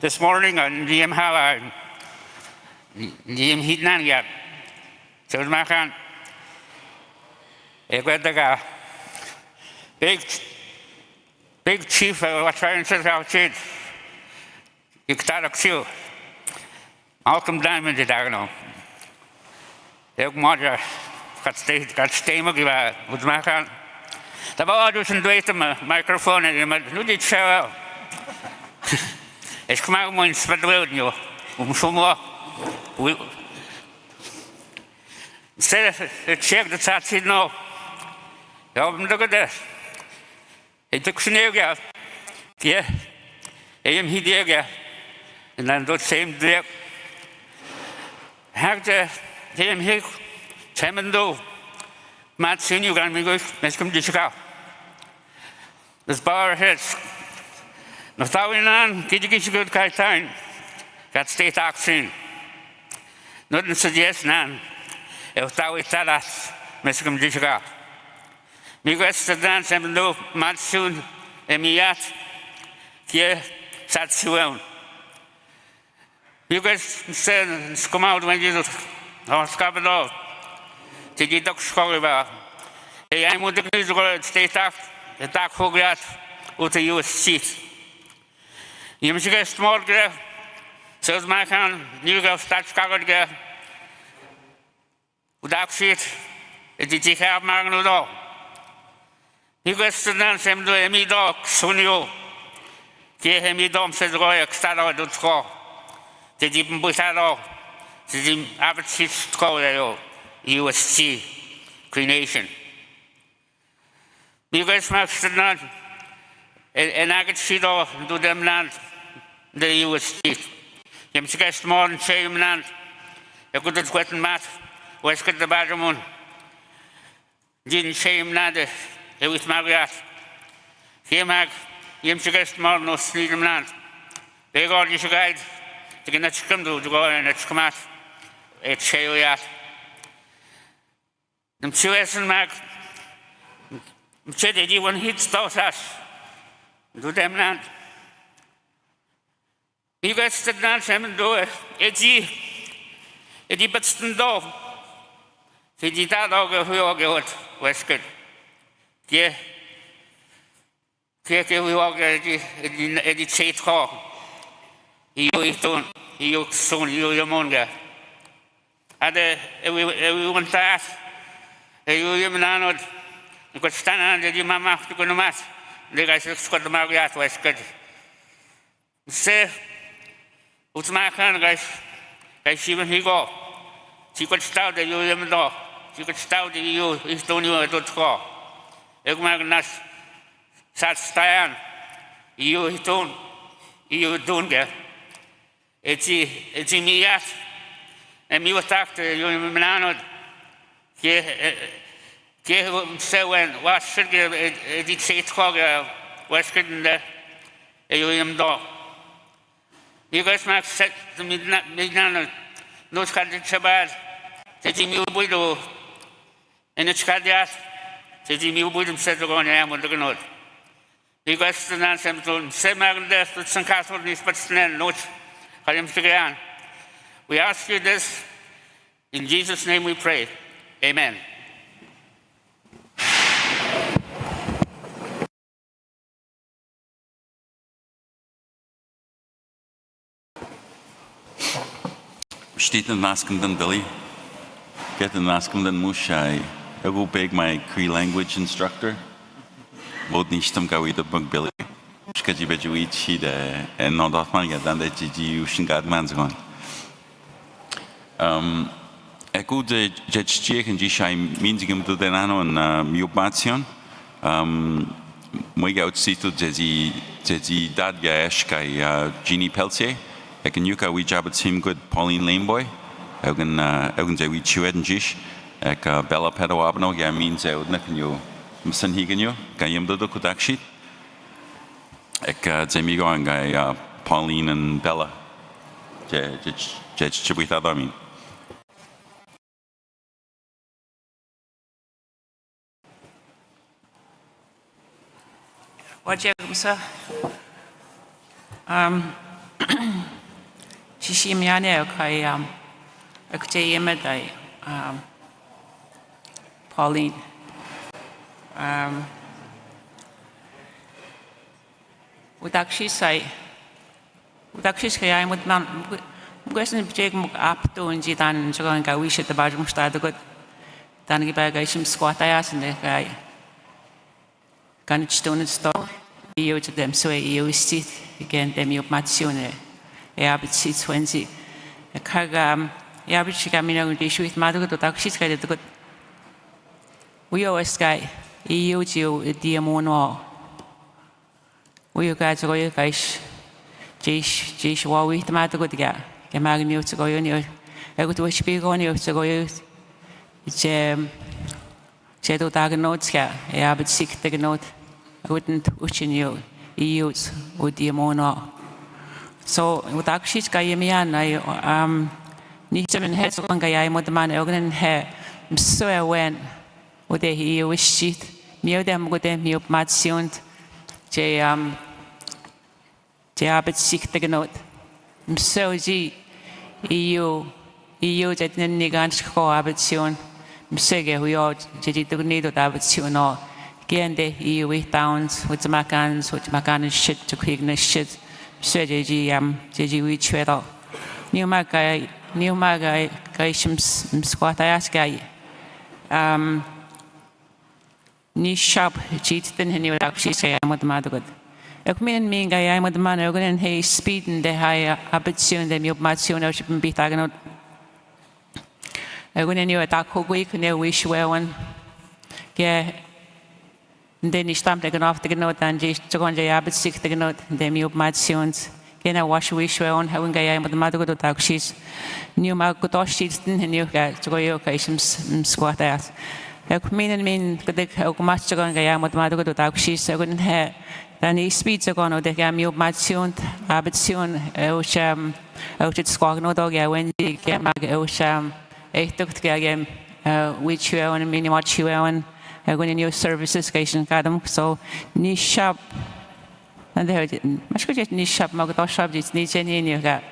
This morning on Liam Howard, Liam Hitnan yet. So my can a big chief was trying to out chief. You start a few. Malcolm Diamond did I know. The mother got stay with my can. The board was in the microphone and you did show out. It's come out when it's better than you. Somewhere. Instead of check the chat, no. You haven't looked at this. He took Snega. Yeah. He did. And then the same day. Have the him here. Temendo. Matt Senior got me good. Let's come to Chicago. This bar hits. No tawin on, kid you good time. Got state action. Nothing suggests none. If tawi talas, Mescom Disha. Miguel to dance and do Matsun, Emiat, Kia, Satsuel. You guys said, come out when you are scabbard off. Did you duck scholar? Hey, I'm with the state attack Hograt, with the US seat. You must get small girl. Says my hand, you go start covered girl. Without shit, it did you have Magno dog? You go to dance him to a me dog, soon you. Give him me dom says Roy, start out the score. Did you put that all? Did you have a chief score there? USC, Creation. You guys must not. And I could see all do them land the USC. You must get more than shame land. You could have gotten mat. West get the Badgermoon. Didn't shame land. It was Margaret. Here, Mag, you must get more than no sneedem land. They got you guide to get that come to go and it's come out. It's shame yet. Them two and Mag. Said you want hit start us. Do them land. You guys sit down and do it. It's but stand off. Did you that all go who all go it? West good. Yeah. We all get it say call. You don't, you soon, you monga. And we want to ask. You man, you could stand under your mamma to go to mass. The guys got the Margaret West good. Say, what's my kind, guys? Guys, even he go. She could start the you dog. She could start the you, if don't you don't score. You magnas sat stand. You don't get. It's me yet. And me attacked you man. Say when what should it say it's called West couldn't you dog. You guys might set the midnight no scattered Shabbat. Said you widow and it's got that. Said you wouldn't set the going am with the note. You guys to dance him to say Magan death with some castle in his but snell notes. For him to get on. We ask you this in Jesus' name we pray. Amen. Steht in Nascomden Billy. Get in Nascomden Mushai. I will beg my Cree language instructor. Both Nishtam Gawida Bug Billy. Shkaji Bejuichi and not off my get and the GG Shingat Man's gone. Echo the Judge Chick and Gishai means him to the Nano and Mubation. Moi out see to Jezi Dadga Eshkai Jeannie Peltier. I can yuka we jabbat him good Pauline Laneboy. I can say we chewed and jish. Bella Pedo Abno, yeah, means I would not you. Msan Higanyo, Gayam Dodo Kudakshi. Zemigo and Guy Pauline and Bella. Judge Chibita, I mean. What you, sir? Shishimiane okay Ekjayemedai Pauline Udakshi say Udakshi kaya mut man Mugesen bijek mug apto inji dan jogan ga wish at the bajum stad good dan giba ga shim squatayas and the guy kan stone sto you to them so you sit again them you matsione abit sit 20 kaga abit shikamina with with madu to tak shit kaya good we always guy you to diamono we guys go you guys jish wa we madu good ga ke mag niu to go you ego to speak on you to go you je do dag notes ga abit sick the note I wouldn't ushin you use with the mono. So with actually Gayamian, I need some heads on Gayam with the man organ hair. So I went with the EU sheet, mew them with them, you mad sound. J abit sick the note. So G EU that Nigan go abit soon. Msege, we all did the need of abit soon or. Gende we towns with the Macan shit to quickness shit. JG we trade New Magai Gaishim squat I ask guy. Ni sharp cheat than he knew actually say I'm with the mother good. If me and me guy I'm with the man organ and hey speed and the high abit soon then you might soon ship and be tagging out. I wouldn't knew a dark week and they wish well one. Yeah. Then you stamp taken off the note and just to go on the abit sick the note, then you mad sounds. Again, I wash wish on having guy with the mother go to talk sheets. New Marco sheets and you guys to go your occasions squat ass. I mean and mean, but the much to go on guy with the mother go to talk sheets. I wouldn't have then he speeds are gone or the game you mad soon, abit soon, out at squawk no dog. I went the game, I took the game, which you own and mini what you own. I'm going to new services station kadam so ni shop and there much good ni shop magto shop just ni cheni ni ga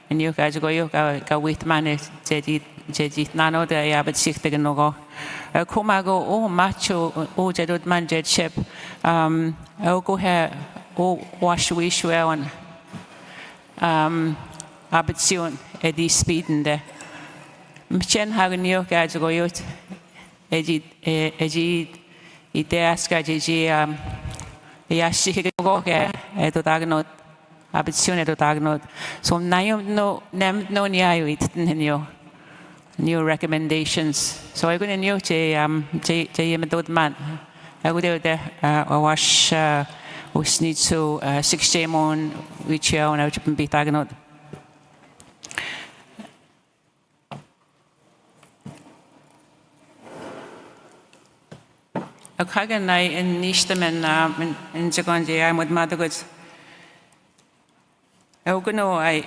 and you guys go you ga with man jeji nano the abit sick the no go kumago oh macho oh jedut man jet ship I'll go here oh wash wish well on abit soon at the speed in there mchen hagen you guys go you ideas ka jeji yashi ke go ke eto tagnot abitsion eto tagnot so no ni ayo it new recommendations so I going new je metod man I go there wash was need to 6 on which on out to be tagnot Kagan I in Nishtaman in Jagonji, I'm with Mother Goods. Ogano, I.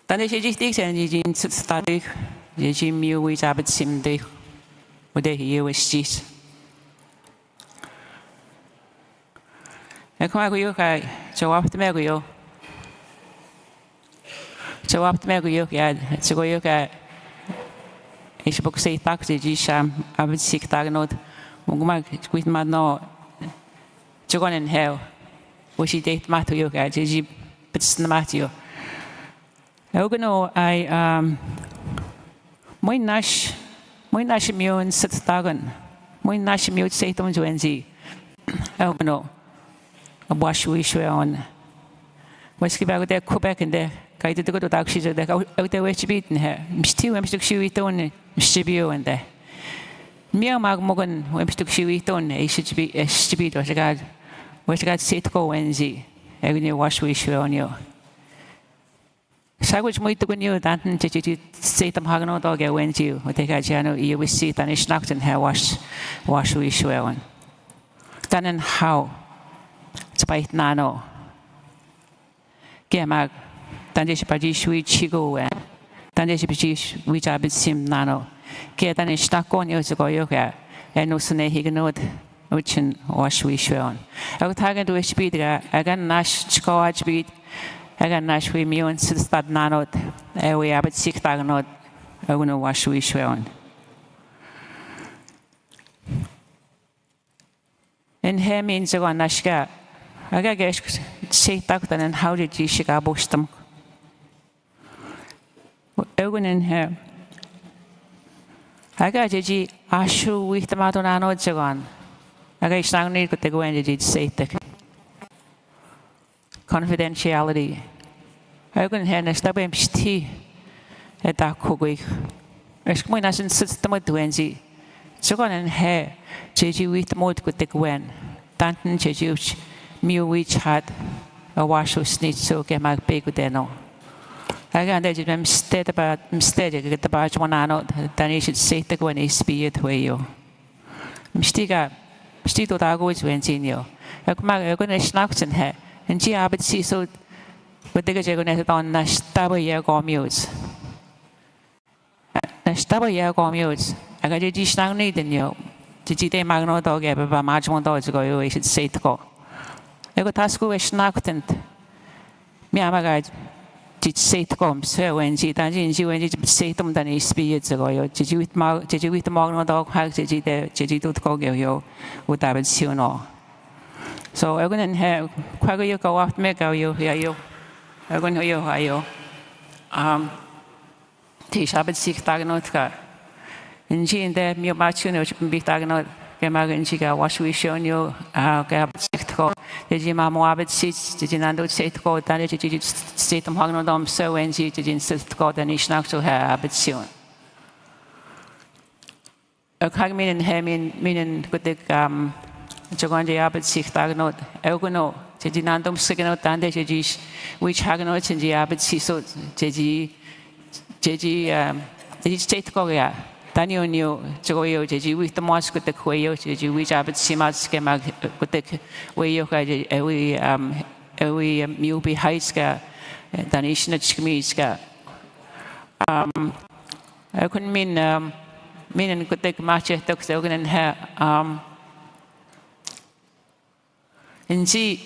Then I just think and you study, you Jim, you with Abbott Sim day, with the USGs. I come out you, I so up the Mario. So up the Mario, yeah, so go you got. Ich book say taxi jisham abit sick tagnot mugma quit mad no jogon in hell which date matu yo ga jiji bits na matio ogno I moi nash mion sit tagan moi nash miot say tom joenzi ogno a wash we shwe on was kibago de Quebec in there kai to go to taxi de out the way bitten her still am stuk shui ton Stibio and there. Meow Magmogan, when took Shiwiton, a should be a stupid what got sit go and see. Every wash wish on you. Sandwich might to you that to say them hagno dog I went you, what they got Jano, you will see it and it's knocked in her wash wish on. Done and how? Spite nano. Gemag, Dandish Pajish, Chigo and. Tandeshi pichish which I sim nano. Ketan is stuck on you to go yoga, and no sooner he can note which wash we show on. I would tag into a speed, I got Nash Chikoach beat, Agan nash we mion stad nanot we abet sik tagnot aguno wash we shweon. And he means agan nashka aga gesh say taktan and how did you shika bostam agun in here aga jeji ashu with the matonano jagan aga isang need ko tego and jeji say tak confidentiality agun he na stabem psti eta kogoi es mo nasin sistema duenzi jagan and he jeji with mod ko tego en tanten jeji miu which had a washu snitch so ke mag pe ko deno aga ande je msted get about one ano then you should say the when is be it way yo mstiga to dago is when sinyo ak mag ko na snacks and he and ji abet si so with the je ko na don na staba ya go muse aga je ji snang ni den yo ji de mag no do ge ba ma jmo do go yo should say to go ego tasku we snaktent mi amaga dit seit kom so when ji dan jin ji when ji seit tom dan is be it go yo ji wit mag no dog ha ji do ko ge yo u da ben si no so ego nen he kwa go yo go off me go yo ya yo ego no yo ha yo ti shabet sik tag no ka in ji in de mi ma chu no chi bi tag no ke mag in ji ga wash we show yo ke sik ko je ma mo abet sit je nando sit ko dan je sit am hang no dom so en je sit ko dan is nak so ha abet sion kag min he min ko de jogan je abet sit tag no ego no je nando sit no dan je which hag no je abet sit so je sit ko ya Daniel knew Joyo, Jiji, with the mosque with the Quayo, Jiji, which I would see much schema with the Wayo, we Mubi Heiska, Danishna Chimiska. I couldn't mean and could take much at the organ and her. And she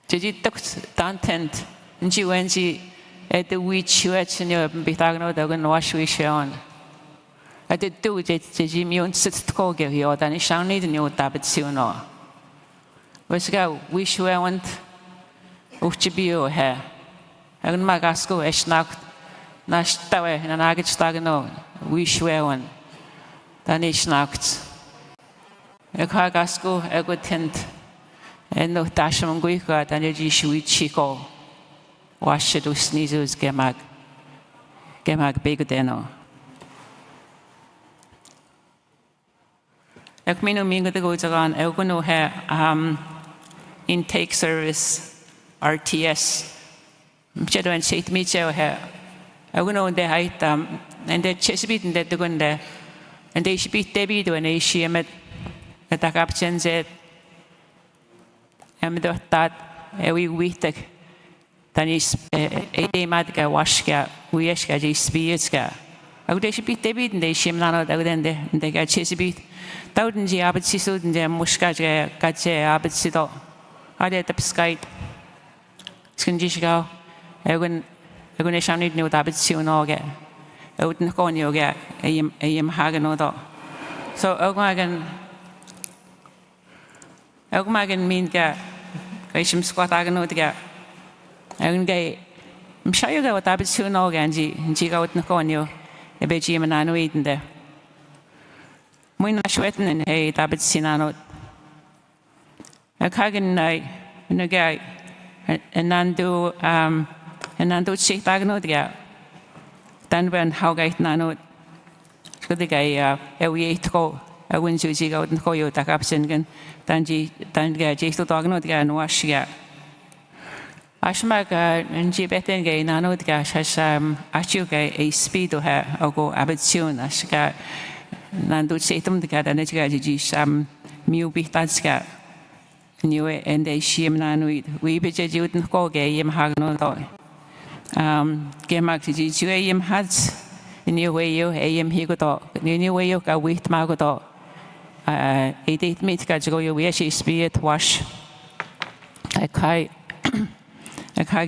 took content, and she went, at the which you had in your bitagno, they're going to wash we shone. I did do it, Jimmy, sits to call give you, then I shall need a new tablet soon. Was go, wish you want Uchibio hair. I don't make us go, I snacked, Nash Tower, and I get stagno, wish you one. Then he snacked. A cargasco, a good tent, and no dash on Guica, and a Jishui Chico. Wash it with sneezes, gemag big deno. Ek minu mingo de go jagan, elgono ha intake service RTS. Mchedo and shake me cheo ha. Elgono de height and the chesbit and the gunde. And they should be Debbie when they shim it at the caption said. And that we witek. Dan is a madga washka, weashka, spietska. I would actually be David and they shim nano, they got chase beat. Thousand the abbot sisud and the mushka, gache abbot sido. I did the sky. Skindishgo, I wouldn't need no abbot sionoga. I wouldn't go on yoga, I am haganodo. So Ogmagan mean ga, I shim squat aganoga. I'm sure you got what I soon know, Ganji, and she got no conyo, a bit Jim and I know eating there. When I sweating and hey, David Sinano. A kagan night, and a guy, and Nando, shake agno the then when how guy nano. So the guy, we ate go, I wouldn't use you out and call you, the captain, then get Jason Dogno the guy and wash ya. Ashmag and Jibeten gay nano the gash has Ashuga a speed to her or go abit soon. Ashka Nando Satum the cat and it's got some mu bitatska. New and they shim nanuit. We bet you wouldn't go gay him hagno toy. Gemak to you hats in your way you am higoto. In your way you got with magoto. 8 meat got to go your way she speed wash. kai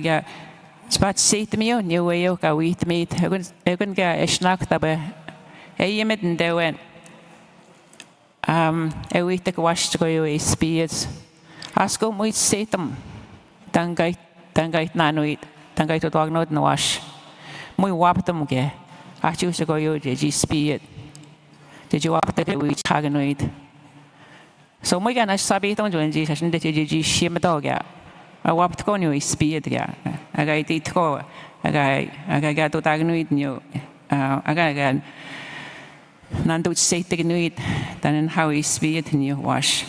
ga spat seit mi on you way ka wit meet egun ga esnak tabe mit and dewen wit the wash to go is speeds asko muito setam tangait nanuit tangait to dog not no wash muy waptam ge achu to go you de speed did you wap the we chaganoid so muy ga na sabi tong jun ji sashin de ji shim dog ya wap to go new speed ya aga it ko aga ga to taganoid new aga Nandu say the nuit than in how he speed in you wash.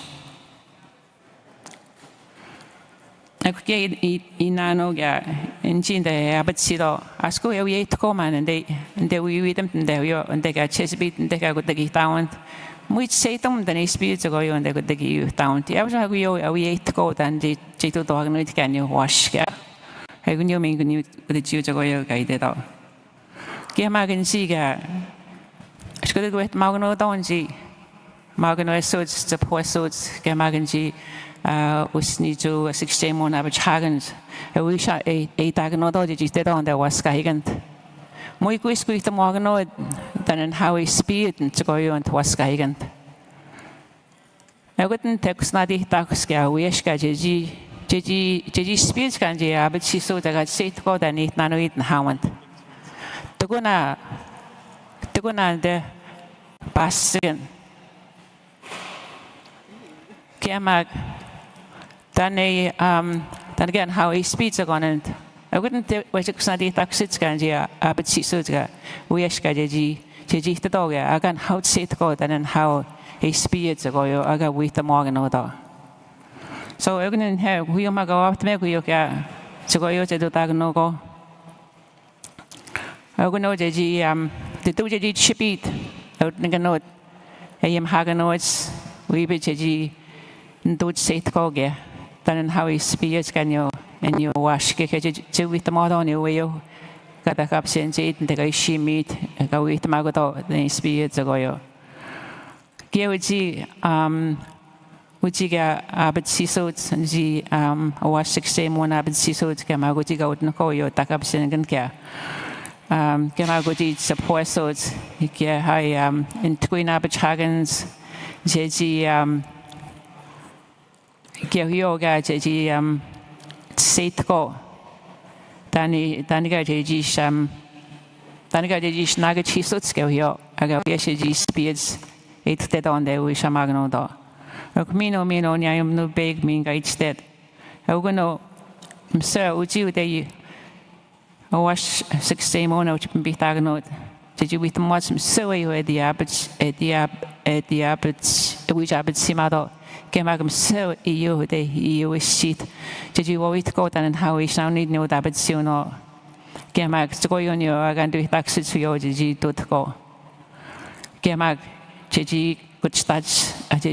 I could get inanoga in Jin the Abbot Sido. I school we ate common and they we read them and they got chess beat and they got the get down. Which say them than a spirit to go and they could take you down. I was like we ate go than the Jito dog nuit can you wash. I knew me with the Jew to go guided out. Get Magan Siga. Skulle gå ett magno donji magno suits the poor suits get maganji usni to 16 mon average hagans I wish a tagno doji did on there was skygant muy quisquit the magno than in how he speed and to go on to was skygant I wouldn't text nadi taxka wish gaji speeds can ji but she so that sit go than it nanoit and howant to go na the Bastian Kiamag then again how he speeds are gone I wouldn't wish it snadi taxits ganjia but she so wish gaji the dog again how to sit go then and how he speeds are go aga with the morgan order so I wouldn't have we ma go up to make you to go you to do tag no go I would know the do chip it out nigga note I am haganoids we be do say to go get then how he spears can you and you wash get with the mother on your way you got a cup CNG and the she meat and go with the magoto then spears to go you which you get but sea suits and the wash 16 one but sea suits can go to go to call you tack up and care Gemma good support so it's high in twin average hagans JG yoga JG set go Dani ga JG snaga chisut scale here I got JG speeds 8 dead on there with Shamagno do Mino nyam no big mean guide stead I gonna sir would you they I was 16 more now to be tagged. Did you with the much so at the abbots which abbot simado came back so you the you sheet. Did you always go down and how we shall need no abbot soon or came back to go on your again do taxes for your GG to go. Came back GG good starts at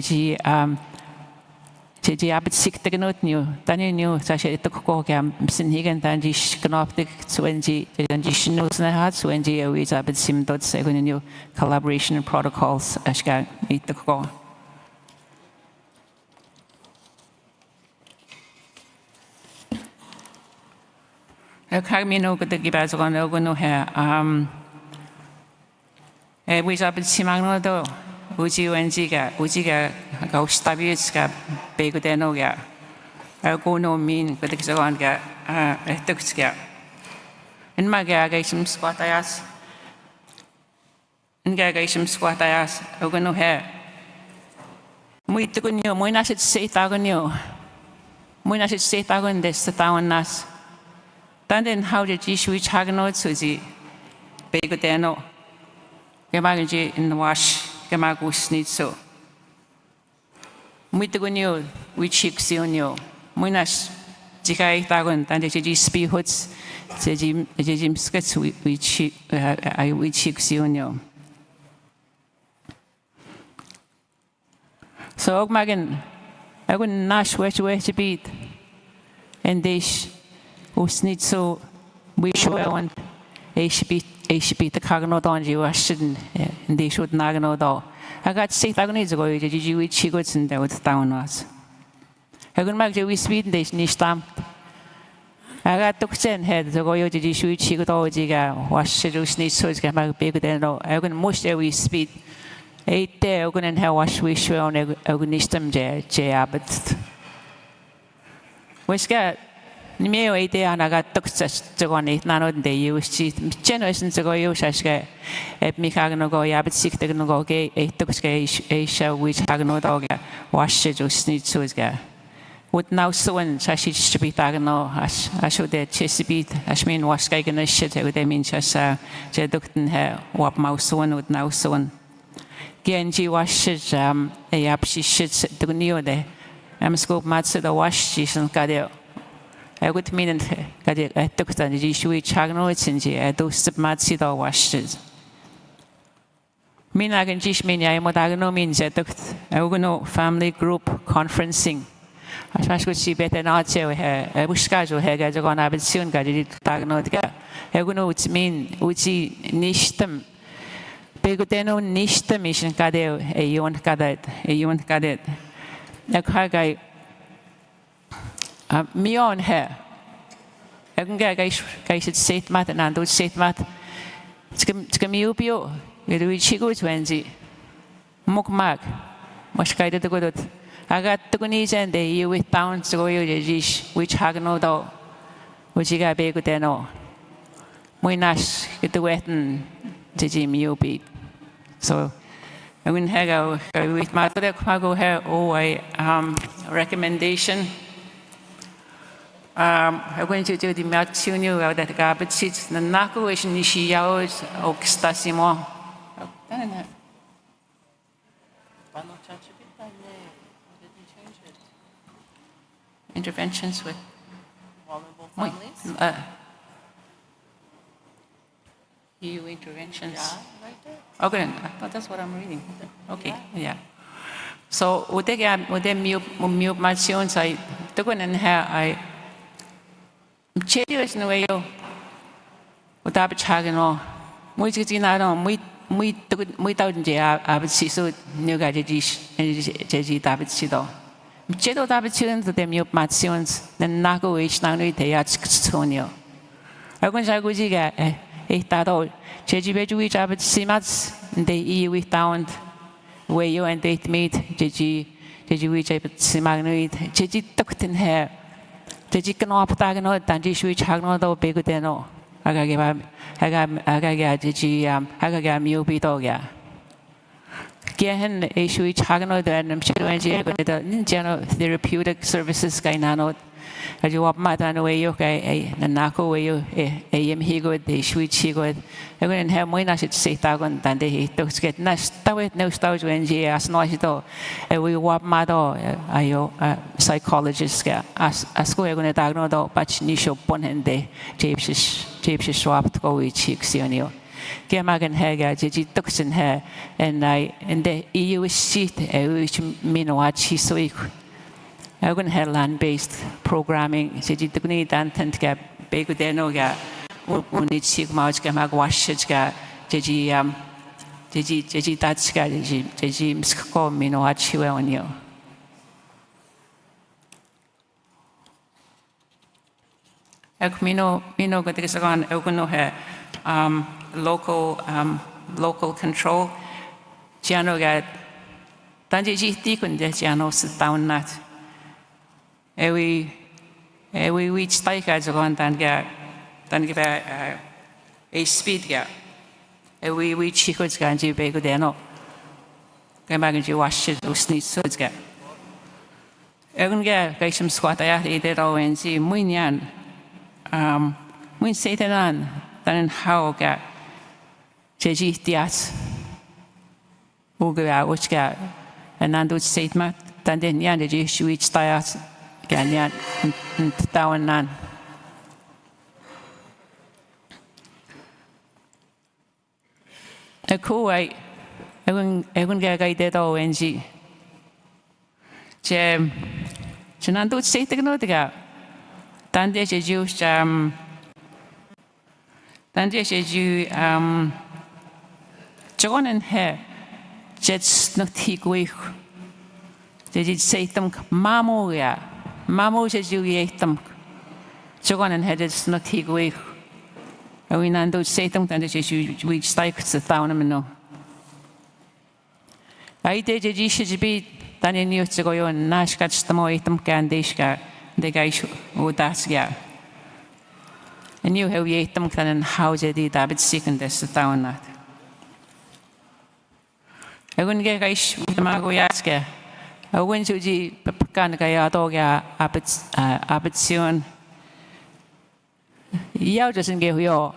GG abbot sick the note new. Then you knew such a go cam Sinhigan than Jish Canoptic 20 and Jish knows in the heart 20 which abbot sim dot second new collaboration protocols Ashka eat the go. Okay, no good to give us on no hair. Which abbot simagno do. 우지가 가우스타비스가 베고데노가 알고노민 그렇게 저건가 에특스가 인마가 가이심 스쿼타야스 인가 가이심 스쿼타야스 오고노 해 무이뜨군요 무이나시 세타군요 무이나시 세타군데 스타원나스 단된 하우제 지슈이 차그노 수지 베고데노 게마기지 in the wash Gemagus needs so. Muitagunio, which exionio, Munas, Jikai Tagon, and the GSP hoods, the Jim skets which exionio. So, Ogmagan, I wouldn't nash where to beat, and they was need so we show I want a beat the Cagano Donji, I shouldn't, and they should Nagano do. I got 6 agonies ago, did you eat chigots and there was down us. Hagun mag je wisbid des ni stamt. Aga tuksen head so go yo ji shui chi go do ji ga wash ju sni so ga mag be go den no. Hagun most je wisbid. Eite hagun en ha wash wi shwe on hagun nistam je abat. Wiska ni me yo eite anaga tuksa so ni nanode yu chi generation so go yo shashga mi kagno go abat sik de no go ge e tukska e sha wi kagno do ga wash ju sni so ga. Would now so and Sashi Shibit Agano, I should the Chesibit, Ashmin was Gagan a shit, with them in Chasa, Jedukton hair, what mouse one would now so on. Genji washes a yapshi shits to New Day. I'm scope mats the wash season, Gadio. I would mean and Gadio, I took the Jishui Chagno, it's in G, I do step matsi the washes. Minagan Jishmin, I modagano means I took a family group conferencing. As we see better not so I wish casual hair guys are gonna have it soon, got it tag no together. I know it's mean, would see nishtem. Beguteno nishtem mission cadeo, a yon cadet, a yon cadet. A carguy me on hair. I can get guys should say mat and do say mat. It's camupio, you do it chico 20. Mock mag, much guided to go to. I got to Gunis and the you with pounds to go which hag no do, which you got big with no. We nash get the wet and the Jim you beat. So I wouldn't hag with my other cargo hair or recommendation. I'm going to do the Matsuno out that garbage seats, the Nako is Nishiyaos, Okstasimo. Interventions with vulnerable families. EU interventions. Yeah, right there. Okay, I thought that's what I'm reading. Okay, yeah. So, would they mute my tunes? I took one in here. I cheerious in a way. Without chagging all. Which is in I don't, we don't have see so new gadgets and David Sido. Cedo David Children to them up Matsions, then Nago each now they are Stonio. I want to go jiga, that all. Jeji which Abbott Simats, and they eat with down where you and they meet, Jeji which Abbott Simagnoid, Jeji tucked in hair. Jeji can op taganot, and Jish which Hagno big than all. Agaga Jeji, Agaga Mubidoga. Gehen issue each Hagano and CNG general therapeutic services kainano. As you walk matan away, okay, a nako way you a higo, the sweet chigo. I wouldn't have more I should say tagon than they took get nest with no stars when she asked no. We walk mado, psychologist as school going to diagnose, but nisho ponende, Japes swap to go with chicks on you. Gemagan Haga, Jiji Tuxen hair, and the EU seat, which mean what she so I wouldn't have land based programming, Jiji Tugni, Dantent gap, Begudenoga, Unit Sigma, Gamag Washga, Jiji Datska, Jiji Msko, mean what she will on you. Mino got this on Ogono hair. Local control. Giano got Danji Deacon, Giano sit down that. We reach Stike on then give a speed gap. We reach Chico's Ganji Begudeno. Gamagaji wash it, who sneaks so it's get. Evan get some squat I did all and see Munyan. When Satan then how get Jeji Dias Uga which got and Nandu statement, then the Yanji Shuich Dias Ganyan and down none. A cool way, I wouldn't get a did all and see. Nandu state the note again. Then there's a Jewish then there's a Jew John and her jets not he quick. They did say them Mamoria Mamu je ju yetam. Jogan headed not he go. We nando setum and je we stike the town no. I did je should be than in you to go and nash catch the moitum candishka, the guy who that's yeah. And you have yetam can and how they did that sick and this town that. I wouldn't get guys with the mago yaska. I went to the Papakan Doga Abitsion. Yao doesn't give you.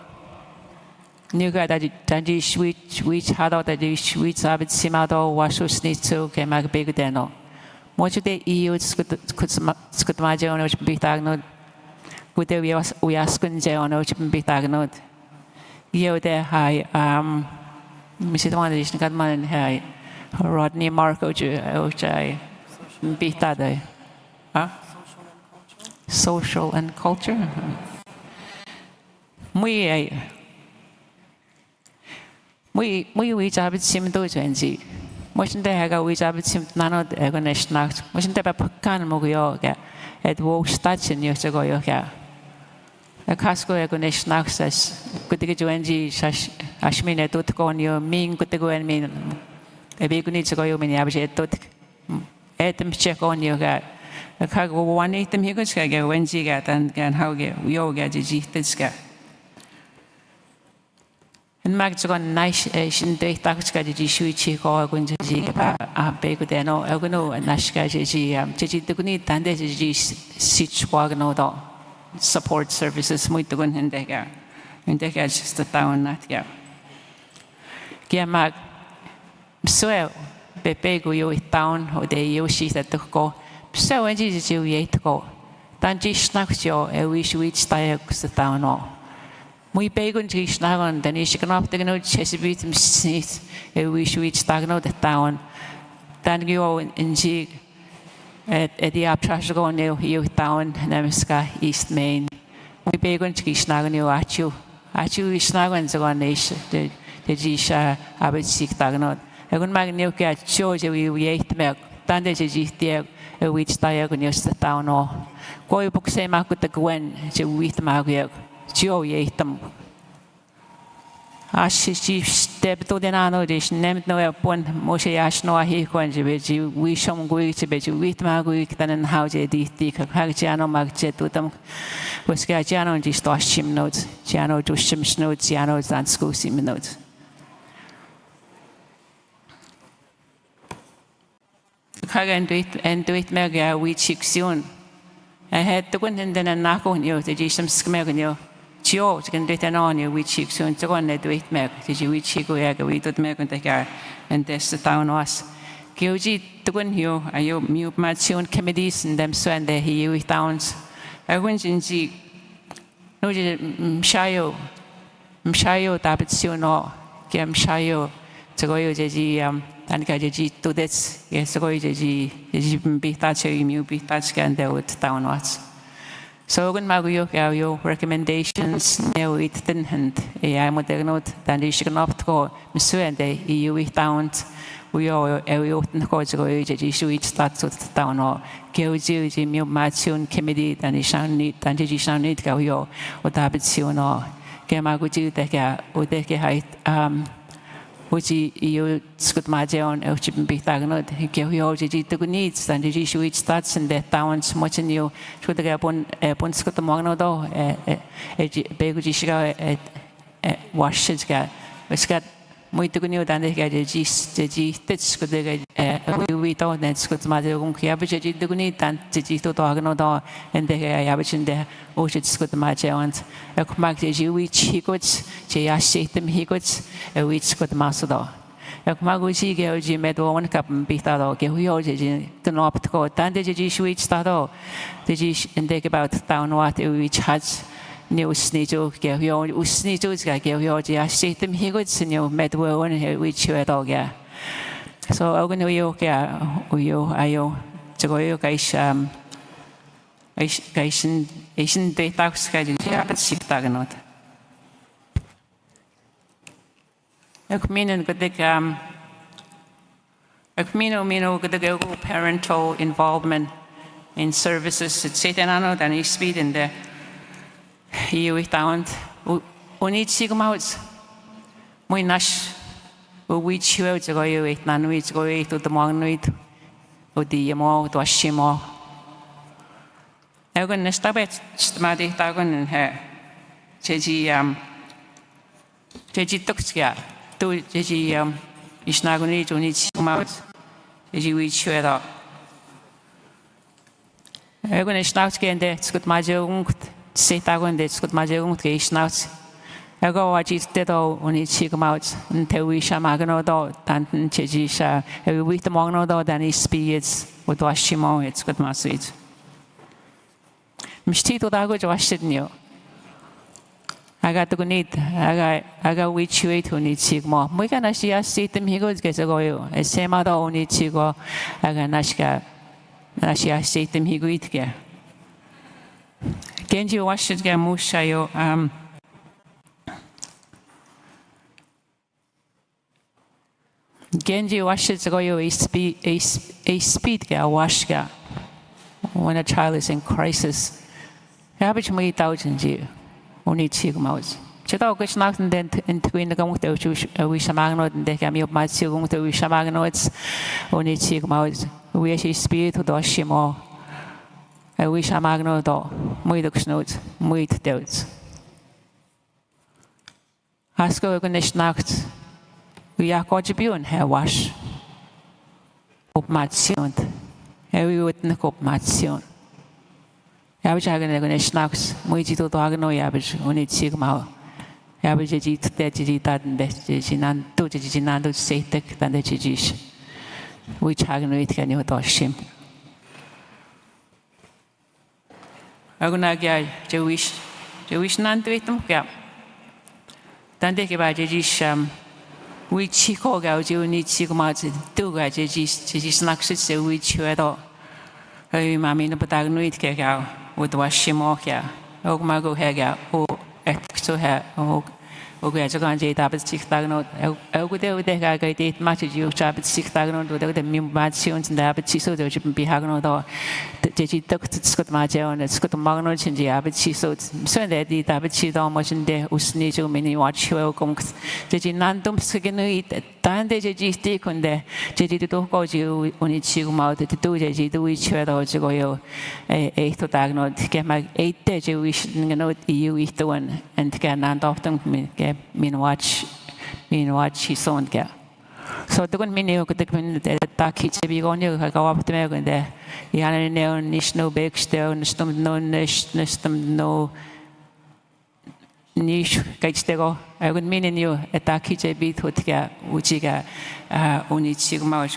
New guy that you switch, which had out that you switch Abit Simado, wash or sneak to came back big deno. Much of the EU could imagine on which be tagnod. Good day we ask in jail on which be tagnod. You there, hi, Mrs. One got man high. Rodney Marco, which I beat that day. Huh? Social and culture. We job it seemed to CNG. Wasn't there a we job it seemed none of the agonist nacht. Wasn't there a can mogioga at walk station years ago? A casco agonist nacht says, could get you NG, Ashmina, don't go on your mean, could go and mean. A big need to go, you mean, Adam check on you got a cargo 1 8 he goes get when she got and how get we all get this guy. And Max got nice Asian day tax got the switch or going to see a big deno, Elgano, and Nashka, the need and this is sit wagon support services, muy to go in there. And they get just the town that, yeah. Mac. So, Bepego you town or the Yoshi that to go. So, when Jesus you yet go. Then just snacks you, a wish which style the town all. We beg on Jish Nagon, then you can up the note Chesapeake sneeze, a wish which stagno the town. Then you in Jig at the uptrash go near you town, Namaska, East Main. We beg on Jish Nagon you at you. At you is Nagon the one nation, the Jisha Abbot Sick Tagnot. I couldn't make new cat shows we ate milk. Then there's a G a which diagon used the town all. Go you book same out with the Gwen, to wheat magog. Joe ate them. As she stepped to the nano dish, named no upon Moshe Ash no he quench you, we some go to bet you wheat magog, then and how they did think Hagiano Magjet to them. Was Gagiano just lost him notes, Giano to Shim's notes, Giano's and school sim notes. And do it mega we chick soon. I had to go in then and knock on you, the Jism smeg on you. Joe can do it on you, we chick soon to go and do it meg. Did you which go egg, we did meg on the car, and that's the town was. Gilgy to go in you, are you mute my soon committees and them so and he with towns. I went in the no Shayo, Dabit soon or Gam Shayo to go you, and Gaji to this, yes, go you be touch you be touch and there with town was. So when Maguyo gave you recommendations, now it didn't hand a modernot, then you should not go, Monsieur and the EU with towns. We all often go to go to issue starts with the town or give you the new Matsun committee, then you shall need, then you shall need go yo, or Dabit soon or Gemaguji, the or the height. Which you could imagine on be tagnod, he gave you all the needs, and the issue which starts in the towns much in you should get upon Scott Magno, a big wash it got, which got muy to new than they get the G, that's good. We don't that's good matter, but the need and the G to Agno, and the average in there, oh, it's good imagine. A command you which he goods, Jay them he goods, a which good master. A Maguchi Georgi made one cup and beat out, give you all the not to go, then the G switch start all the G and take about town what which has. New sneezo gave you all sneezos, gave you all the them he goods and you met well and which you at all. So I'm going to you, I to go you guys, Asian data schedule, but sick tagnot. A communion could take a communal good parental involvement. in services at Satan anod and speed in the you found only chicken out. My nash which you out to go with none which go to the monument with the more to a shimo. I'm going to stop it, Stamadi Tagon and her. Jeji Tuxia, to Jeji is not going to need some out. Jeji which you at I'm going to start again there, it's good major say Tagon, that's good major case now. I go watch it dead all when it's chicken out until we shall magno dog, Tantan Chejisha, every week the mogno dog, then his speeds with Washimo, it's good my sweet. Mistito dago washed new. I got to go need, I got which way to need sigma. We can actually see them he goes get a go. A same other only chigo, I got Nashka. Actually, see them he go eat here. Genji washed it get mushayo. Genji washed it go a speed get wash get when a child is in crisis. Average me 1,000 years. Only chicken mouse. Chitao gets knocked and then into in the gum to we shamagno and they can be of my children to we shamagnots. Only chicken mouse. We actually speed to Doshimo. I wish shamagno do. Muidux notes, muid doubts. Ask go against knocked. We are contributing her wash. Op matsion. Every wouldn't cop matsion. Average agony snacks, Mujito Dogno average, only Sigma. Average eat that that and that to Ginando say tech than the Gigish. Which agony can you dosh him? Agonagia, Jewish none to it, yeah. Then take about Gigish, which he called out, you need Sigma to do Gigi snacks, which you at all. I mean, but I know it cake out. With Washimokia, Ogmago Haga, or Exo Hair, or Gajagan Dabit 6,000. I would do the Gaga date much as you chap at 6,000 without the Mimbations and the Abbot so there should be Hagno door. Did you talk to Scott Majo and Scott Magno and the Abbot so that the Abbot Chidon much in there who sneeze you many watch well conks. Did you none dump skin eat? Then they just stick on there. Did you do go you when it's you mouth to do the do each other to go a to diagnose, get my 8 days you wish you eat the one and get none often mean watch his own care. So the good meaning of the dark hits be on you, I go up to American there. Yana no nish no big still, no nish, no niche gaitego. I would mean in you a dark hit be to get Uchiga only Sigma.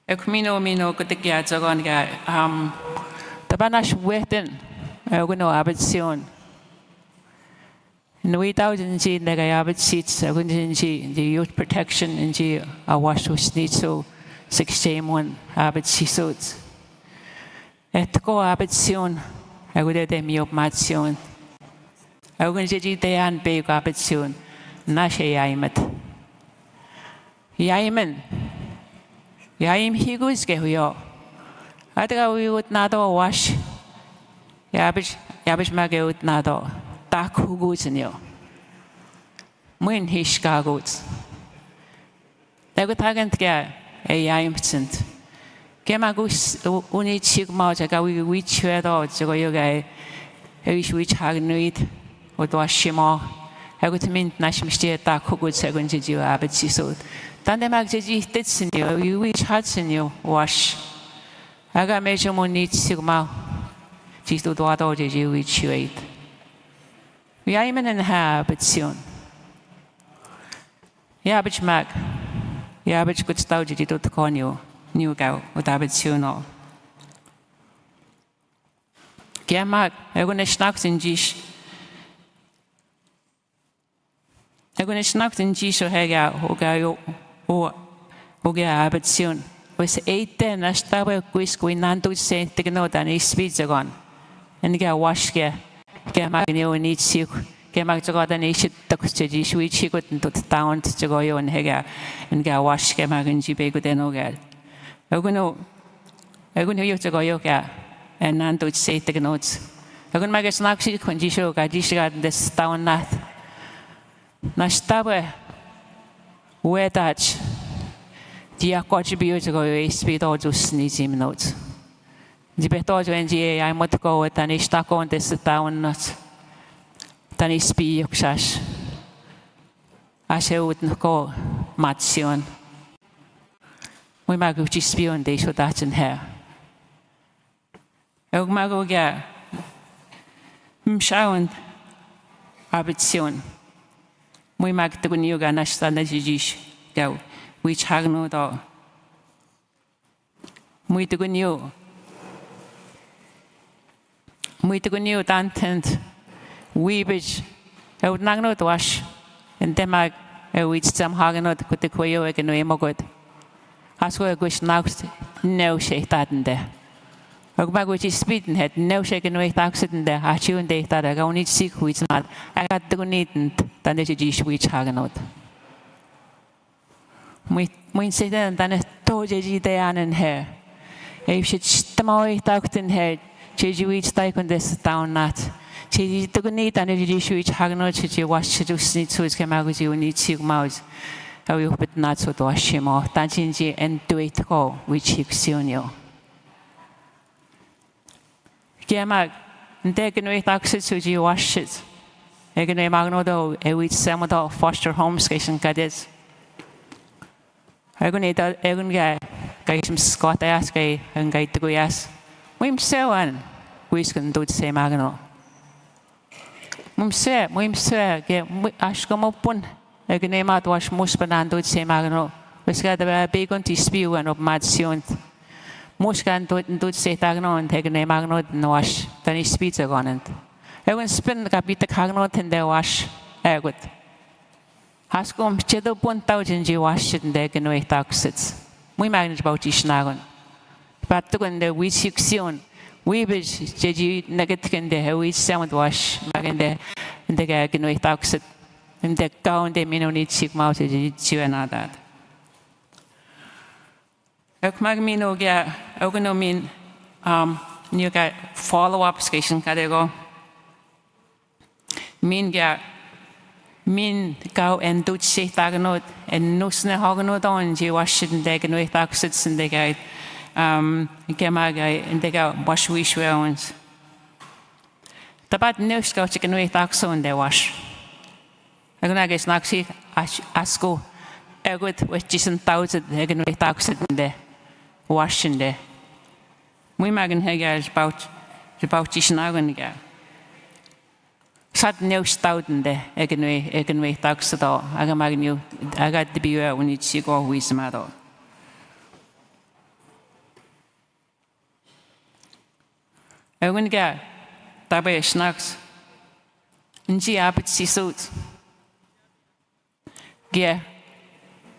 A comino mino could take a second guy. The Banash weten, I would know Abbotsion. No 8,000 G, like I have seats, I wouldn't G, the youth protection in G, I wash with need so 6 Abbot sea suits. At go Abbotsion, I would have them your matsion. I wouldn't G, they and big Abbotsion, Nashe Yaimet. Yaiman. Yaim he goes get you. I think we would not wash. Yabish Maggie would not dark who goes in you. When he goes. They would target get a yaimsent. Gemagus only chick mouth, I got we which head out to go you guy. I wish which hag knew it or wash him all. I would mean Nash Mister dark who goes second to you, Abbott so. Then the Maggi did in you, which hearts in you wash. I got measure more neat sigma. She's to do all the you which you ate. We are even in her, but soon. Yeah, but Mac. Yeah, but good style did to call you. New girl, what I would soon all. Yeah, Mac, I'm going to snack in Gish. I'm going to snack in Gish or hang out, or go. O get soon. Was 8 10 I started going Nando say take note and he speeds again. And get wash get my new need sick. ke mag 저거 다니 시떡 제지 스위치고 또 다운 저거요 해가 인가 와시 ke mag 집에 그 되노가 여기는 요 저거요가 난도 세트 그노츠 여기 mag 스낙시 컨디쇼가 지시가 데스 다운 나 스타베 왜다치 dia contribute to go speed or just need him notes. The better when I might go at an istako and this down not than speed shash. I shall wouldn't go matsion. We might go to spion they should that in hair. Og mago ga mshaun abition. We mag the new ganash than the jish go. Which hag no do. Muito gunyo dantent we bitch I would not know to wash and then mag which some hagen not could the quayo again no emo good. As well wish now no shake that in there. Ogbag which is speeding head no shaking away accident there. I tune day that I only see which not I got the needn't than the jish which hagen not. Mwyn sydd yn dan y dod i dy an yn her. Eif sydd stymoi dawgt yn her. Sydd i wyd daig yn dys dawn nat. Sydd i dygwn ni dan y dy sydd hagnod sydd i was sydd wsni tŵyd gen magwyd i wni tig mawd. A wy wbyd nat o dwas i mo. Dan sy'n di yn dweud go wyd sydd sionio. Gen mag, yn deg yn wyd agsyd sydd i was sydd. Eg yn wyd magnod o e wyd semod o foster homes gael yn gadydd. Egun ga some Scott ask and guide to go yes. Wim sewan, whiskin do the same agano. Mum se, get ashcom upon. Egun name out wash muspanan do the same agano. Whisk the big on to spew and of mad sion. Muskan do say agano and take a name agano and wash, then he speeds a gonant. Egun spin the capita cagnot and their wash. Egut. Haskom chedo 1,000 G wash it and they can wait taxes. We manage about each nagon. But to go the wheat section, we be JG negative in the wheat sound wash, magan there, and the guy can wait taxes. And the town they may not need sick mouth to you and all that. Magmino ga, Ogono mean, you got follow up station cadego. Mean ga. Min gau en dwt syth aganod en nusne haganod on ji washin deg en wyth agsyd sy'n degau gemagau en degau wash wish weons. Dabad nws gau chig en wyth agso en de wash. Agon agos nagsi asgo egwyd wechis yn dawdyd eg en wyth agsyd en de wash en de. Mwy mag yn hegau about jis yn agon gau. Sad news stauden de egen we tags da aga magnu aga de biwa uni chigo huis mado egun ga tabe snacks nji abit sisut ge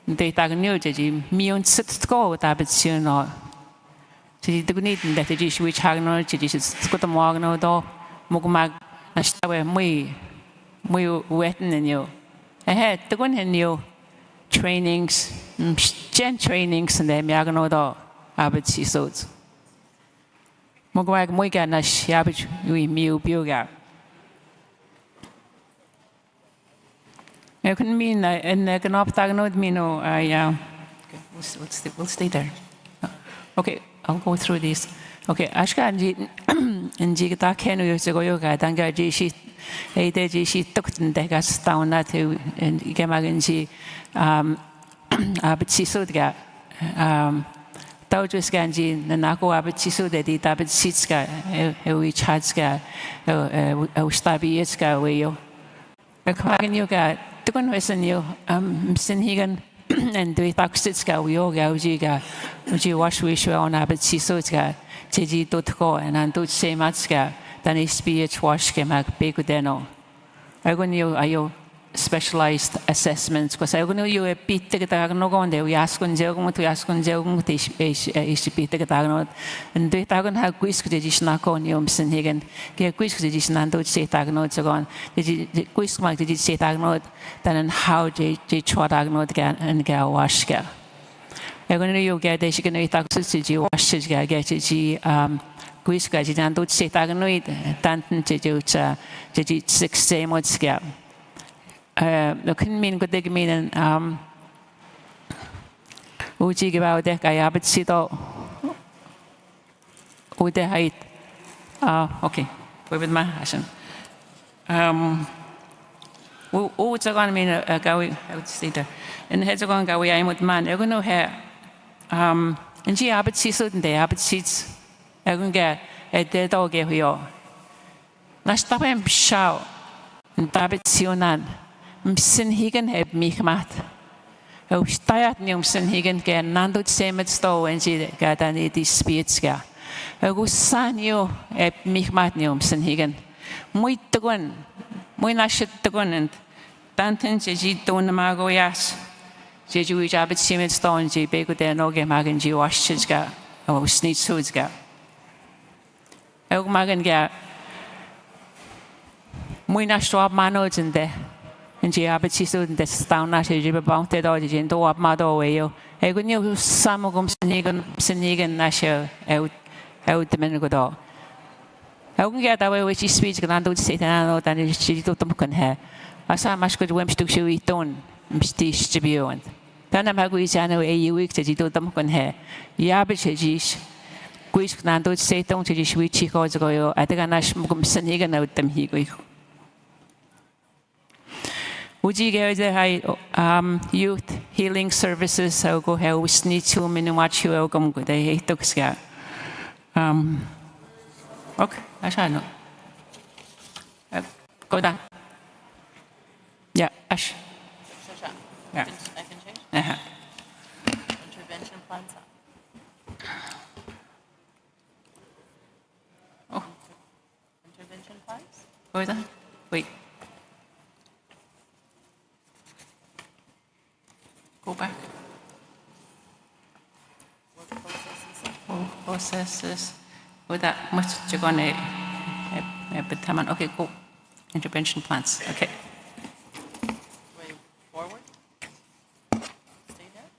de tag new je mion sit go tabit sino ti de gunit de ti switch hagno ti sit ko magno do mugmag Nastawe muy weten in you. Ahead, the one in you trainings, gen trainings, and then Yagano do abit si sods. Mogwag muy ga nash yabit we mew buga. You can mean in the canoptagnod mino, yeah. We'll stay there. Okay, I'll go through these. Okay, ashka and jigata kenu yoga, danga jishi, a de jishi tukten degas down that to and gemaganji abitsisudga. Taujus ganji, the nako abitisisu de di tabit sitska, we chadska, ustabietska, way yo. A kagan yoga, tukun was a new sinhigan. And do it taxitska, we all go jiga, which you wash wish on abit sisutska, Tiji dotko, and Andut Sematska, than a speech wash kemak, Begudeno. I go new, specialized assessments. Because I know you a bit the Taganot, and we ask on Jogum to ask on Jogum is bit the Taganot. And they Tagan have quiz edition on Yumson Higan, get quiz edition and don't say Taganot again. The quiz mark did say Taganot, then how they try Taganot again and get a wash. I'm going to you get this, you can eat oxygen, wash it, get it. Quiz guys, and don't say Taganot, Tantan to do 6 months. No couldn't mean good dig mean Uji give out there, I have it sit out. Would the height? Okay, wait with my passion. What's a gun mean a going out there? And heads are going to go away. I'm with man, I'm going to have and she have it seats and they have it seats. I'm going to get a dead dog here. Now stop and shout and David Sionan. Msin higan heb mich gemacht. Steuert nicht msin higan gern nando zemet sto en sie ga dann die Spitz ga. San yo heb mich gemacht nicht msin higan. Muito gun. Muy nashet gun und tanten sie tun mago yas. Sie ju jabet zemet sto en sie bego der no ge magen ji waschs ga. Snit suds ga. Magen ga. Muy nasht manods in der. And she have she stood in the town that she bounded out in the up mother way. I could knew some of them Senigan Nasher out the men go dog. I can get away with she speaks and don't say that and she took them can have. I saw much good wimps to show it on Stish to be on. Then I'm going to know a week that you told them can have. Yabish, Quiz and don't say don't you sweet chick or go. I think I'm not Senigan out them he go. Would you go to youth healing services? I'll go help with need to minute watch you. I'll come good. I hate to scare. Okay, I shall know. Go down. Yeah, Ash. Yeah. I can change? Intervention plans up. Oh. Intervention plans? Go down. Wait. Go back. What processes? Processes. With that much you're going to okay, go. Intervention plans. Okay. Way forward? Stay there?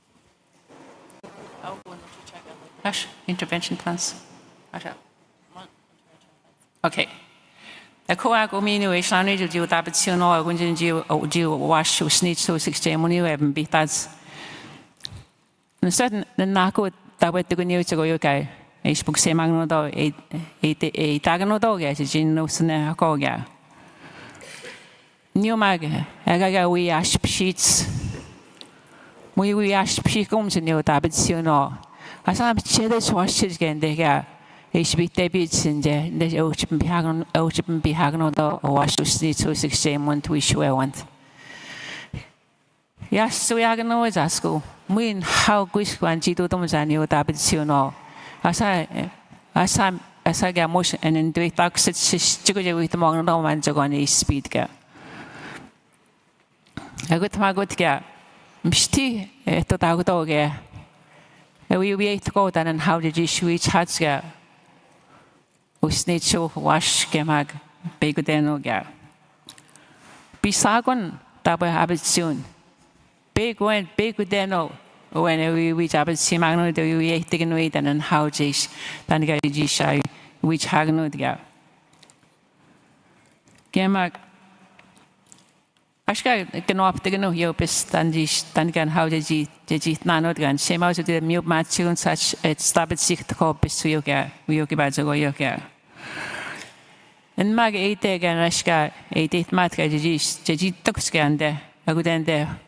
Oh, when did you check out? Hush. Intervention plans. Hush up. Intervention plans. Okay. A coago minu is only to do that, but you know, I wouldn't do wash to snitch to 6 money, I haven't beat that. And certain the narco that went to go near to go, okay. I spoke same magno a tagano dog as a gin no snacoga. New mag, I got we ash sheets. We ash picums in your tablets, you know. As I'm cheddars washes again, they got. Ich bin David in der Ocean Bihagno was to see to 6 months we sure want. Yes, so we are going to ask you, when how good one Gito Domzani David Siono. As I get motion and do it talks together with the Mogno one to go on a speed gap. I got my good gap. Msti to Dagdog. We wait to go down and how did you switch hats gap? Usnitcho wash gemag begudeno ga. Bisagon double habit soon. Big when begudeno when we have a simagno do we taken away and how jish than gaji shy which hagno ga. Gemag Ashka can up the no yopis than jish than can how did you not gan. Same out of the mute matchun such it started sick to call Pisuyoga, we occupy the Goyoka. And mag 8 again, Rashka, 8 matka, Jiji took scande, a good end there.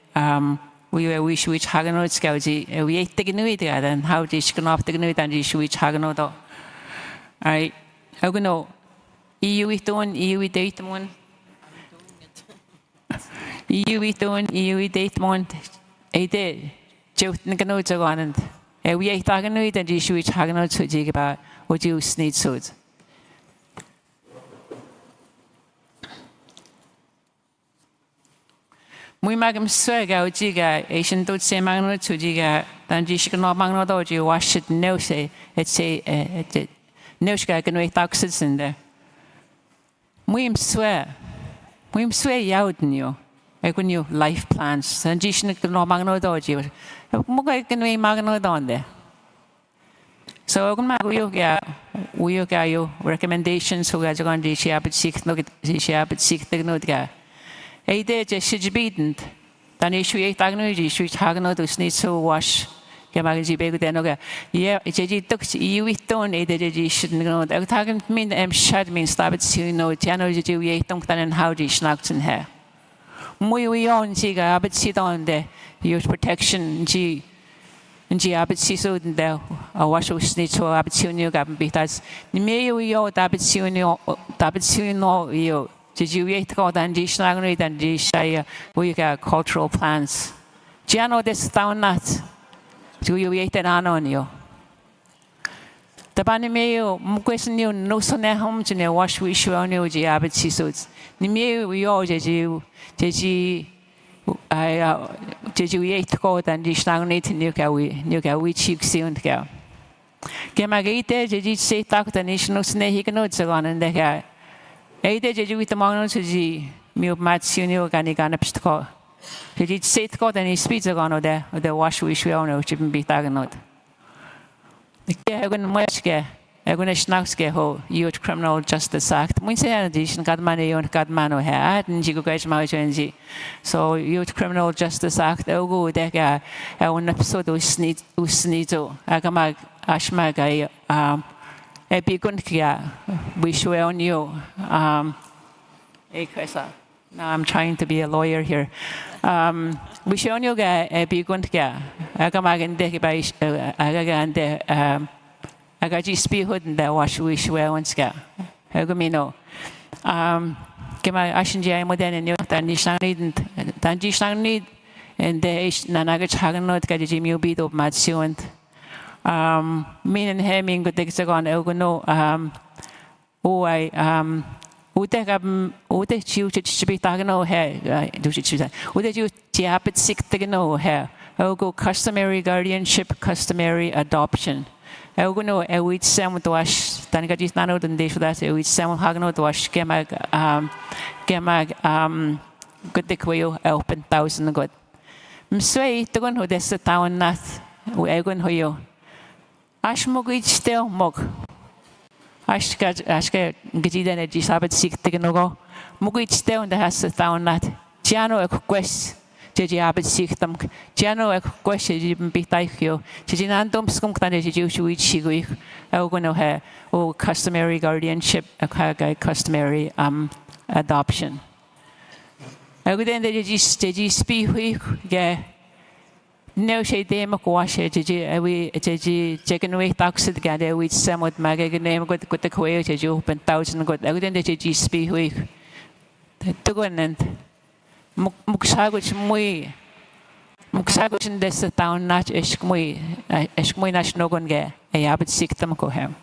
We were wish which Haganot scouty, we ate taken away together, and how this can off the new and dish which Haganot. I don't know. EU with one, EU with 8 one. EU with one, EU with 8 month. 8 day. Joe Nicanot on and we ate Haganot and dish which Haganot to jig about what you need suits. 무이마금 스웨가 우지가 에이신도 세망노 주지가 단지 시그노 망노도 지 와시 네오세 에체 네오시가 그노이 딱스인데 무임 스웨 야우드니요 에군요 라이프 플랜스 단지 시그노 망노도 지 뭐가 그노이 망노도인데 So kung uyo recommendations so gajo kan di siya sik tegnod ka. Ide je shijbident. Dan ishu ye tagno ji shu tagno dus ni so wash. Ke mag ji begu deno ka. Ye je ji tok iu iton ide je ji shidno. Ag tagen min shad min stabit si no tiano ji ye tong tanen how ji snakten he. Muy uyon ji ga abit si don de use protection ji Nji abit siso de washo snitcho abit siunyo gabin bitas ni meyo yo abit siunyo yo jiu ye tko dan di snagno dan di shaya we got cultural plans jano des town nat jiu ye ten anon yo tabani meyo mkwesen yo no sone hom jine wash we shonyo ji abit siso ni meyo yo ji Jeju ye tko dan di snagno tin yo ka we chik siun ka ke magite jeji se tak dan ishno sne higno tsagan de ka eide jeju it mangno ji mi mat siunyo gani gana pstko jeji se tko dan ispi tsagan de wash we shonyo chim bi tagnot ke hagun moske Egun snakske ho Youth Criminal Justice Act. Mun se addition kadmane yon kadmano ha and jigo guys majenji. So Youth Criminal Justice Act ogo deka un episode usnito agamag ashmaga epigun kia we shwe on you ekwesa. Now I'm trying to be a lawyer here. We show you ga epigun kia agamag inde by agagande Agaji spearhood and that wash we shwe once ga. Hagumino. Kema ashinji modern and you tanji need and the nanagach haganot gaji mu beat of matsuant. Min and hemming good hexagon elgono ute chiu chibi tagano hair do chiza. Ute you tiapit sick tegano hair. Elgo customary guardianship, customary adoption. Elgono ewit sam to wash tangaji nano den de that ewit sam hagno to wash gemag good de quail open 1,000 good. Msway to go who des town nat egon hoyo. Ashmogit still mog. Ashka gajida ne jisabit sik tegnogo. Mugit still in the has a town nat. Giano a quest. Jeji abit siktam jano ek kweshe ji bitaikyo jeji nandom skum tane ji shui chigui elgono ha o customary guardianship akaga customary adoption elgoden de jeji spi hui ge no she dem ko washe jeji chicken we taxed ga de with samot magag name got the koyo jeji open 1,000 got elgoden de jeji spi hui tugonent muksagot in this town not eshkmui nashnogon ge a abit siktam ko hem.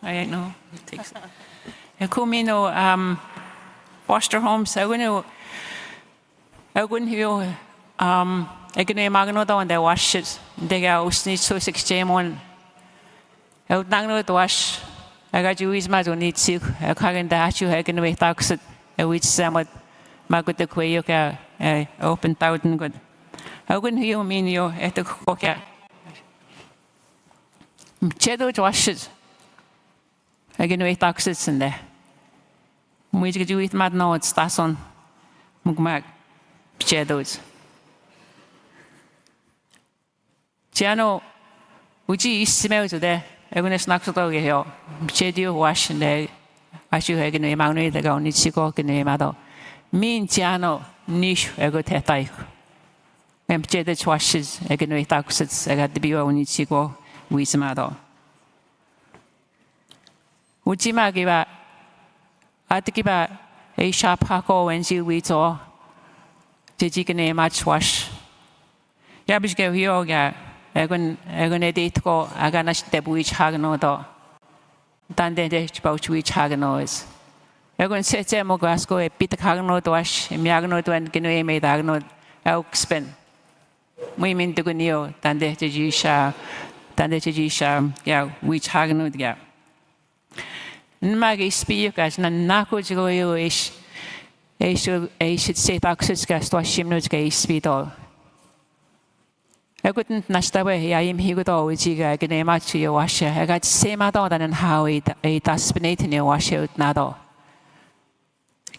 I know it takes a kumino foster homes I wouldn't hear egane magno da they wash it they go usni so 6 on I would not wash I got you is my need sick. I can't dash you hack in the way taxed a which somewhat magot the quayoka open 1,000 good. How can you mean you at the coca? Cheddar washes. I can wait taxes in there. Which get you with mad notes, that's on Mugmag shadows. Giano, which is smells there. I'm going to snack to go. Chedio wash and they as you have in a mountain, they go need to go in a matter. Mean Giano, niche, I got a type. And Chedio washes, I can wait taxes, I got the beer on each go with matter. Uchima give a Atikiba a sharp hako when she we saw the chicken a match wash. Yabish gave yoga. I'm going to date go. I'm going to step which hag no door. Tande de chbauch we chaganois. Egon setse mo gasko e pit kagno doash miagno to and genu me dagno auxpen. Muy min to gunio tande jisha ya we chagno ya. Nmag speak as na nako jigoyo ish should say taxes gas to shimno ga speedol. Egon nastawe ya im higudo ujiga gene machi washa. I got same than how it does spinate in your wash out nado.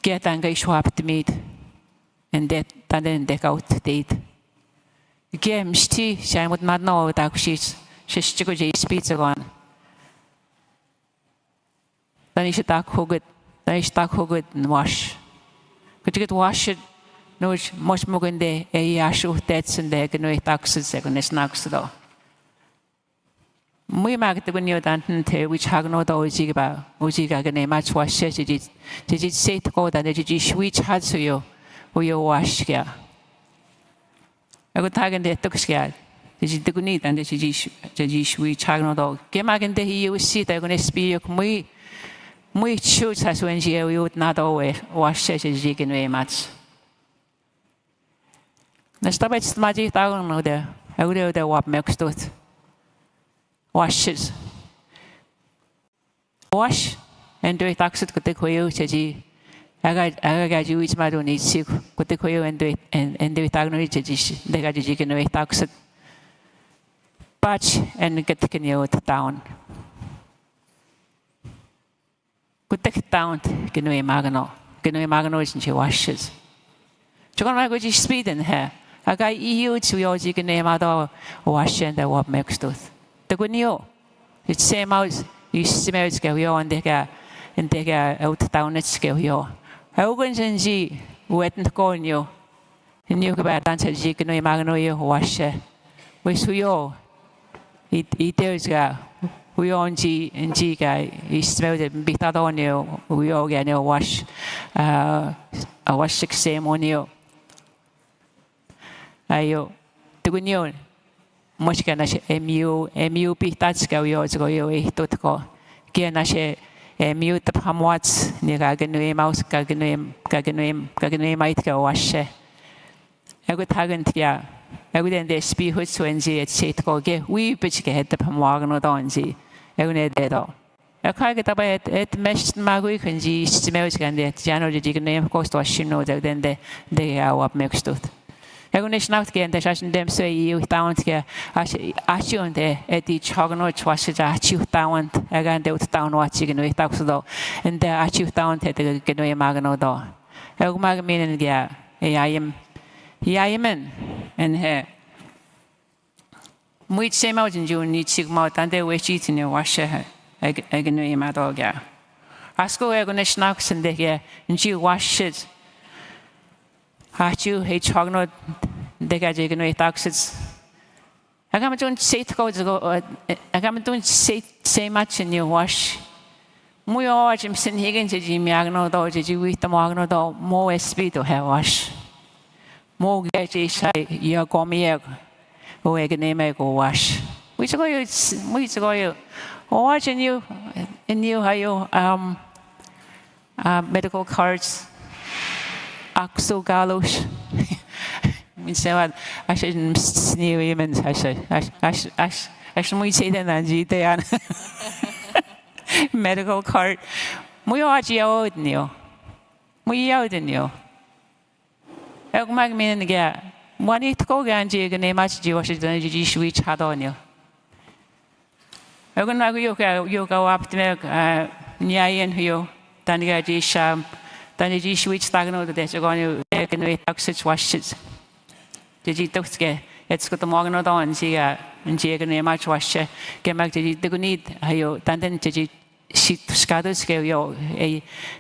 Get and swap to meet and then deck out date. Game sti, shine would not know that she's chico j speeds on. Then you should talk who good, then you should talk who good and wash. Could you get wash it? No, much more than the ashu debts and the canoe taxes, second is knocks though. Muy mag the window dante which hag no do ujiga gane match wash did it say to go that did you switch had to you or you wash ya. I got tag in the toxia. Did you do need and did you switch hag no dog? Game again the you see they're going to speak muy shoots as when you would not always wash as you can way much. The stop at magic down no there. I would have the what milk stood. Washes. Wash and do it taxed could take you, Chaji. I got you each matter needs sick, could take you and do it and do it agnoish. They got you can away taxed. Patch and get taken you down. Could take it down, can we magano is and she washes. Chicken my good speed in her. I got you to your chicken name out wash and the what milk stood. The good news, it's same out. You smell scale you and take out down at scale you. How can CNG wet and go on you? And you about dance at chicken, no magno you wash. With you, it tells ya. We on G and G guy, he smelled it, bit out on you. We all get a wash 6 same on you. Ayo, the good news. Much can I MU be that scale you go you to go. Again, I say mute the hamwats, near Gaganue mouse, Gaganue might go wash. I would tag ya. I would end the speed which when she at say to go get we bitch get the Pamwagan or Donzi. I would dead all. I can't get about it meshed Magui when she smells and the general name goes to a shino then they are what makes to. I would not get the shashin them say you down here. I shouldn't at each hognoch was it at you down. I got out down watching with Taxo and there at you down at the Genoa Magano door. I would mag mean yeah, I am and her. Muy same out in June need sigma and they were cheating in wash her. I can know my dog. I go a gonna snacks and they and she wash it. At you, a chogno, they got you know taxes. I come to say to go, I come to say much in your wash. Muy all Jim St. Higgins, Jimmy Agno, did you eat the Magno, more speed to have wash. More get you go me or I can name go wash. Which go you watching you and you how you medical cards. Axel Galos. I shouldn't sneer even. I should say that medical card. We are out in you. We out in you. I mag me in the gap. One it go ganji and a match Jewish switch had on you. I'm going to you go up to milk Nyan Hugh, Tanigaji Sham. Then you switch diagonal that you're going to take and exit washes. Did you talk to it's got the morgan on see and she can much wash get back to the need you then did you sheet scatter scale yo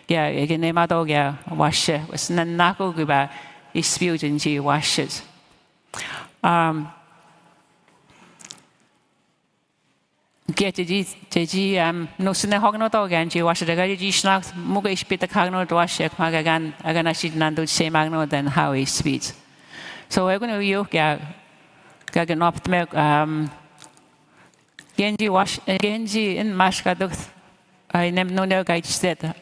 yeah again name out dog yeah wash was knuckle guba is spewed in she washes. Get the no sooner hogno dog and she washed the guy snapped mugish bit the cogno to wash again I should not do same magno than how he speeds. So we're going to you gagan up milk Genji wash Genji in Mashkaduk I no guide said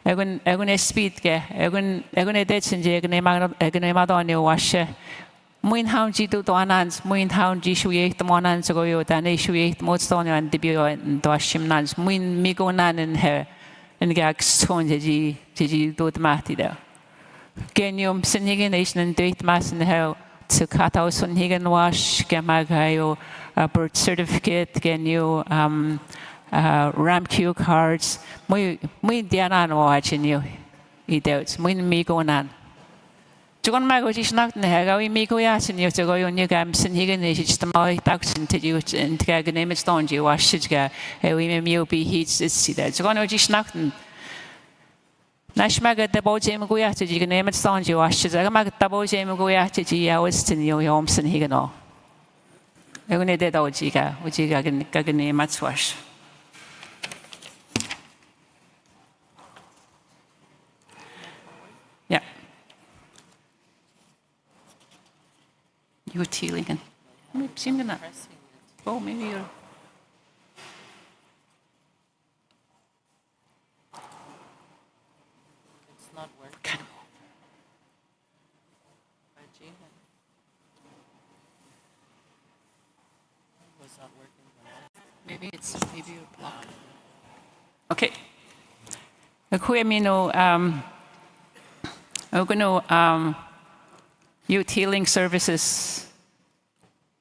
egun speed ge egun edits and egun madon you wash Muin hound ji do anans, muin hound ji shui the monans go yo, dan shui the most on and debut and doshim nans, muin me go nan in her and gag stone ji do the mati there. Genium sinigan nation and date mass in her to cut out son higan wash, gamagayo, a birth certificate, genu ram queue cards, muin dianan watching you. Eat out, muin me go nan. Jugon mago ji snack na hega we me go ya sin yo go yo ni gam sin higen ni just my taxin to you and ga name it stone you wash it ga we me be heats is see that jugon ji snack nash maga the bo jem go ya to ji name it stone you wash it ga mag the bo jem go ya to ji ya was tin yo yom sin higen no ego ne de do ji ga name it wash yeah. You were tealing and maybe seemed not. Oh, maybe you're. It's not working. Kind of. It was not working. Maybe you're blocked. Okay. Aku amino I'm going youth healing services.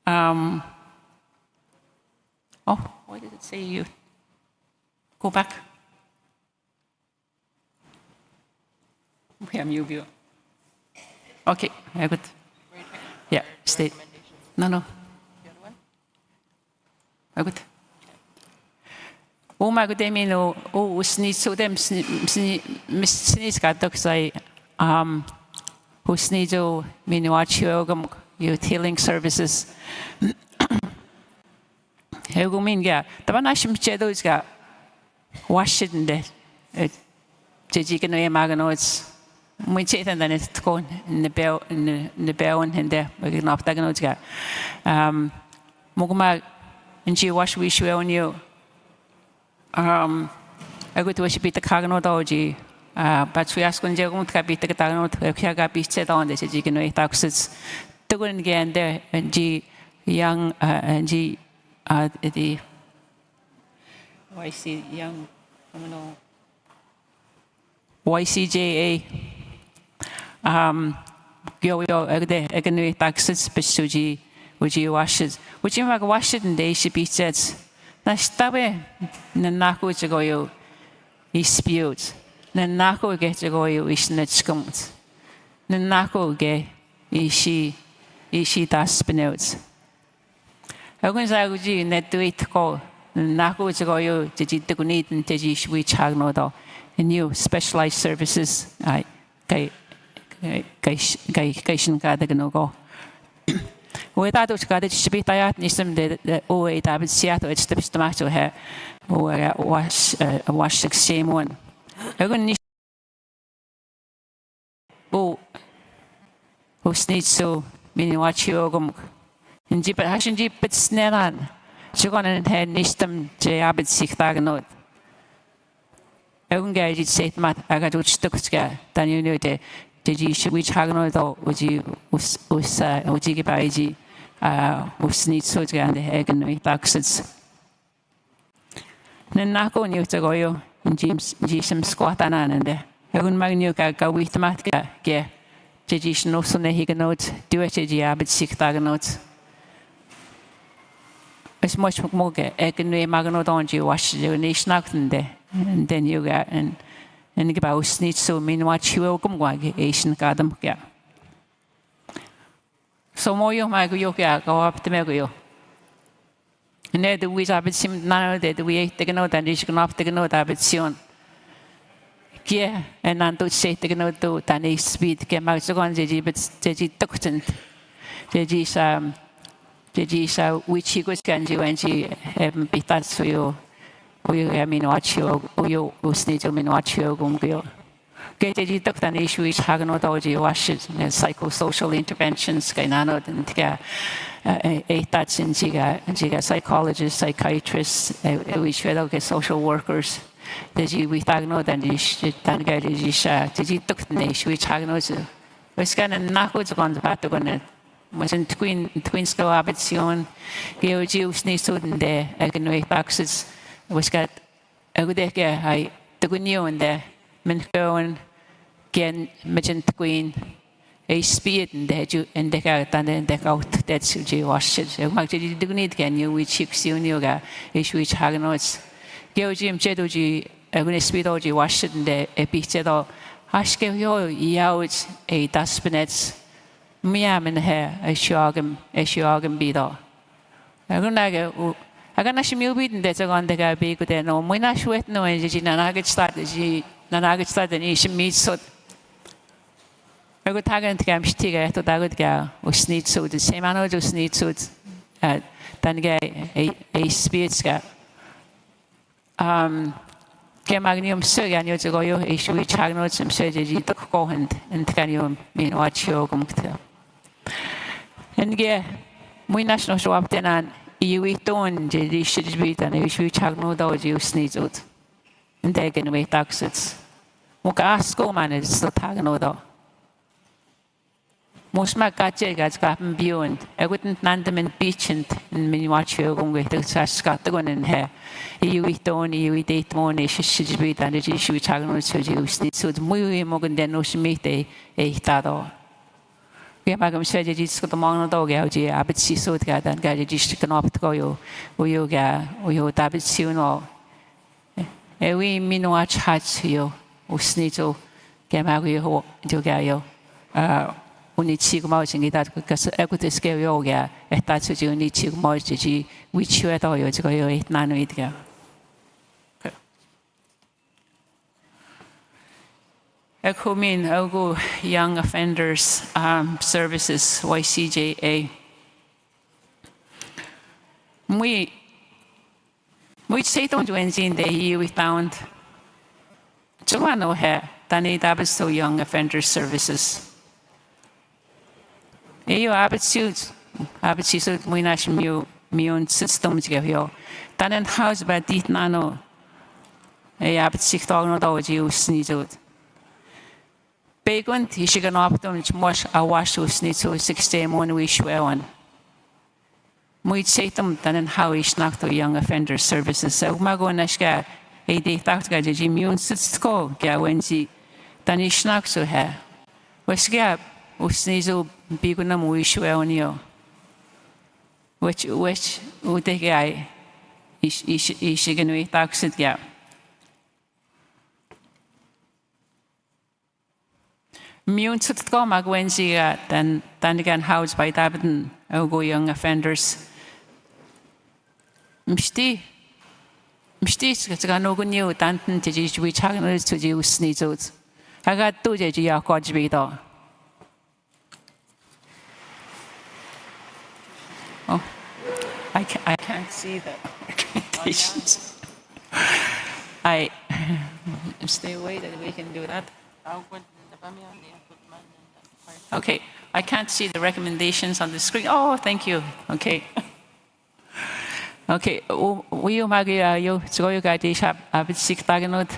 Oh, why did it say youth? Go back. Okay, I'm you. Okay, yeah, good. Yeah, stay. No. The other one? Good. Oh my God, I mean, oh, sneeze so them sneeze got to say, who sneeze oh, mean watch youth healing services. Hey, go mean, yeah, the one I should say those got wash it in there. Jigan no maganoids. We say that it's gone in the bell and there. We can off that notes got. Mogma and she wash we show on you. I go to worship the Kaganodoji, but we ask when you're going to be the Kaganot, Kagabi said on this, you can know taxes. To go again there, and G young and G the YC young, YCJA. Yo, I can know taxes, but Suji, which you wash it, which you make wash it and they should be said. Nastabe na nako jagoyo ispiut na nako ge jagoyo isnetskumt na nako ge ishi das benut agun zaguji na tuit ko na nako jagoyo ji tugunit and ji shwi chagno do and new specialized services I gaishin ka de go Without those guys, it's be tired. Nisem de oh, David Seattle. It's the tomato hair. Oh, wash the same one. I go nis. Oh, who sneaks so meaning watch you go. And jeep it hasn't jeep it sneran. So gone and had nistem jay abit sick tag note. I won't get it say mat. I got to stuck scar. Then you know the. Did you should we tag no do would you give by G was need so to the egg and we taxes. Then not going you to go you and James some squat and there. I wouldn't mind you go with the mat yeah. Did you know so that he can note do it yeah but sick tag notes. It's much more egg and we magno don't you wash your nation out in there and then you get and the boss needs so mean what you will come Asian Gadam. Yeah. So more you might go up to Megoyo. And there the wizard have seemed now that we take a note and you can off take a note of it soon. Yeah, and then to say take a note to Tani speed came out so on the but the doctor. The which he goes can you and she haven't be that for you. I mean, watch you, you sneeze, I mean, watch you, go. Get a doctor and issue which Haganodology washes and psychosocial interventions, Gainanod and that's in Giga psychologists, psychiatrists, which were social workers. Did you with Haganod and did you took the issue which Haganod was kind of knuckles on the Patagon. Was in twin school abitsion, Georgius Nisud there, I can wait taxes, was got a good day. I took a new and there, Mincoan, Gen, Magent Queen, a speed and the cat and the out that's G washes. I might do need can you which chicks you yoga, issue which Haganots. Georgium Jedoji, a good speed or G washed in the epicet. Ask you, yowds, a dustbinets. Miam in here, a shogam beetle. I gonna show you beaten that's on the guy big with no, when I sweat no engine and I get started, and each meat so. I got tagged to Gamstiga to Dagotka, or sneed suit, the same anno to sneed suit at Tanga, a speedska. Magnum Surgan, you to go, a shoe which Hagnots and surgery took Cohand and Canium, mean what you come to. And yeah, we national show up then and you don't, the should be done, if you have no doubt you sneeze out. And they can wait taxes. Moka school man is the tag no doubt. Most my catcher gets gotten beyond. I wouldn't land them in beach and many watch you going with the Saskat going in here. You eat on, you eat 8 morning, should be done, the issue which I so you sneeze so muy mogan then no meet a tado. Magam said it's got the mono gauge, Abbot Siso gat and Gadget can opt go you, or you ga, or you Dabbit Suno. A wee minwatch hats you, or snittle, Gamago, Jogayo. Only chick mousing it that because I could scale yoga, at that's what you need chick moisture, which you at all you to go 8 9 8 go. I come in, I'll go Young Offenders Services, YCJA. We say don't do anything the year we found. Joanna here, Danny Dabbis to Young Offenders Services. You Abbott suits, we national immune system to give you. Then in house by Deet Nano, a Abbott $6 you sneeze out. Bacon, he should go up to much a wash to sneeze to 6 one we swear on. We'd say them then and how he snuck to Young Offender Services. So, Mago Nashka, a day thought got the immune system, get when she then he snuck to her. Was gap, or sneeze big on them we swear on you. Which would the guy is she going to be taxed? Yeah. Immune system, Magwenzi, then again, housed by Dabbin, Ogo Young Offenders. Msti, it's got no good new, Danton, to which Hagners to use sneezes. I got 2 JG, God's Bedo. Oh, I can't see the recommendations. I stay away that we can do that. Okay, I can't see the recommendations on the screen. Oh, thank you. Okay. Okay, we Magia, you so you got this up 6 taganot.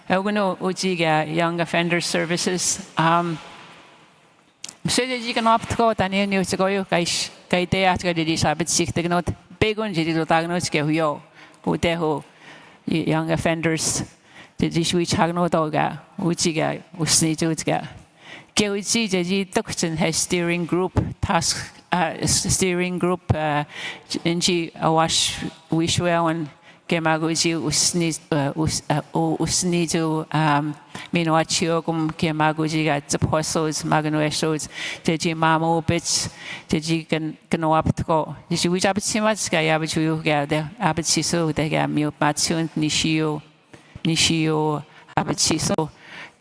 Ogno Ujiga, Young Offender Services. So that you can opt to go and you to go, guys, Kaite after this habit 6 taganot. Big on Jidi Taganot, Gavio, Uteho, Young Offenders. The dish which Hagno Doga, Uchiga, Usnituga. Gauchi, the Duxton has steering group task, steering group, NG Awash Wishwell and Gemaguji Usnitu, Minuachiogum, Gemaguji at the Postles, Maganoeshodes, the Jimamo bits, the Jigan Ganoapto, the which Abitzimatska, Abitu, the Abitziso, the Gamu Matsun, Nishio, Abitziso,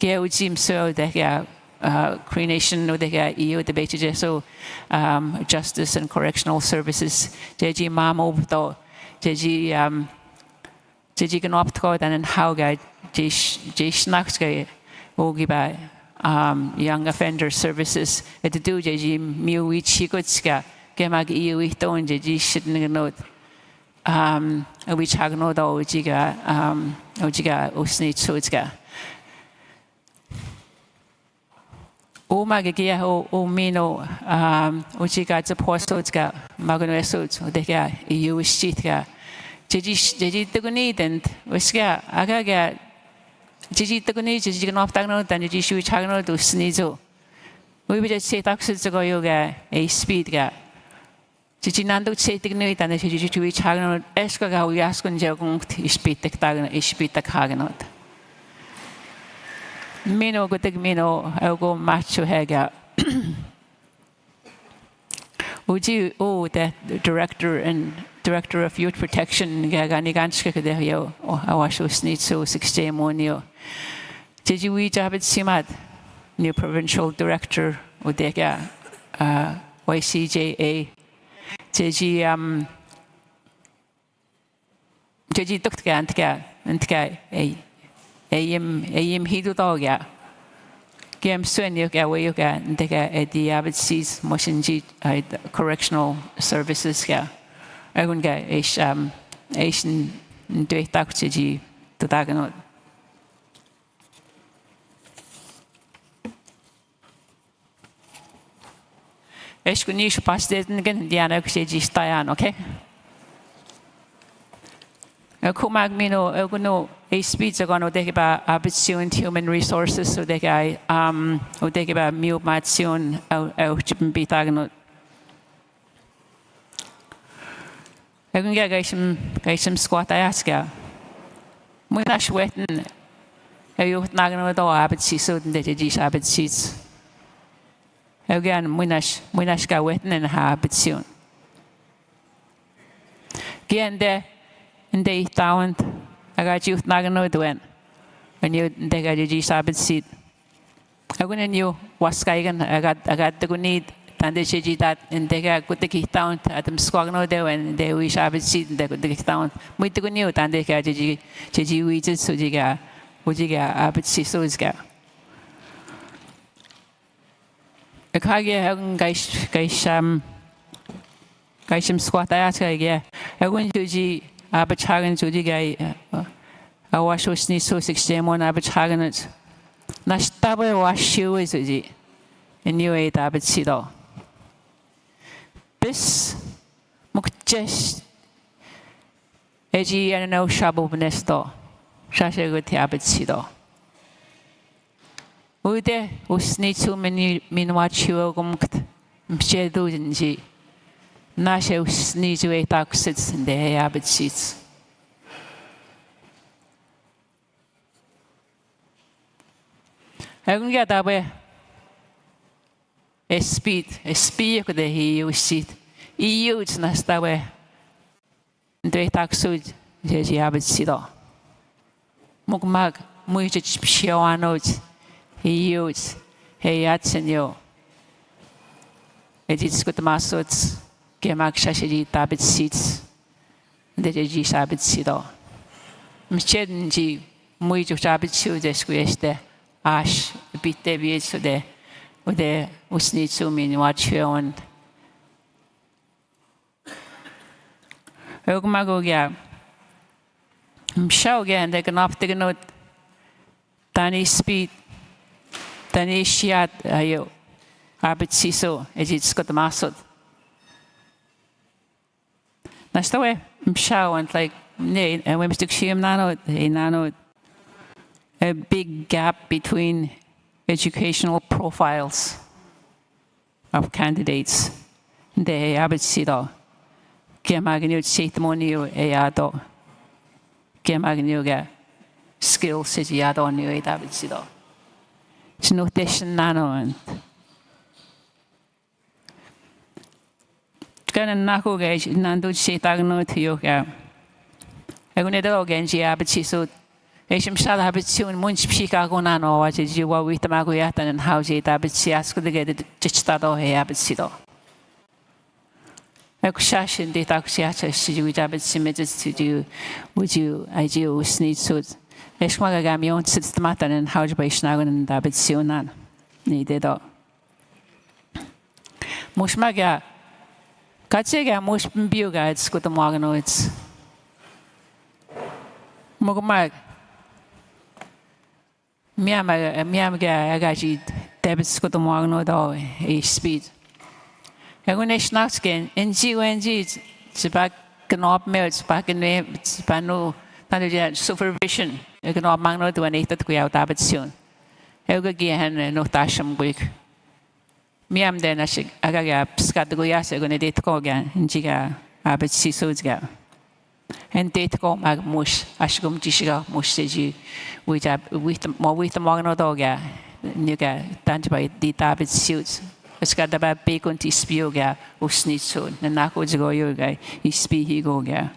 Geojim, so the Creation of the EU debate, so Justice and Correctional Services, JG Mamo, JG can opt out and how guy, J Schnackska, 오기바 young offender services at do jeji miu wi chigotska kemak iwi ton jeji shitning note wi chagno da ojiga usni chutska 오마게기야 오미노 오지가 저포스가 마그네스 오데가 이유시트가 제지 뜨거니든 왜스가 아가가 제지 뜨거니 제지가 나프다는 단지 슈 차그노도 스니조 우리비제 세탁스가 요가 에 스피드가 제지 난도 세뜨거니 단지 제지 슈 차그노 에스가가 우야스군 제공 스피드 딱다는 스피드 딱하게노 Mino gotig mino algo macho hega. Uji the director of youth protection gani ganske kede yo awasho snitso 6 monio. Did we jabit simat new provincial director odega YCJA. Jeji tuktka antga ayim hidudoga gem suenyoga wayoga ndega edi abitsis moshinji correctional services ga agunga asian duetakji tadaganot eshkunish pasdeten gen diana kseji stayan okay Kumagmino, Eguno, a speech are going to take about Abitsion human resources, so they guy, or take about Mumation, Chipin Bitaganot. I can get some squat I ask ya. When I sweating, a youth Nagano Abitsi, so that it is Abitsis. Again, Munash got wetting and Habitsion. Again, there. They talent. I got youth nagano doing. And you they got you sabit seat. I wouldn't you was kaigan. I got the good need. And they say that and they got good the talent at them squagno there and they wish sabit seat and they got the talent. With the good news and they got Gigi widgets so jiga abit see so is ga. A kage hagen gaisham squat I ask again. I went to G. Abachagan to the guy, I wash with sneeze so 6 one abachagan it. Nashtabe wash you is it. And you ate abasido. This mukjesh Eji and no shabu nesto. Shasha good abasido. Ude usni too many minwatch you gumkt. Mshedu in G. Nashe sneeze away taxes in the habit seats. I can get that way. A speed of the he seat. EU it's not that way. The taxud, the habit seat. Mugmag, much pshawanote. He used, hey, atsenyo. It is good masots. Kemak shashi tabit seats. The G sabit sido. Mchednji, muito sabit su desqueste. Ash, bit the beach so there. With the usnitsu mean watch you on. Ogmagogia. Mshaw again, they can off the note. Tani speed. Tani shiat ayo. Abit siso, as it's got the masot. Nastawe mshaw and like nay and when Mr. Shim nano a big gap between educational profiles of candidates. They habit sido. Gemagnu sitmonio eado. Gemagnuga skills is yado new habit sido. It's notation nano and Nako gauge, Nando Shetagno to yoga. I go never again, Giabati so. Asham shall have it soon, Munch Chicago Nano, what is you with the Magoyatan and how they habit ask to get it Chichtado, he habit sido. I could shash detaxiatas to you with habit cemeteries to do, would you, I do sneeze suit. Eshmaga gamion sits matan and houch by schnagen and dabit sionan. Needed all. Mushmaga Kachega mush bioga it's good morganoids. Mogmag Miamaga agaji debits good morgano a speed. Egunesh Naxkin in CNG it's back knob melts back in the pano supervision. You can all magno to an 8 that we out habit soon. Elgagian no tasham week. Miam then agaga scat the goyas going to date kogan in Jiga habit sisuzga. And date go mag mush ashgum jishiga mush seji which with more with the magno doga nuga done by the habit suits. It's got about bacon tea spioga or sneeze soon and nako go yoga he speak he go ga.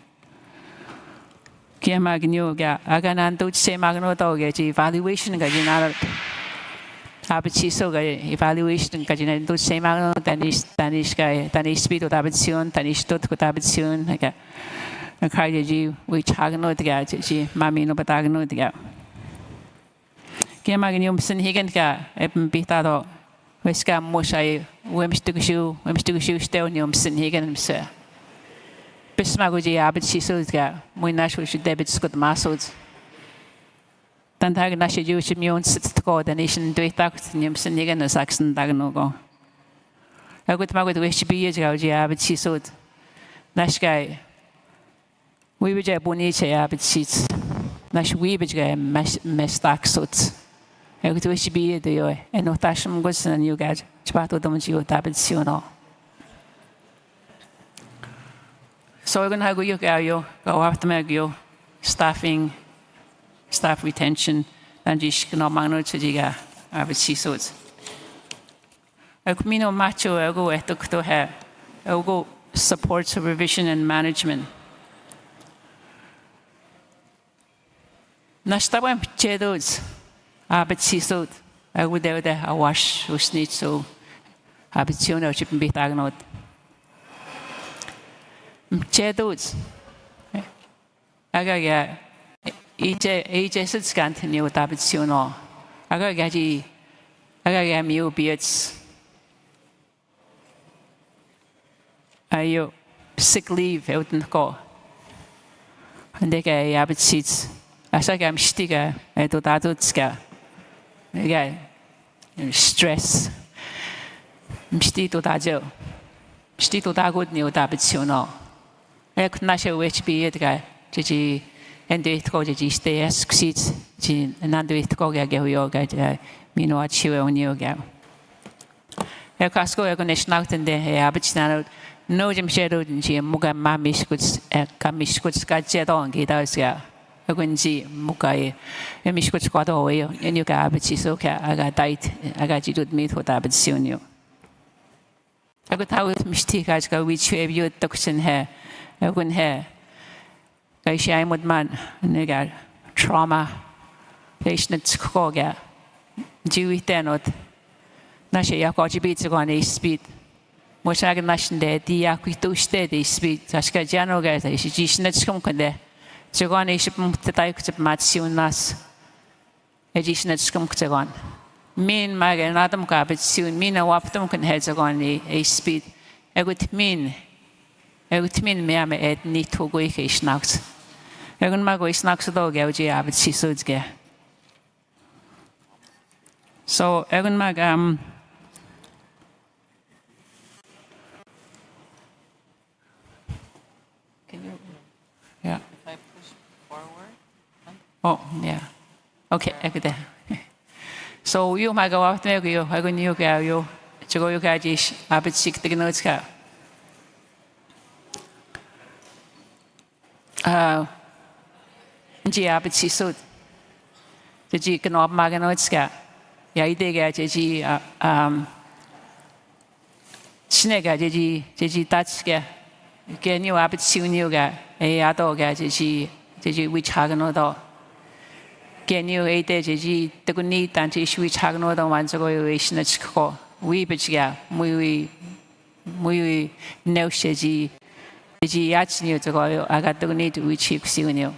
Kia magnuga aganan do say magno doga evaluation gajinara. Habit chisoga evaluation kajina do say magno tanish guy tanish speed of habituation tanish dot with habituation like a cardiagy which hagno the gaji mammy no patagno the gap. Kia magnum sin higanka eben bitado Weska mosai wemstukishu stonium sin higan sir. Bismagoji habit chisoga muinash should debit scott muscles. Tantag nashi Jewish immune sits to go the nation do it actinium sinigan as Saxon dagnogo. I would mag with wish be years ago, habit chisod. Nash guy. We would have boniche habit sheets. Nash weebage guy mestak suits. I would wish be the yo and no tasham goods and you guys. Chato domagio habit siono. So we're going to have go after Magio staffing. Staff retention and jish no magno chiga abisisos. Ekumino macho ego etok have ego support supervision and management. Nashtabam chedos abisisot. I would there a wash who snitch so abitiono chip and bitagnot. Chedos. Agaga. Each sits continue with habituno. Agagaji Agagamiu beards. Ayo sick leave out in the call. And they get habit seats. As I am stiga, I do that utska. Again, stress. Mstito dajo. Mstito dagood new habituno. I could not show which be it guy. Gigi. And do it go to stay as seats, and do it go get yoga, Mino Chiu on yoga. A casco, a connection out in the habits now, no Jim Shadow and Jim Muga Mamish goods, a Kamish goods got jet on, get out here. A Gunzi, Mukai, a Mish goods got away, and you got habits is okay. I got died, I got you to meet what habits soon you. I got out with mistake, I got which have you toxin hair, a good hair. I shame with man, nigger, trauma, patients koga, Jewish tenot. Nasha Yakoji beats on a speed. Much like nation there, the Yakutu steady speed, Saska General guys, I should just not come there. So on a ship the types of Matsunas, a just not come to one. Mean mag and Adam carpet soon mean a waptum can heads on a speed. I would mean me am at need to go snacks. Egun mago snacks dog gauji habit sisuds. So Egun mag can you yeah. If I push forward. Oh yeah. Okay, I could. So you mag go after you, I go new go you to go you guys habit sick the notes. G habit sisud. The G can not maganoitska. Yaidega G Snega G Tatska. Can you habit soon yoga? A adoga G which haganodo. Can you eat G the good need and G which haganodo once ago you wish not score. We bitchga, muy no shaggy. G yats new to go. I got the need which you see you.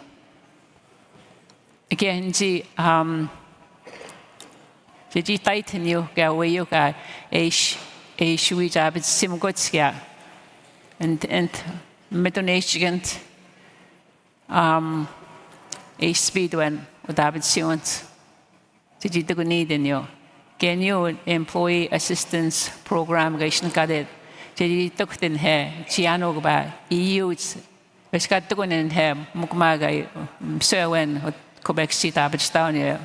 again, the titan you go where you go, a sweet habit, sim good scare, and metonation, a speed when with habit sounds. Did you do need in you? Can you employee assistance program gation got it? Did you took in here? Chiano by EU's. It's got to go in here, Mukmaga, so when Quebec City habits down here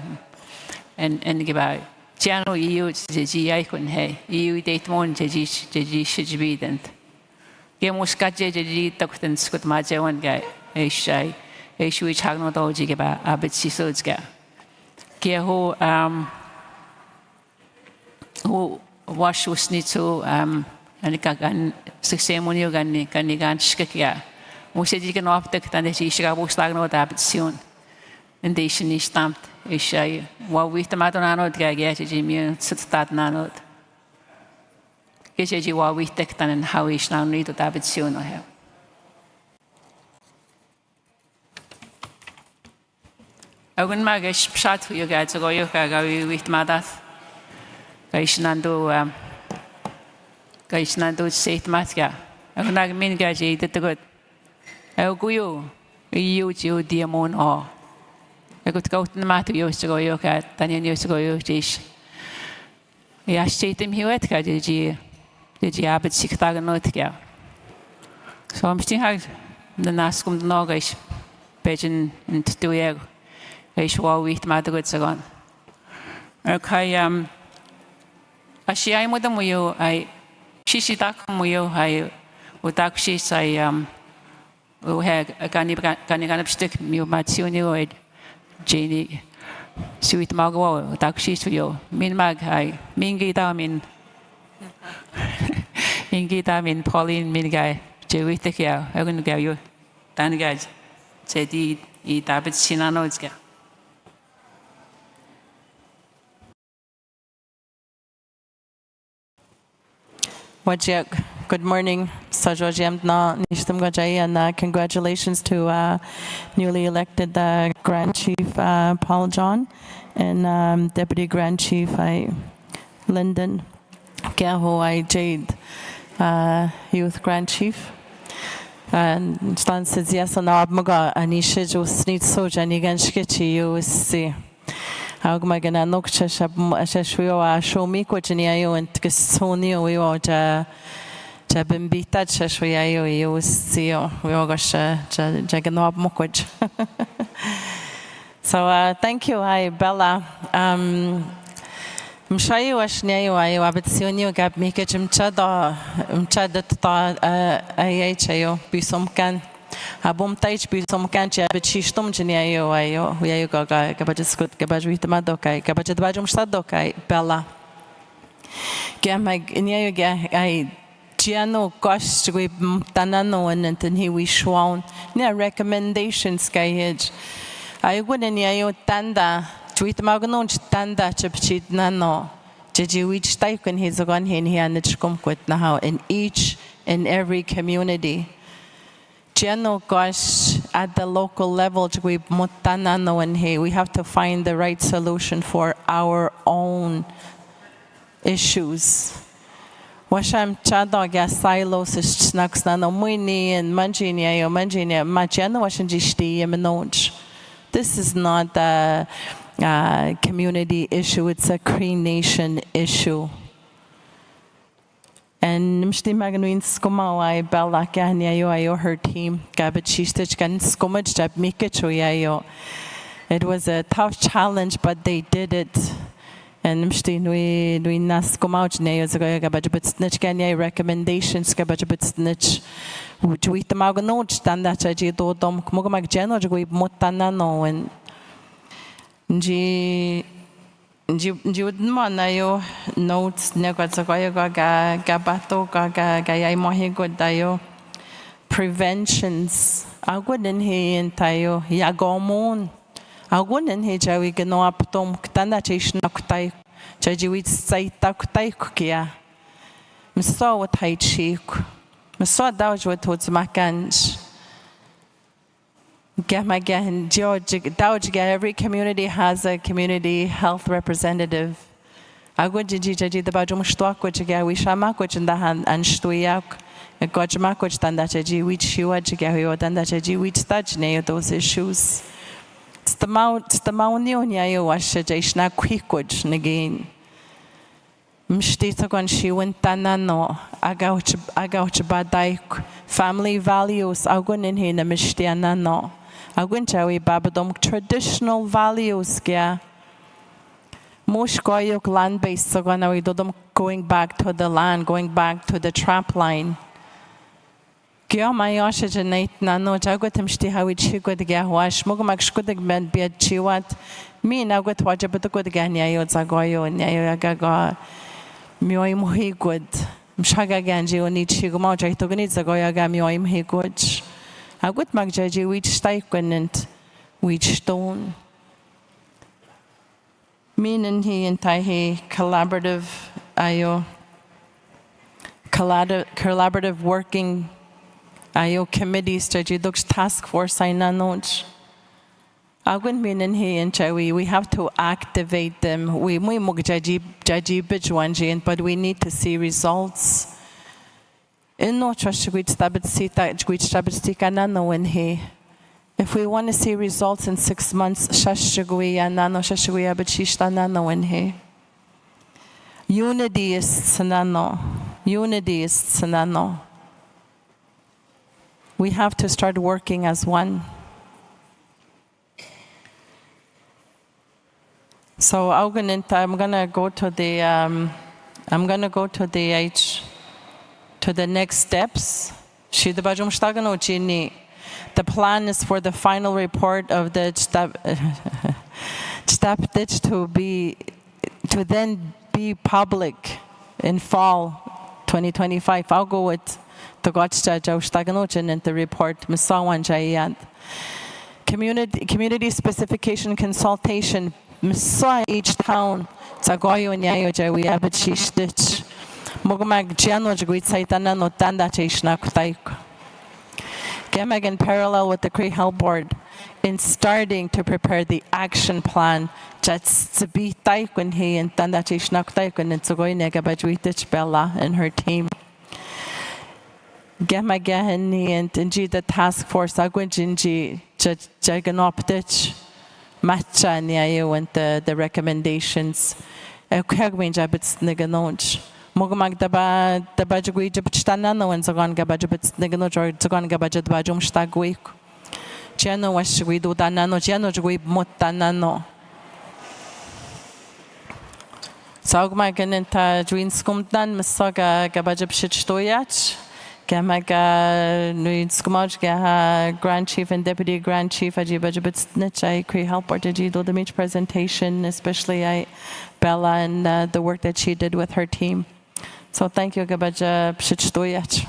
and give out. Chiano EU's the GI couldn't have. EU date one, the G should be then. Game was got the took in Scott Maja one guy, a shy, a switch hang not all jig about habit seasons guy. Who wash was need to and can ceremony can you gan skikia. We said you can optic and she shall was like no habit soon. And they should stamped a shy. What with the Madonna get Jimmy sit that nanot. Get you what we take and how we shall need to habit soon or have. I wouldn't make a shot for you guys to go with Madas. Gaishnando Saint Matka. I would not mean gaji did the good. I'll go you dear moon or I could go to the matter used to go your cat, then you used to go your dish. I state him here at Kaji, did you have it 6,000 notica? So I'm still having the Nascum Nogish pigeon into 2 years. I shall wait matter good second. Okay, Ashi I with them you, I Shishitak you, I would actually say, who had a canny stick, you might see you, Janie, sweet Margot, taxis for you. Min mag, I mingi damin, mingi damin, Pauline, min guy, Jerry, take care, I'm going to give you, Dan guys, said eat a bit sinano's guy. Wajak, good morning. Sajojamna Nishtam Gajai, and congratulations to newly elected Grand Chief Paul John and Deputy Grand Chief Lyndon Gaho Jade, Youth Grand Chief. And Stan says yes, and Abmaga, and he should just need soja, and he can sketchy you see. Agmagana nokcha shashwio show me coachiniayo and Kisonio we are Jabimbita shashwiayo you see we all got Jaganob Mokwaj. So thank you, hi Bella. Mshayo Ashnayo, I abitsionio gab mikachim chada IHIO Bisomkan. Abom taich bi som kancha bet shistom jeniayo ayo yayo gaga kabajskut kabajwit madokai kabajadbajum stadokai bella gamag inyayo ga ai giano gosh we tanano and he we shwan ne recommendations kayej I wouldn't yayo tanda tweet magnon tanda chapchit nano jeji which type can his gon hin here and chkumkwet na how in each and every community. General gosh at the local level we have to find the right solution for our own issues. Washam chadog ya silos is snacks nano muini and manjinia machano washanjishti yemenoj. This is not a community issue, it's a Cree Nation issue. And Mshti Maganuin Skumawai Bella Gahniayo, her team, Gabachistich Gan Skumaj Jab Mikachoyayo. It was a tough challenge, but they did it. And Mshti Nui Naskumauj Nayozaga Gabajabitsnich Ganya recommendations Gabajabitsnich. Juit the Maganoj, Dandachaji Dodom, Kmogamag Genoj, we Mutanano and Jiudmanayo notes Negazagayo Gabato Gayai Mohigodayo preventions. I wouldn't he and Tayo Yagomon. I wouldn't he Jawi Gano Aptom Ktandachation Oktai Jajiwit Sai Taktai Kukia. Misaw what I cheek. Misaw Dawj what was Makanj. Every community has a community health representative. The bajum stock which we shamak which in the hand and stuyak a gojmak which tandachi which you adjigahio tandachi which touch near those issues. It's the Maunia you wash a jashna quick again. Mshtitagon she went tanano, agauch badaik, family values, agun in hina mishtianano. Agunchawi babadom traditional values, yeah. Most goyok land based so going back to the land, going back to the trap line. Gyo mayosha janate nano jagotim shti how it shigod gahwash, mogamak shkudig men be a chiwat. Me now got wajabut good ganyayo zagoyo and yayogaga mioim he good. Mshaga ganji on each shigamo jaitoganit zagoyaga mioim he good. I got magjaji which staiquenant, which stone. Meaning he and Taihe collaborative working committees to task force I nanoj. Agun meaning he and Chawi, we have to activate them. We jaji bijwanji, but we need to see results. In no trust which stabitsika nano in he. If we want to see results in 6 months, shashiguya nano shashiguya bachishta nano in he. Unity is sanano. Unity is sanano. We have to start working as one. So I'm gonna go to the next steps. The plan is for the final report of the Stapditch to then be public in fall 2025. I'll go with the Gotcha and the report. Community specification consultation. Each town. Zagoyo and Yayo we have a Chishtich. Mogomag Giano Saitana no Tanda Chishnak. Gemag in parallel with the Cree Health Board in starting to prepare the action plan just to be taikun he and Tanda Chishnak taikun and Zagoy Negabajwitich Bella and her team. Gemagahan and Inji the task force Agwinji Jaganoptich. Matcha niayo and the recommendations. Kagwin jabits niganoj. Mogamag daba jagui jabitstanano and Zagan gabajabits niganoj or Zagan gabajat bajum stagwik. Jano was we do danano, Jano jagui motanano. Saugmagan and Juin Skumdan, Masaga gabajab shitstoyach. Gamaga Nuidskumaj Grand Chief and Deputy Grand Chief Ajibajabits Nichai Cree Help or did the meet presentation, especially Bella and the work that she did with her team. So thank you, Gabaja Pshitstoyach.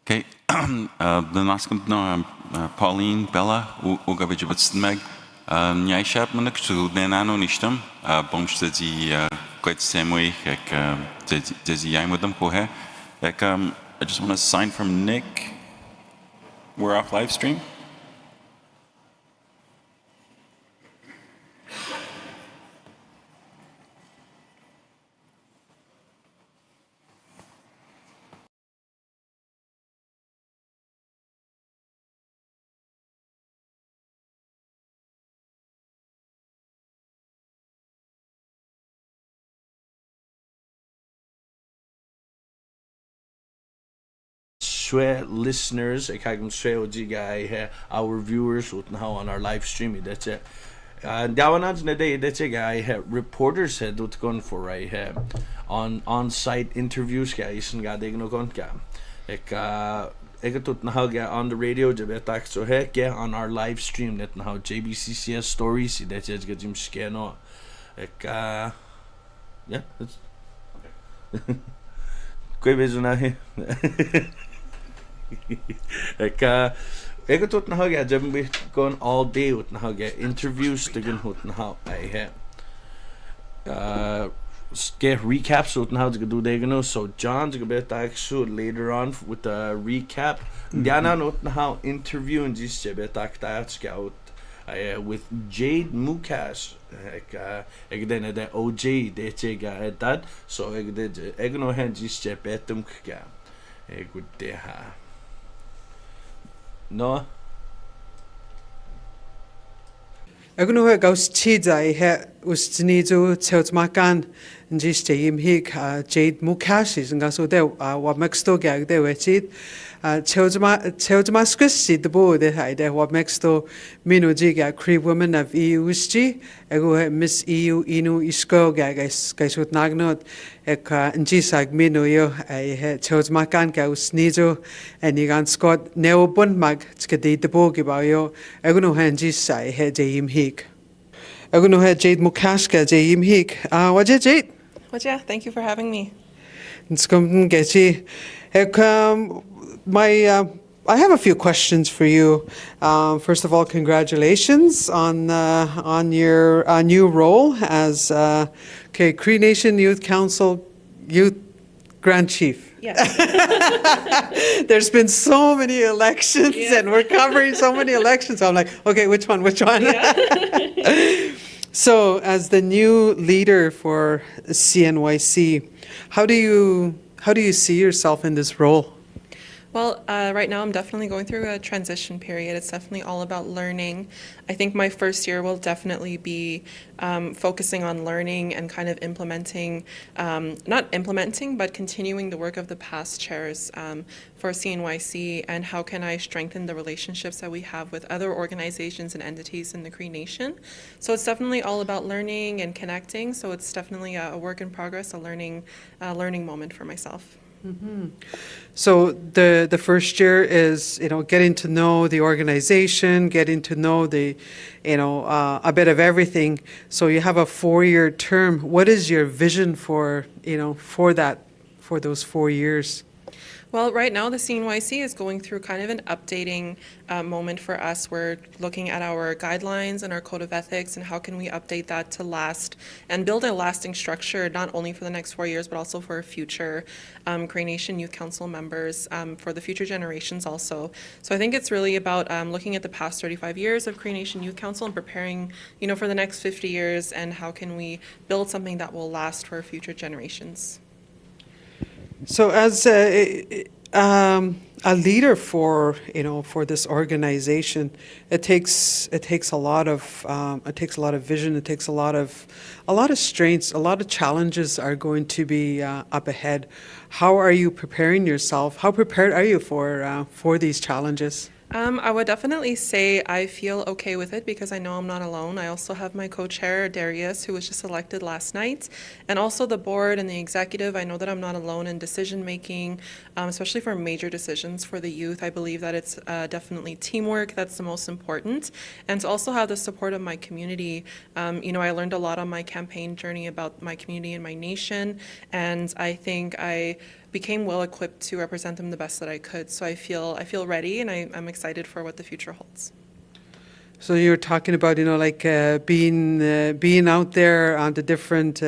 Okay, the last no Pauline, Bella, Ugabijabits Meg, Nyashap Manaksu, Nenano Nishtam, Bomstadi, quite the same way, Desi Yang with them, Kohe. I just want a sign from Nick. We're off live stream. Listeners, our viewers on our live stream. That's it. Reporters had gone for on-site interviews guys and got on the radio so on our live stream that now JBCCS stories that just get him scan on yeah that's okay. Ik tot nou ja, jam going all day with now get interviews to get hot now I have. get recaps so how to do they know so John's gonna be actually later on with the recap. Diana not how interview and just that's out with Jade Mukash ek den the OJ det jag that so ek det ek no han just betum ka ek would det ha no Agnu he gaus chida he ustnizu tseltmakan njiste imhik Jade Mukash is ngaso de wa maxto gag de wechit Tseltmaskus the bo de haide wa maxto minu jiga Cree woman of EUSG ego Miss EU inu isko guys ut nagnot ek njisag minu yo he tseltmakan ga usnizu and igan scott neobun mag skade de bo giba yo agnu he njisai he jim hik agnu he Jade Mukashka jim hik waje Jade Well, thank you for having me. Nskum gechi I have a few questions for you. First of all, congratulations on your new role as Cree Nation Youth Council Youth Grand Chief. Yes. There's been so many elections, and we're covering so many elections. So I'm like, okay, which one? Yeah. So, as the new leader for CNYC, how do you see yourself in this role? Well, right now I'm definitely going through a transition period. It's definitely all about learning. I think my first year will definitely be focusing on learning and kind of implementing, not implementing, but continuing the work of the past chairs for CNYC and how can I strengthen the relationships that we have with other organizations and entities in the Cree Nation. So it's definitely all about learning and connecting. So it's definitely a work in progress, a learning moment for myself. Mm-hmm. So the first year is getting to know the organization, getting to know the a bit of everything. So you have a 4-year term. What is your vision for those 4 years? Well, right now the CNYC is going through kind of an updating moment for us. We're looking at our guidelines and our code of ethics and how can we update that to last and build a lasting structure, not only for the next 4 years, but also for future Cree Nation Youth Council members, for the future generations also. So I think it's really about looking at the past 35 years of Cree Nation Youth Council and preparing, for the next 50 years and how can we build something that will last for future generations. So, as a leader for this organization, it takes a lot of vision. It takes a lot of strengths. A lot of challenges are going to be up ahead. How are you preparing yourself? How prepared are you for these challenges? I would definitely say I feel okay with it because I know I'm not alone. I also have my co-chair, Darius, who was just elected last night, and also the board and the executive. I know that I'm not alone in decision-making, especially for major decisions for the youth. I believe that it's definitely teamwork that's the most important, and to also have the support of my community. I learned a lot on my campaign journey about my community and my nation, and I think I became well equipped to represent them the best that I could. So I feel ready, and I'm excited for what the future holds. So you're talking about being out there on the different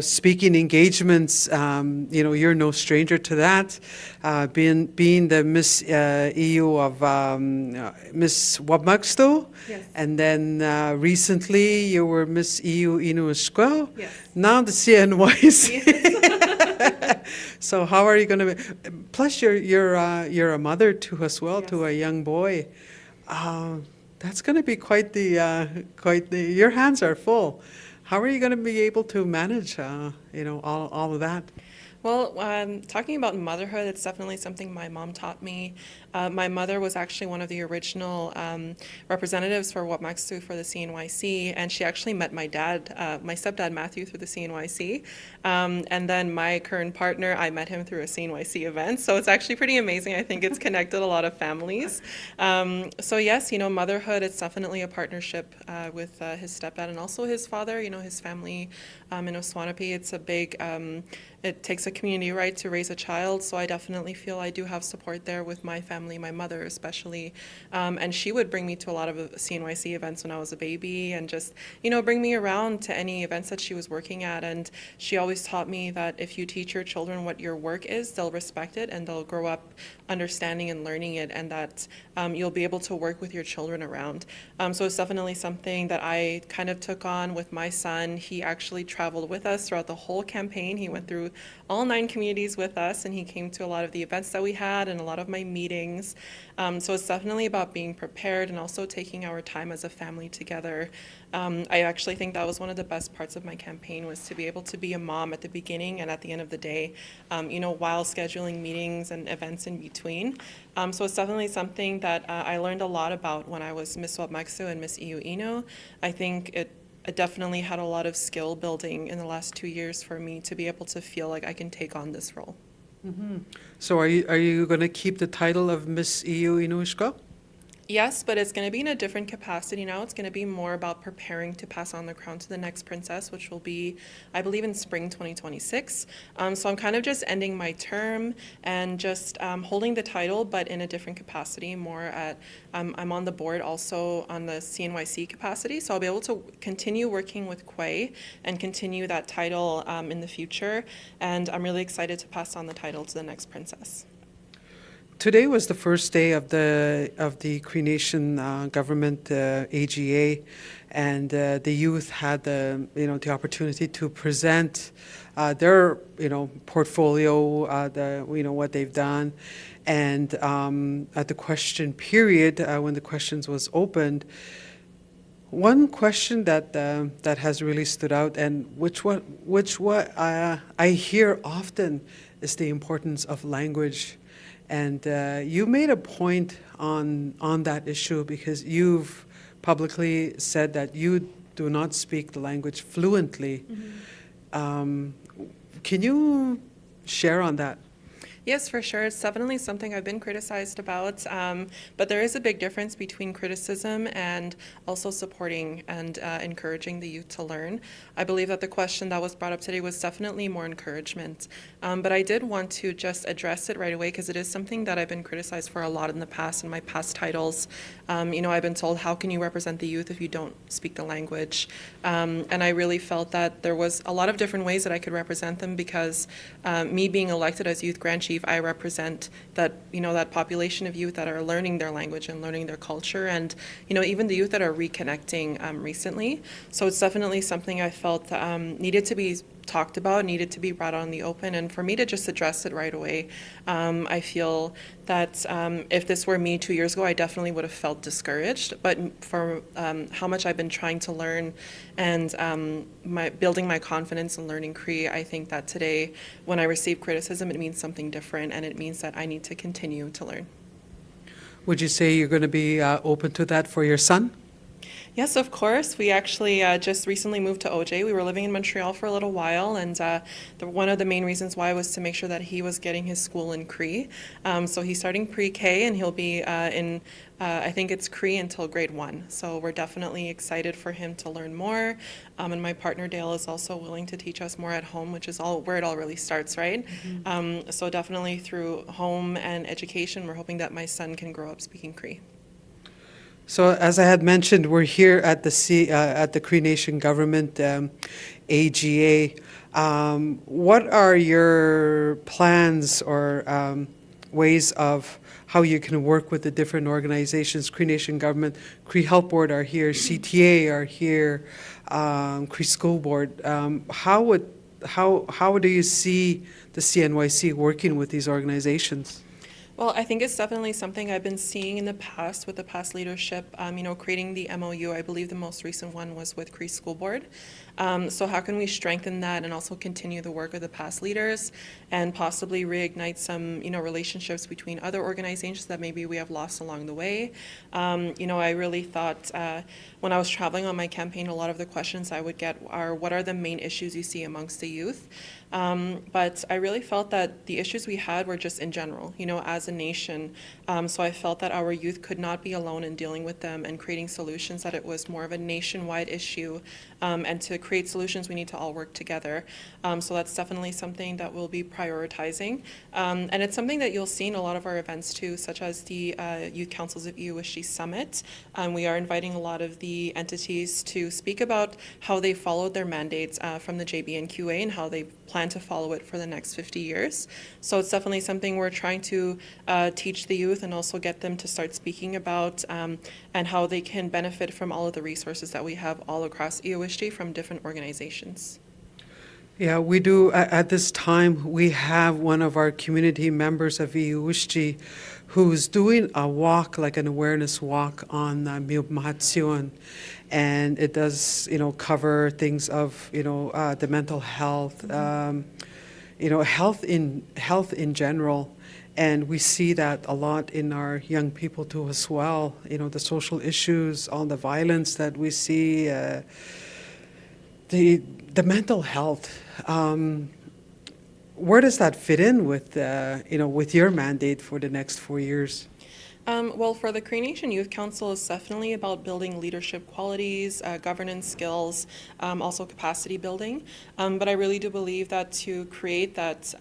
speaking engagements. You're no stranger to that. Being the Miss EU of Miss Wabmagsto, Yes. and then recently you were Miss EU Inuasquo. Yes. Now the CNYC. Yes. So how are you going to? Plus, you're a mother to as well, Yes. to a young boy. That's going to be quite the. Your hands are full. How are you going to be able to manage, all of that? Well, talking about motherhood, it's definitely something my mom taught me. My mother was actually one of the original representatives for Wapmaksu for the CNYC, and she actually met my dad, my stepdad Matthew, through the CNYC. And then my current partner, I met him through a CNYC event. So it's actually pretty amazing. I think it's connected a lot of families. So yes, motherhood, it's definitely a partnership with his stepdad and also his father, his family in Osawanepi. It's a big, it takes a community right to raise a child. So I definitely feel I do have support there with my family family, my mother especially. And she would bring me to a lot of CNYC events when I was a baby and just, bring me around to any events that she was working at. And she always taught me that if you teach your children what your work is, they'll respect it and they'll grow up understanding and learning it, and that you'll be able to work with your children around. So it's definitely something that I kind of took on with my son. He actually traveled with us throughout the whole campaign. He went through all 9 communities with us, and he came to a lot of the events that we had and a lot of my meetings. So it's definitely about being prepared and also taking our time as a family together. I actually think that was one of the best parts of my campaign, was to be able to be a mom at the beginning and at the end of the day, while scheduling meetings and events in between. So it's definitely something that I learned a lot about when I was Miss Wapmexo and Miss Iuino. I think it definitely had a lot of skill building in the last 2 years for me to be able to feel like I can take on this role. So are you going to keep the title of Miss EU Inuishko? Yes, but it's going to be in a different capacity now. It's going to be more about preparing to pass on the crown to the next princess, which will be, I believe, in spring 2026. So I'm kind of just ending my term and just holding the title, but in a different capacity, more at, I'm on the board also on the CNYC capacity, so I'll be able to continue working with Quay and continue that title in the future, and I'm really excited to pass on the title to the next princess. Today was the first day of the Cree Nation government AGA, and the youth had the opportunity to present their portfolio, what they've done, and at the question period when the questions was opened, one question that has really stood out, and which I hear often, is the importance of language. And you made a point on that issue because you've publicly said that you do not speak the language fluently. Can you share on that? Yes, for sure. It's definitely something I've been criticized about, but there is a big difference between criticism and also supporting and encouraging the youth to learn. I believe that the question that was brought up today was definitely more encouragement, but I did want to just address it right away because it is something that I've been criticized for a lot in the past in my past titles. I've been told, how can you represent the youth if you don't speak the language? And I really felt that there was a lot of different ways that I could represent them because me being elected as Youth Grand Chief, I represent that, that population of youth that are learning their language and learning their culture, and, even the youth that are reconnecting recently. So it's definitely something I felt needed to be talked about, needed to be brought out in the open, and for me to just address it right away. I feel that if this were me 2 years ago, I definitely would have felt discouraged, but for how much I've been trying to learn and building my confidence in learning Cree, I think that today, when I receive criticism, it means something different, and it means that I need to continue to learn. Would you say you're going to be open to that for your son? Yes, of course. We actually just recently moved to OJ. We were living in Montreal for a little while, and one of the main reasons why was to make sure that he was getting his school in Cree. So he's starting pre-K, and he'll be in, I think it's Cree until grade 1. So we're definitely excited for him to learn more. And my partner Dale is also willing to teach us more at home, which is where it all really starts, right? Mm-hmm. So definitely through home and education, we're hoping that my son can grow up speaking Cree. So as I had mentioned, we're here at the Cree Nation Government AGA. What are your plans or ways of how you can work with the different organizations? Cree Nation Government, Cree Health Board are here, CTA are here, Cree School Board. How do you see the CNYC working with these organizations? Well, I think it's definitely something I've been seeing in the past with the past leadership, creating the MOU. I believe the most recent one was with Cree School Board. So how can we strengthen that and also continue the work of the past leaders and possibly reignite some, relationships between other organizations that maybe we have lost along the way? I really thought when I was traveling on my campaign, a lot of the questions I would get are, what are the main issues you see amongst the youth? But I really felt that the issues we had were just in general, as a nation. So I felt that our youth could not be alone in dealing with them and creating solutions, that it was more of a nationwide issue. And to create solutions, we need to all work together. So that's definitely something that we'll be prioritizing. And it's something that you'll see in a lot of our events too, such as the Youth Councils of EOSG Summit. We are inviting a lot of the entities to speak about how they followed their mandates from the JBNQA and how they plan to follow it for the next 50 years. So it's definitely something we're trying to teach the youth and also get them to start speaking about and how they can benefit from all of the resources that we have all across EOSG from different organizations. Yeah, we do. At this time, we have one of our community members of EUSG who's doing a walk, like an awareness walk on Miubmatsion. And it does, cover things of, the mental health, health in general. And we see that a lot in our young people too as well. The social issues, all the violence that we see, the mental health. Where does that fit in with, with your mandate for the next 4 years? Well, for the Cree Nation Youth Council, it's definitely about building leadership qualities, governance skills, also capacity building. But I really do believe that to create that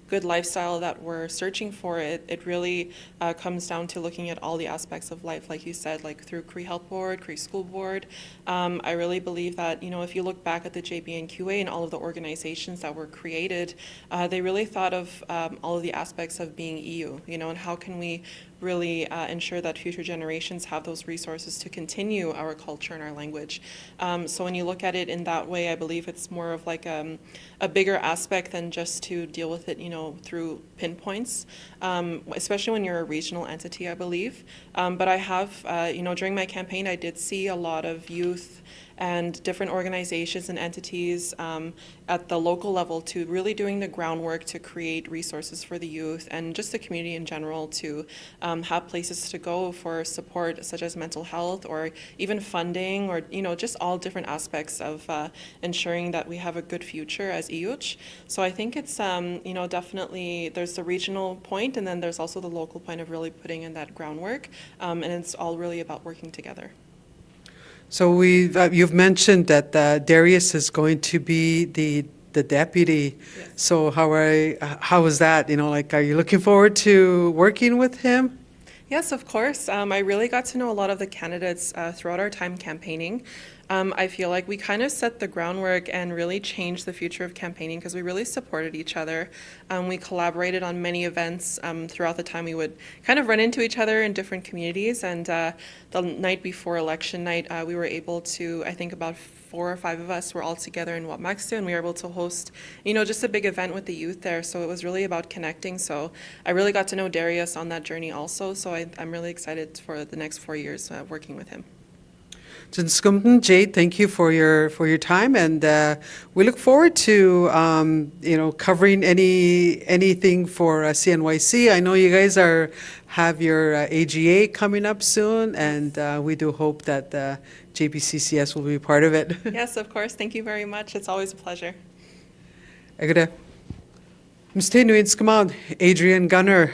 good lifestyle that we're searching for, it really comes down to looking at all the aspects of life, like you said, like through Cree Health Board, Cree School Board. I really believe that, if you look back at the JBNQA and all of the organizations that were created, they really thought of all of the aspects of being EU, and how can we really ensure that future generations have those resources to continue our culture and our language. So when you look at it in that way, I believe it's more of like a bigger aspect than just to deal with it, through pinpoints, especially when you're a regional entity, I believe. But I have, during my campaign, I did see a lot of youth and different organizations and entities at the local level to really doing the groundwork to create resources for the youth and just the community in general to have places to go for support such as mental health or even funding or, just all different aspects of ensuring that we have a good future as EUCH. So I think it's, definitely there's the regional point and then there's also the local point of really putting in that groundwork. And it's all really about working together. So you've mentioned that Darius is going to be the deputy. Yes. So how is that? Are you looking forward to working with him? Yes, of course. I really got to know a lot of the candidates throughout our time campaigning. I feel like we kind of set the groundwork and really changed the future of campaigning because we really supported each other. We collaborated on many events throughout the time. We would kind of run into each other in different communities. And the night before election night, we were able to, I think about 4 or 5 of us were all together in Wapmaksu, and we were able to host, just a big event with the youth there. So it was really about connecting. So I really got to know Darius on that journey also. So I'm really excited for the next 4 years working with him. Jade, thank you for your time, and we look forward to covering anything for CNYC. I know you guys have your AGA coming up soon, and we do hope that JPCCS will be part of it. Yes, of course. Thank you very much. It's always a pleasure. Adrian Gunner,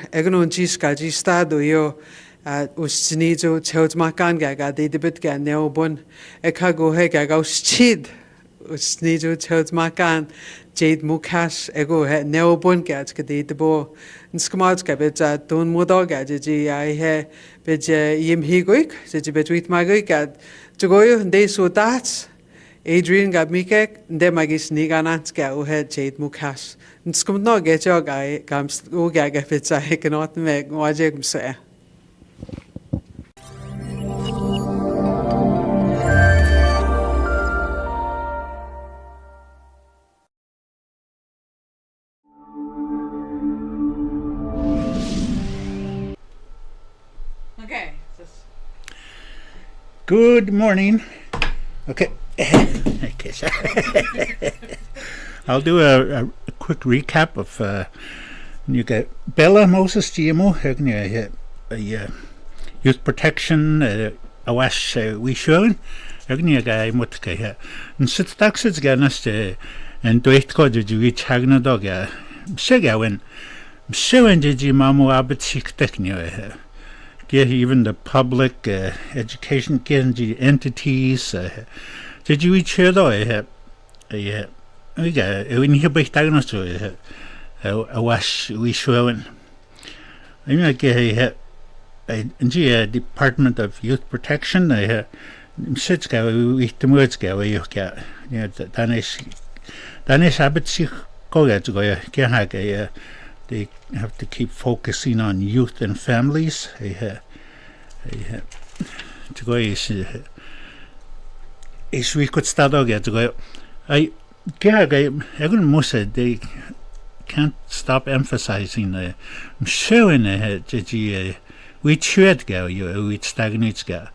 Usnizo Chelsmakan Gaga, the debit ga neobun, Ekago Hegago Schid, Usnizo Chelsmakan, Jade Mukash, Ego neobun gats kadebo, and Skamatska beta Don Modoga, I he bej yim higuik, the between Magik to go, and they so that Adrian Gabmikek, Demagis Niganatska, who had Jade Mukash, and Skumno get your guy, comes Ugaga pizza, he cannot make Wajim say. Okay. Good morning. Okay. Okay, so I'll do a quick recap of you get Bella Moses GMO, youth protection, awash we showing, guy mutka here. And sit taxes ganast and dweud go did you each hagna dog Sigawen Siwen did you mamu abit sick techno get even the public education CNG entities did you each hear though we got when you be diagnosed a wash we showing I mean like Department of Youth Protection sits go we the words go you get Danish habit sich go get to go they have to keep focusing on youth and families to go is we could start again to go I they can't stop emphasizing I'm showing that we should go we stagnates go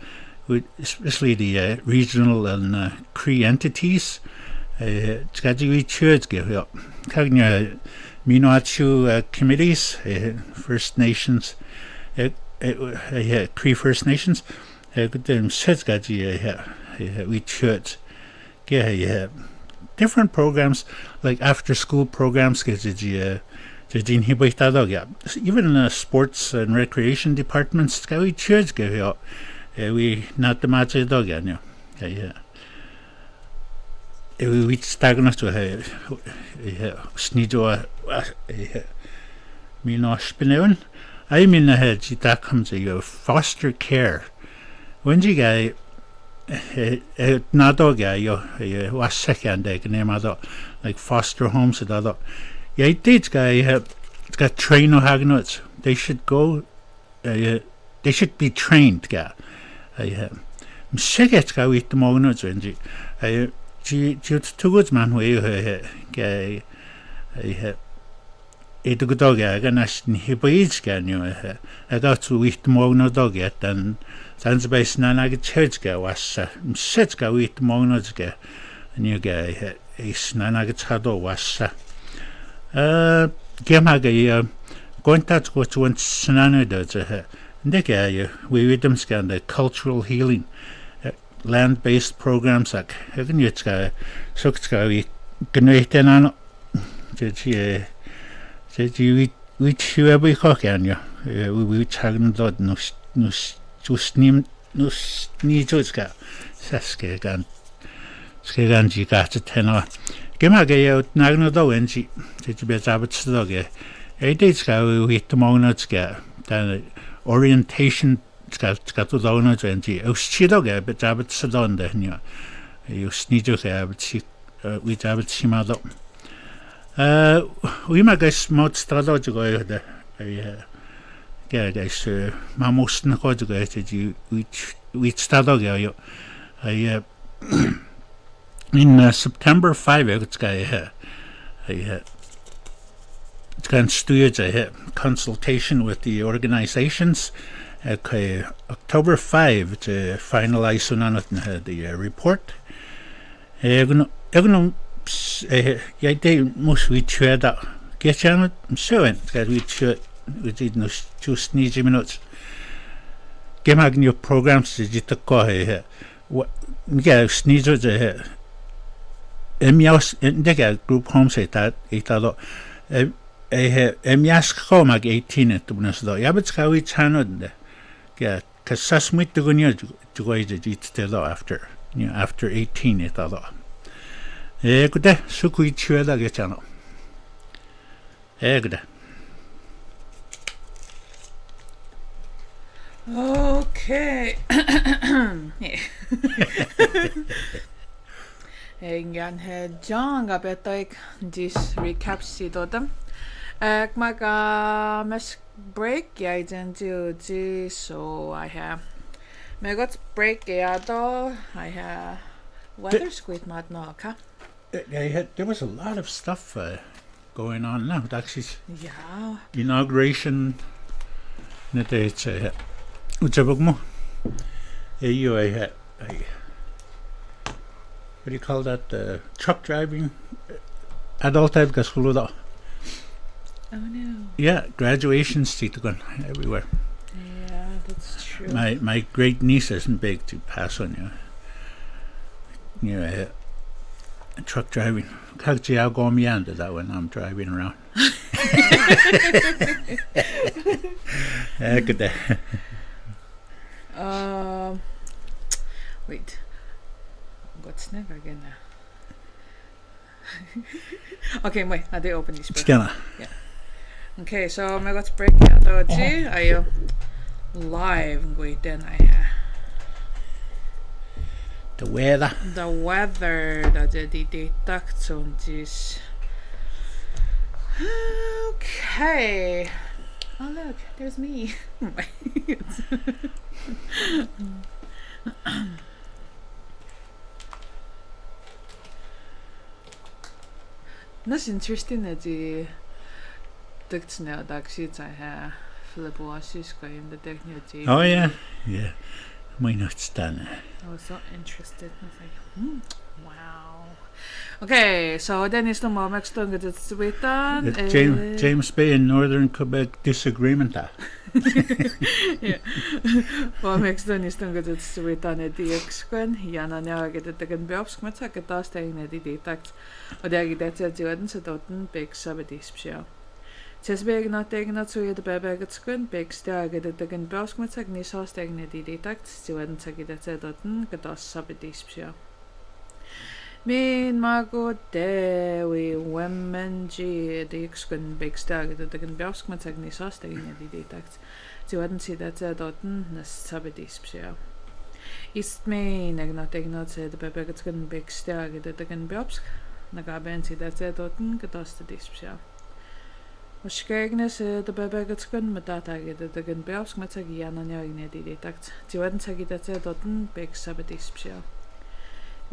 especially the regional and Cree entities we should go Minuachu committees First Nations Cree First Nations we should different programs like after school programs even sports and recreation departments we should go we not the match dog we stagnant to snido Minospinone I mean that comes a foster care when you guy not dog was second name like foster homes and other it's got train or hagnuts they should go they should be trained guy I'm sick it's go with the mognuts when you too good man way it good dog nashin hiboids can you I got to with the mogno dog yet and Sans base nana get church go was sit go with mognos go and you guy is nana get hado was game going to go to one sanana does the guy we with them scan the cultural healing land-based programs like it's got so we can wait on which you ever cook on you we talking about no just need just got saskegan ji got to tenor gemage out nagno do enji to be zabits doge it's got with the monuts get then orientation got to down enji uschidoge but zabits don the you snijo have we zabit simado we ma guys mod strado go the guys mamus na go go we started go in September 5 it's got it's got studied consultation with the organizations October 5 to finalize on the report they must we try that get on so that we did no just 90 minutes get new programs to go what yeah sneezer the emias in the group home say that italo emias come 18 to bonus do yeah but how we channel yeah cuz sasmit to go near to go to after after 18 italo good sukui chweda get channel good. Okay. Engan he John gabetoik this recap sidodam. Maga mes break I didn't do this so I have got break do I have weather squid mad no ka. There was a lot of stuff going on now. Actually, yeah. Inauguration. It's what do you call that? Truck driving. Adult type gasuluda. Oh no. Yeah, graduation seat going everywhere. Yeah, that's true. My great niece isn't big to pass on you. truck driving. Kagji I'll go me under that when I'm driving around. Good day. Wait. What's never again now? Okay, wait. I did open this. Skana. Yeah. Okay, so I'm going to break out the G. Are you live? Wait, then I have The weather. the weather. That the takt on this. Okay. Oh look, there's me. That's interesting that the ducts now sheets I have Philip Washes going the technology. Oh yeah. Yeah. Why not stand? I was so interested. I was like, wow. Okay, so then is the moment stung at its waitan. James Bay in Northern Quebec disagreement. Yeah. Momeks then is stung at its waitan at the excon. Jana now get the second bells, met a task in the detect. Or there get at the ordinance at Otten, big subdispio. Chesbeg not taken out so the baby at screen, big star get the second bells, met a nice house taking the detect. The ordinance get at Otten, get us subdispio. Min mago dewi women G the excun big stag the can belsk met agni sosting in the detect. So hadn't see that dotten nas sabedispia. Ist main not ignot said the bebegats can big stag the can belsk. Nagaben see that dotten gatosta dispia. Was kegnes the bebegats can metata the can belsk met agiana in the detect. So hadn't say that dotten big sabedispia.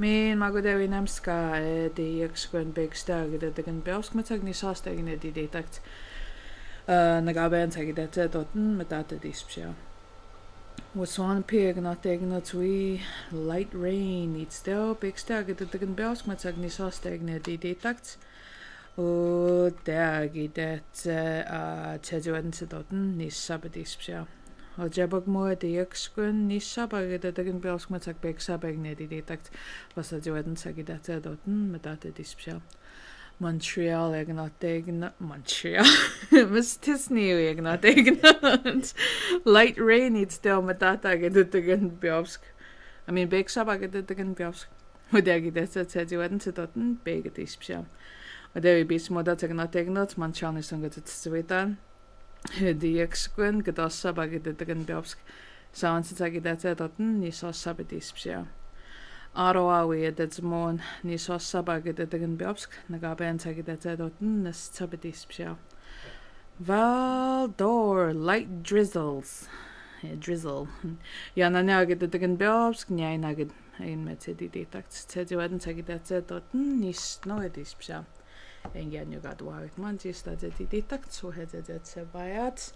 Min magodevi namska the excun big stag the can belsk met agni sosting in the detect. Nagaben say that dotten metata dispia. Was one pig not taking a twee light rain it's still big stag the can belsk met agni sosting in the detect. O dagi that chejuan dotten nis sabedispia. Og jabak mo de excun nis sabag the can belsk met ag big sabag in the detect. Was a juan sagi that dotten metata dispia. Montreal ag not taken Montreal. Miss Disney ag not taken light rain it's still metata get the can belsk. I mean big sabag the can belsk. Og dagi that chejuan dotten big dispia. Og det vi bis må da tegna tegnat man chani sunga til svita. De excun gedassa bagi det den belsk. Saun til tagi det dotten ni så sabedispia. Aroa we det mon ni så sabagi det den belsk. Nagaben tagi det dotten nes sabedispia. Valdor light drizzles. Drizzle. Ja na nage det den belsk nej nage ein met det detakt. Tedi tagi det dotten ni snodispia. Igen you got white mantis that the detect so had it sebayat.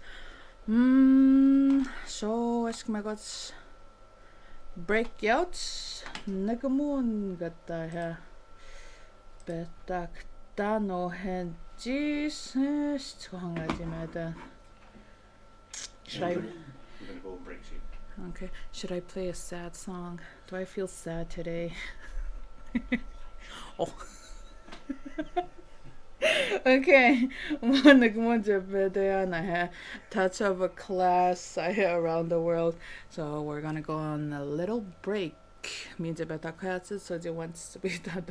So ask my gods breakouts nagamun gata ha betak dano henjis hangaji mada. Okay, should I play a sad song? Do I feel sad today? Oh. Okay, I have touch of a class I have around the world, so we're gonna go on a little break. Means about classes, so they wants to be that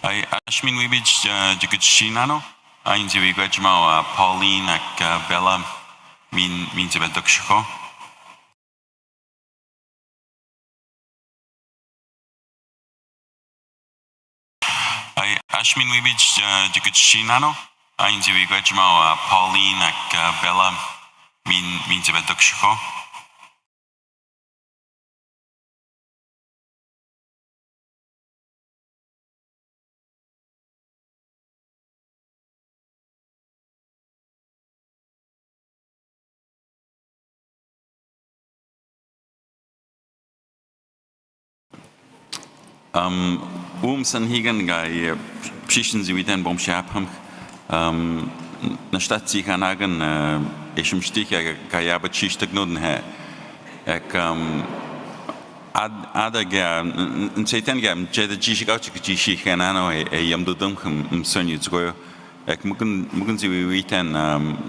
I ashmin wibich jikut shinano. Ainzi wigwajma Pauline ak Bella min zebedukshko. I ashmin wibich jikut shinano. Ainzi wigwajma Pauline ak Bella min zebedukshko. San higan gai pshishin zi witen bom shapham na stadt sich anagen ishim stich gai aber chistag noden ha ek ada ga nseiten ga jeda jishik out jishik anano yam dudum sonyu zgoyo ek mugen zi witen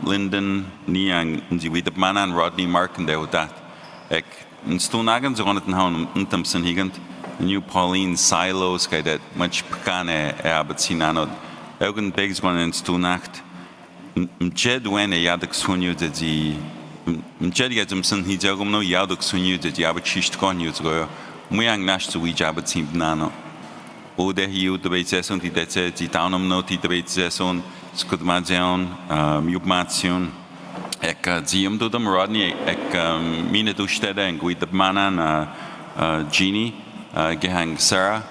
Linden niang zi wit manan Rodney Mark and dat ek nstunagen zo gonet haun untam san higant New Pauline silos kai dat much pekane abetsinano eugen begs one in stunacht mjed when yadak sunyu de zi mjed yadum san hijagum no yadak sunyu de abetchist konyu zgo muyang nash zu wi abetsin nano oder hiu de betes und die detze die downum no die betzeson skudmazion yubmation ek zium dudum Rodney ek mine dustede en guid de manan Genie gehang Sarah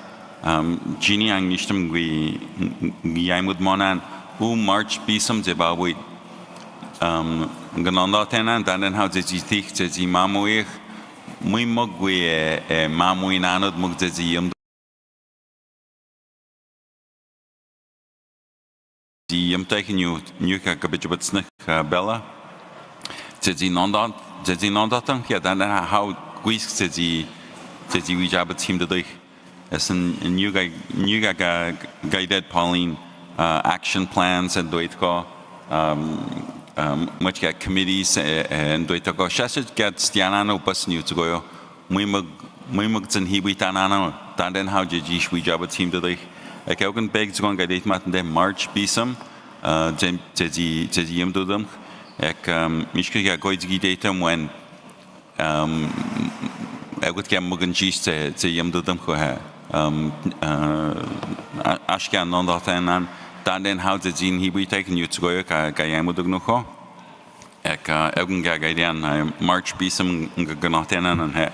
Genie ang nishtem gui yaimud monan March bisam zebawit gananda tenan dan how ziti zeti mamuich muy mogui mamui nanod mug zeti die teken nu ka kabitjubetsnik Bella zeti nondat ja dan how guis zeti we job team today. As in new guided Pauline action plans and do it go much get committees and do it go. Shashet get stianano bus new to go. Mimug and he with anano. Dan how did we job team today? A Kelgan begs going guided matin then March bisum Jedi do them. Ek Mishka goidgi datum when I would get mugan cheese to yam do them go ha ashkan non that and then how the gene he be taken you to go gayam do no ho ek egun gagaidian March bisum ganatenan and ha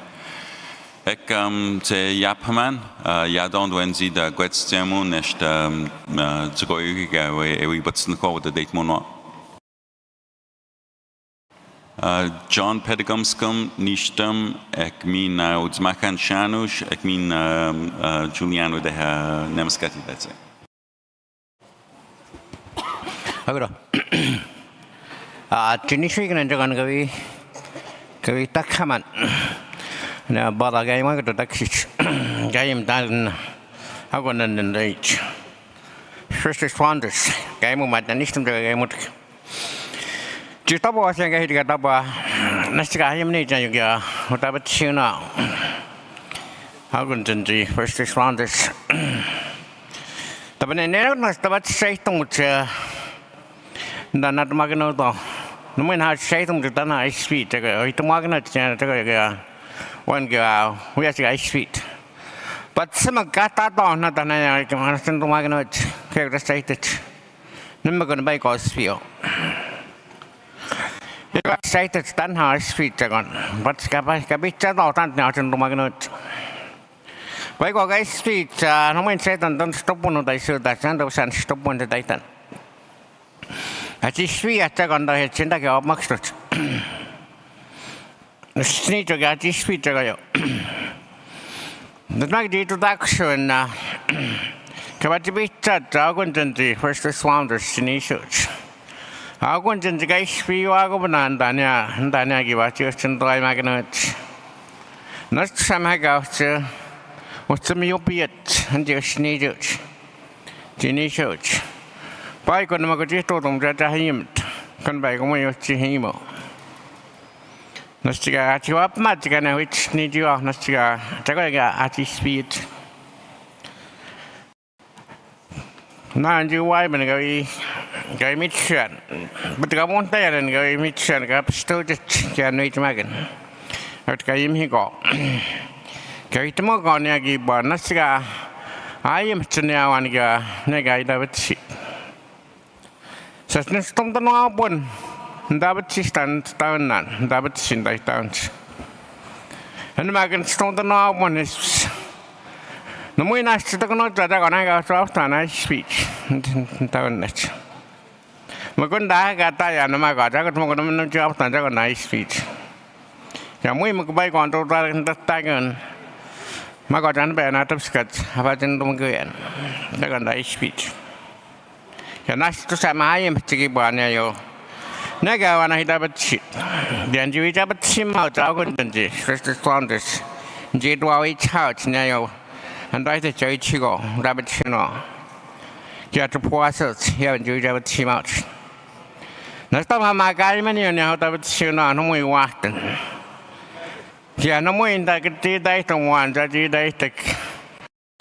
ek te yapman yadon when sie da gwetstemu nicht zu go we butsen ko the date mono John Pedagumskum nishtam ek min udzmakan shanush ek min Juliano de nemskati that's it. Agora. Tinishri kan jagan kavi takhaman. Na bada gaima ko taksich. Gaim dan agonan den reach. First responders gaimu mat nishtam gaimut. Justabo asing kahit kataba nasikahim ni jangan juga utabat sina. Agun janji first responders. Tapi nenek nas tabat saya tunggu je. Dan nak makan itu, namun harus saya tunggu tanah ice feed. Jaga itu makan itu jaga wan jaga we asyik ice feed. But semua kata tu nak tanah yang harus tentu makan itu kerja saya itu. Namun kena baik ice feed. Saya itu tanah street jagan, but kabicara tentang tanah magnut. Baik kalau street, namun saya tentang stop pun udah isu, dah jangan urusan stop pun udah itu. Aci street jagan dah cinta ke apa maksud? Street jaga aci street jaga yo. Tentang itu tak suen, kabicara jagan tentang first responders ini shoot. Aku janji guys, free aku benar tanya kita central magnet. Nas sama kau je, macam yopiat, hanya seni je, jenis je. Baik kalau nak kerja tu tom jadi him, kan baik kalau mau kerja him. Nas jika jawab mat jika nak which ni jawab nas jika jaga aja speed. Nah, you why when go mission. But I won't there and go mission, go stood it, can wait Megan. At Kaim he go. Kate Mogoni, give Bonasiga. I am to now and go, Nega, David Sheep. Such as Tom the Norbon, David Sistan, Town Nan, David Sindai Towns. And Megan Stone the Norbon is. No muy nice to know that I got off and I speech. Down it. Magunda got tired and my God, I got more than a job than a nice speech. Can we make by going to that tagon? My God, and bear out of sketch, have I didn't go in. A nice speech. You're nice to say my aim to give one near you. Nega when I have a cheat. Then you have a team out, I wouldn't just the strongest. Jade while each house near you. And I think I go, rabbit chino. Get to pour us here and do rabbit chim out. Next time my guy many and out of it chino, no more walking. Yeah, no more in that get day to one that you day take.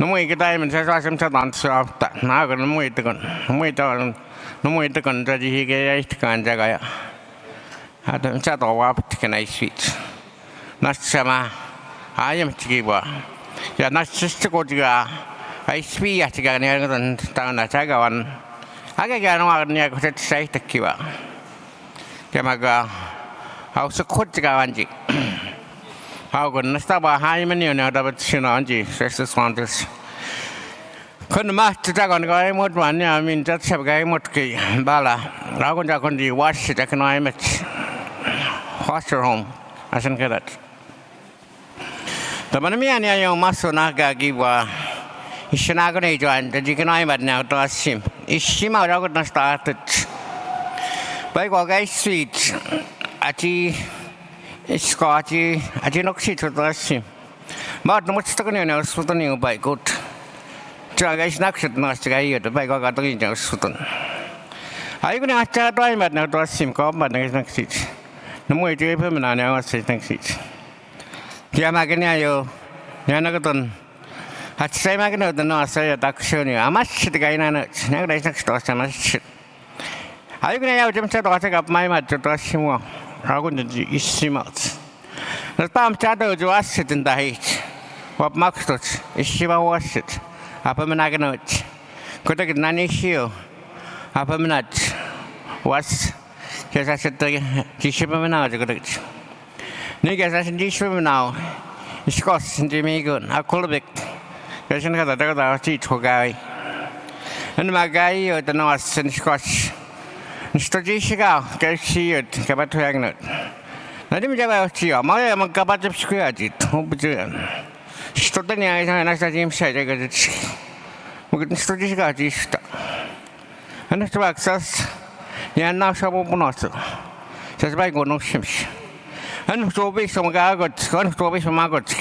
No more get diamonds as I am to answer after. Now I'm going to wait to go. No more to go that he get to go and jagaya. I don't chat or up to can I sweet. Not summer. I am to give her. Yeah, not just to go to I speak at the Ghanaian and down at Tagawan. I get no near to say to Kiva. Yamaga, how so could the Gawanji? How good Nastaba Hyman, you know, David Shinanji, says the Swantis. Couldn't master Dragon go, I would one, I mean, that's a guy Mutki, Bala, Ragunjakundi, wash it, I can I met Foster home. I shouldn't get it. The Manamian young Masonaga give Ishanagone joined the Jikanai, but now to us him. Ishima Raguna started by Gogai Sweet, Ati Scotty, Atinoxi to us him. But much stuck in else with the new by good. Dragais Naxit Nastaga, the by Gogatino Sutton. I can ask that time, but now to us him, come, but next seat. No more to him, and I know what's next seat. Yamaganayo, Yanagaton. At the same time, the North say that Shoni, I must sit again and it's next to us. I must sit. I can have them set up my mother to trust him. How wouldn't you see out? The palm shadow to us sit in the heat. What marks it is Shiva was it. Up a managanot. Could I get nanny shield? Up a minute. Was, yes, I said, the ship of an hour to go. Niggas, I said, this women now. It's cost in Jimmy good. I call a bit. I shouldn't have the other teach for guy. And my guy at the North and Scotch. Strategica, get see it, Cabat to Agnet. I didn't have a my am a Cabat of Square. Hope it. Stood the eyes and I said him said, I got it. We couldn't strategica this. And it's to access. Yeah, now Shabu Bonoso. Says by go no shims. And so be some guy got gone to be some maggot.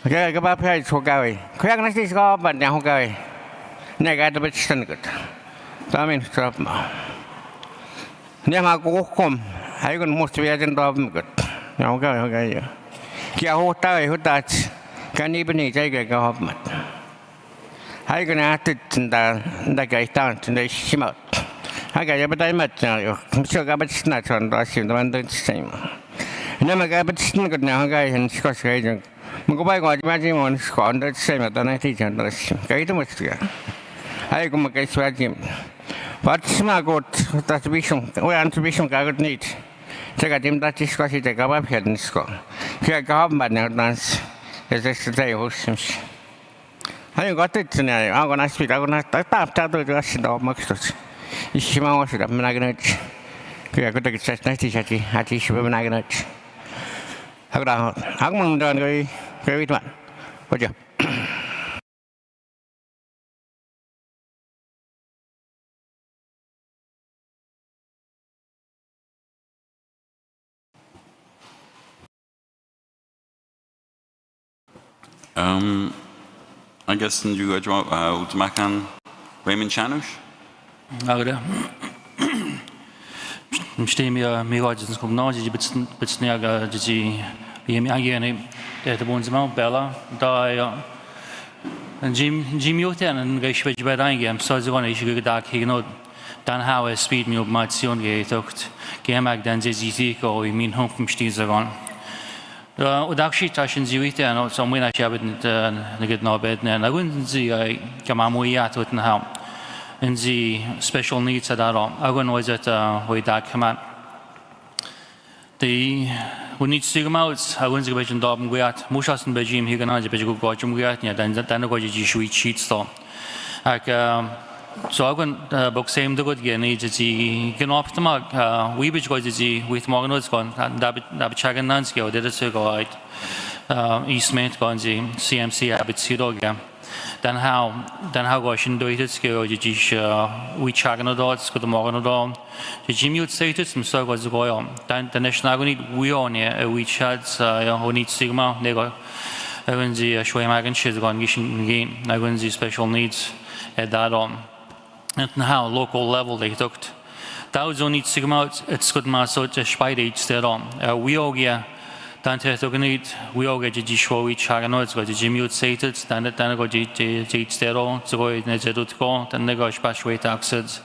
Okay, go back here to Gary. Quickness is gone, but now Gary. Neg the bit stunted. I mean, stop. Never go home. I can most be agent of good. Now go, okay. Kia hotel, who touch can even eat a government. I can act it in the guy down to the shimmer. I got every time at you. I'm sure I bet snatch on the one the same. Never got but snuggled now, guy and Scotch agent. Go by God, imagine one scorn the same at the night agent. Get too much here. I go make a sweat him. But smart got that vision, we are to vision I got need. Take a dim that is Scotch, take up head and score. Here I go, but now dance. As I say, Hosims. I got it tonight. I'm going to speak. I'm going to tap to the rest of Maxus. Ishima was it up Magnet. I could take a chest night at Ishima Magnet. I'm going to go with one. What you? I guess you go to Macan Raymond Chanush? Agora, mstemia miroids kom na die bitsniaga die agene de bonzema bella da Jim Yoten and Gashwich Badangam, Sazwan, I should dark Hignod, Dan how a speed me of Matsion Gatocht, Gamak Dan Ziziko, we mean home from Stizagon. Udakshi Tashin Ziwita and some when I shabbat and get no bed, and I wouldn't see I Kamamuya to how. In the special needs at all, I wouldn't was at way that command. The we need to see them out. I wouldn't say dog and weat. Mushas and Bejim, he can answer Bejugo Gotchum Weat, and then the Goji sheet store. So I went book same the good again. Needs the can off the mark. We which goes with Morgan's gone. David Chagan Nansky, or did it go out? Eastmate gone the CMC Abbott Sidoga. Then how gosh and do it skill we Chagan dots, go to Morgan dog. The Jimmy would say to some so was the boy on. Then the national need we on here, we chats who need Sigma, they go. I went the Schwemagan she's gone game. I went the special needs at that on. And how local level they took. That was only Sigma, it's good mass so to spite each there on. We all yeah. Dante took need, we all get the show each Chaganoids got the Jimmy would say it, then go each there on, to go in the go, then they go spash way taxes.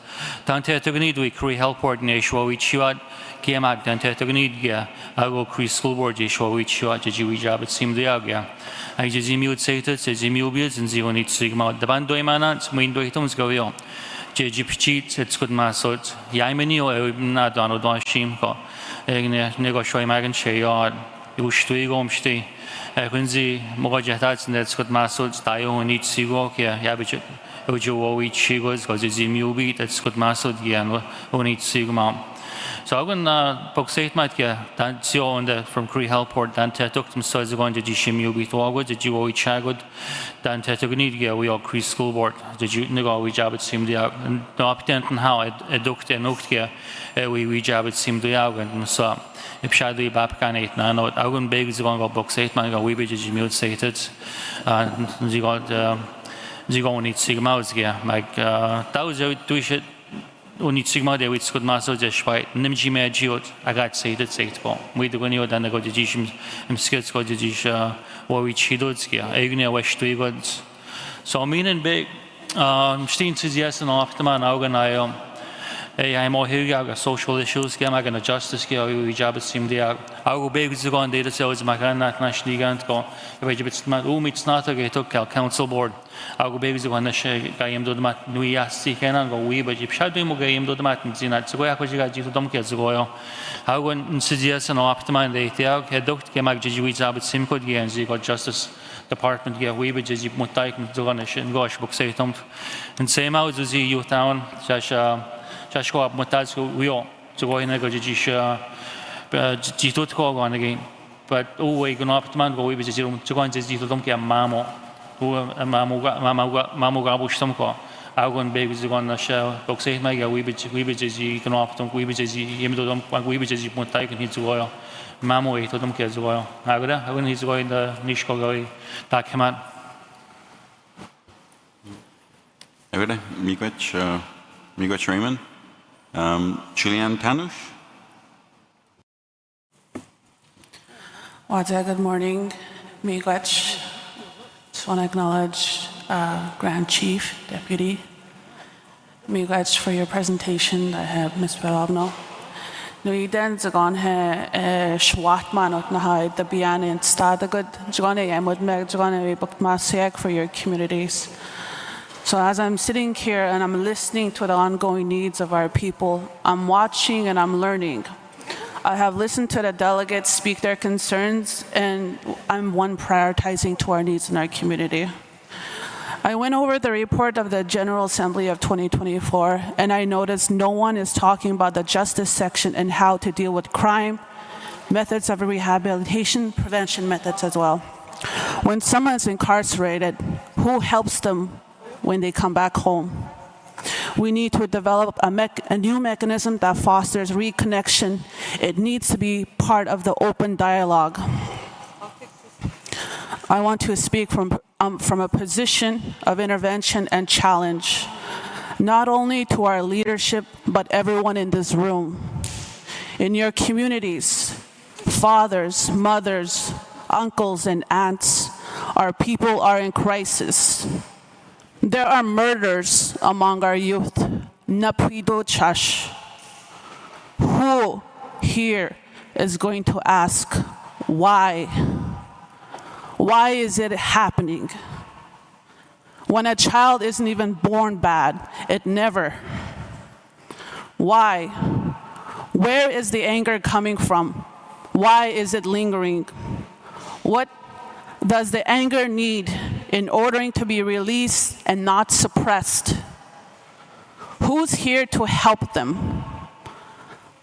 Dante took need, we create help coordination, which you had, came out, Dante took need, yeah, I go create school board, show which you had the Jewish job, it seemed the yeah. I just Jimmy would say it, says Jimmy will be and zero need Sigma. The band doing manats, main do items go on. JGP it's good mass so it's Yamini or not done or don't shame go. Nego show Magan Shay or Ushti Gomsti. When the Mogajatats and that's good mass so it's Dio and each Sigo, yeah, Yabich, Ojo, which she goes, because it's Zimu beat, that's good mass so yeah, who needs Sigma. So I'm box 8 might get that's your from Cree Helport, Dan took them so as going to Jishim be to the Jew Chagwood, Dan took need to get we all Cree School Board, the Jew Nego we job it seemed the out, and the optent and how I ducked and looked here, we job it seemed the out, and so if Shadley Babkan 8 now, I wouldn't beg is going to box 8 might go we be Jimmy say it, and they got the going to need Sigma out here, like that was a do only Sigma there with good master just right. Nimji Majot, I got say that say it go. We do when you done the Godijim, skills Godijisha, or which he does here. Agnia West 3 goods. So, mean and big, Steen says yes and after man, I'm more here, social issues, I'm going to justice here, we job it seemed there. I will be able to go on data cells, my grand national gant go. If it's not a took our council board. I will be able to go on the game do the mat, we ask and go we, but if Shadway game do the mat and see that, so I could get you to dump kids go. I went and said yes and after man, they had ducked came out, we job it sim could and they got justice department here, we would just put type and do on and gosh, book say them. And same out as the youth town, just go up Motas, we all to go in a go G2 call on again. But oh, we go up to man go we to go and say to them, Mammo, who Mammo Gabush some call. I go and babies on the show, book say, my we be just you can opt them, we be just him to them, we be just put type and his oil. Mammo to them kids oil. I when he's going the Nishko go that come out. Everyday, Miigwech Raymond. Julianne Tanush. Wadzia, good morning. Miigwech. Just want to acknowledge Grand Chief, Deputy. Miigwech for your presentation. I have Ms. Velovno. Nui den zagon he shwatman ot nahai the bian in stada good jagone yamud meg jagone booked masiak for your communities. So as I'm sitting here and I'm listening to the ongoing needs of our people, I'm watching and I'm learning. I have listened to the delegates speak their concerns, and I'm one prioritizing to our needs in our community. I went over the report of the General Assembly of 2024, and I noticed no one is talking about the justice section and how to deal with crime, methods of rehabilitation, prevention methods as well. When someone is incarcerated, who helps them when they come back home? We need to develop a new mechanism that fosters reconnection. It needs to be part of the open dialogue. I want to speak from a position of intervention and challenge, not only to our leadership, but everyone in this room. In your communities, fathers, mothers, uncles, and aunts Our people are in crisis. There are murders among our youth. Napido chash. Who here is going to ask why? Why is it happening? When a child isn't even born bad, it never. Why? Where is the anger coming from? Why is it lingering? What does the anger need in order to be released and not suppressed? Who's here to help them?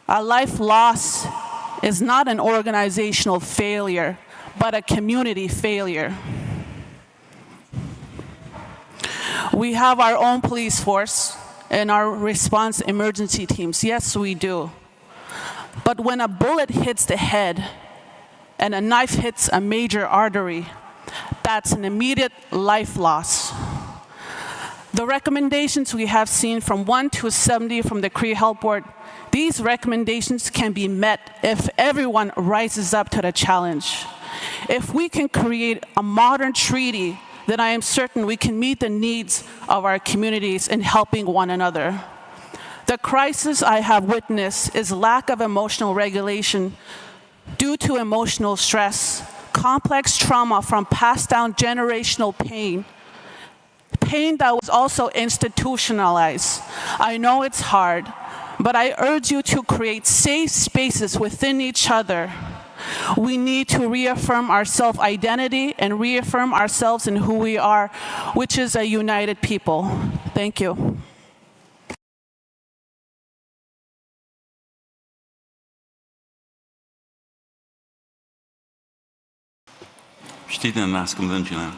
A life loss is not an organizational failure, but a community failure. We have our own police force and our response emergency teams. Yes, we do. But when a bullet hits the head and a knife hits a major artery, that's an immediate life loss. The recommendations we have seen from 1 to 70 from the Cree Health Board, these recommendations can be met if everyone rises up to the challenge. If we can create a modern treaty, then I am certain we can meet the needs of our communities in helping one another. The crisis I have witnessed is lack of emotional regulation due to emotional stress, complex trauma from passed down generational pain, pain that was also institutionalized. I know it's hard, but I urge you to create safe spaces within each other. We need to reaffirm our self-identity and reaffirm ourselves in who we are, which is a united people. Thank you. Steht in Naskum den Chile.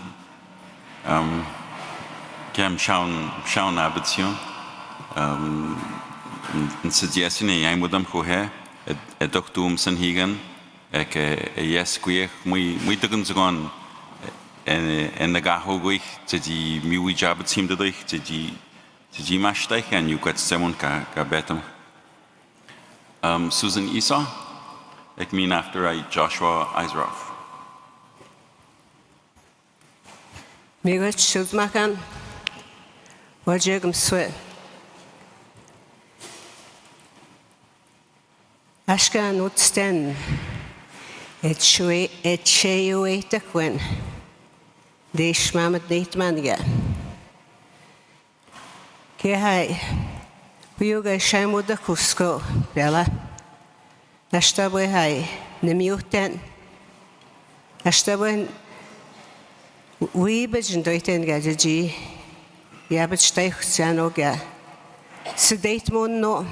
Kem schauen Abbeziehung. En suggestion in jij moet hem kohe. Het toch doen zijn higen. Ik yes kweeg moet doen ze gaan. En de gaho kweeg. Ze die nieuwe job het zien dat ik. Ze die machtig en je kunt zemun ka betem. Susan Isa. Ik mean after Joshua Isroff. Miigwech siúdmachán bhaide agam sua. Asca an útstein et séú éite chuin déis mamad neit manige. Cé hai bhuiúga séimúda cúsco bela. Nasta bhui hai na miútein. Nasta bhui Weebage and Doiten Gadji, Yabach Steich Sanoga. Sedate Mon no.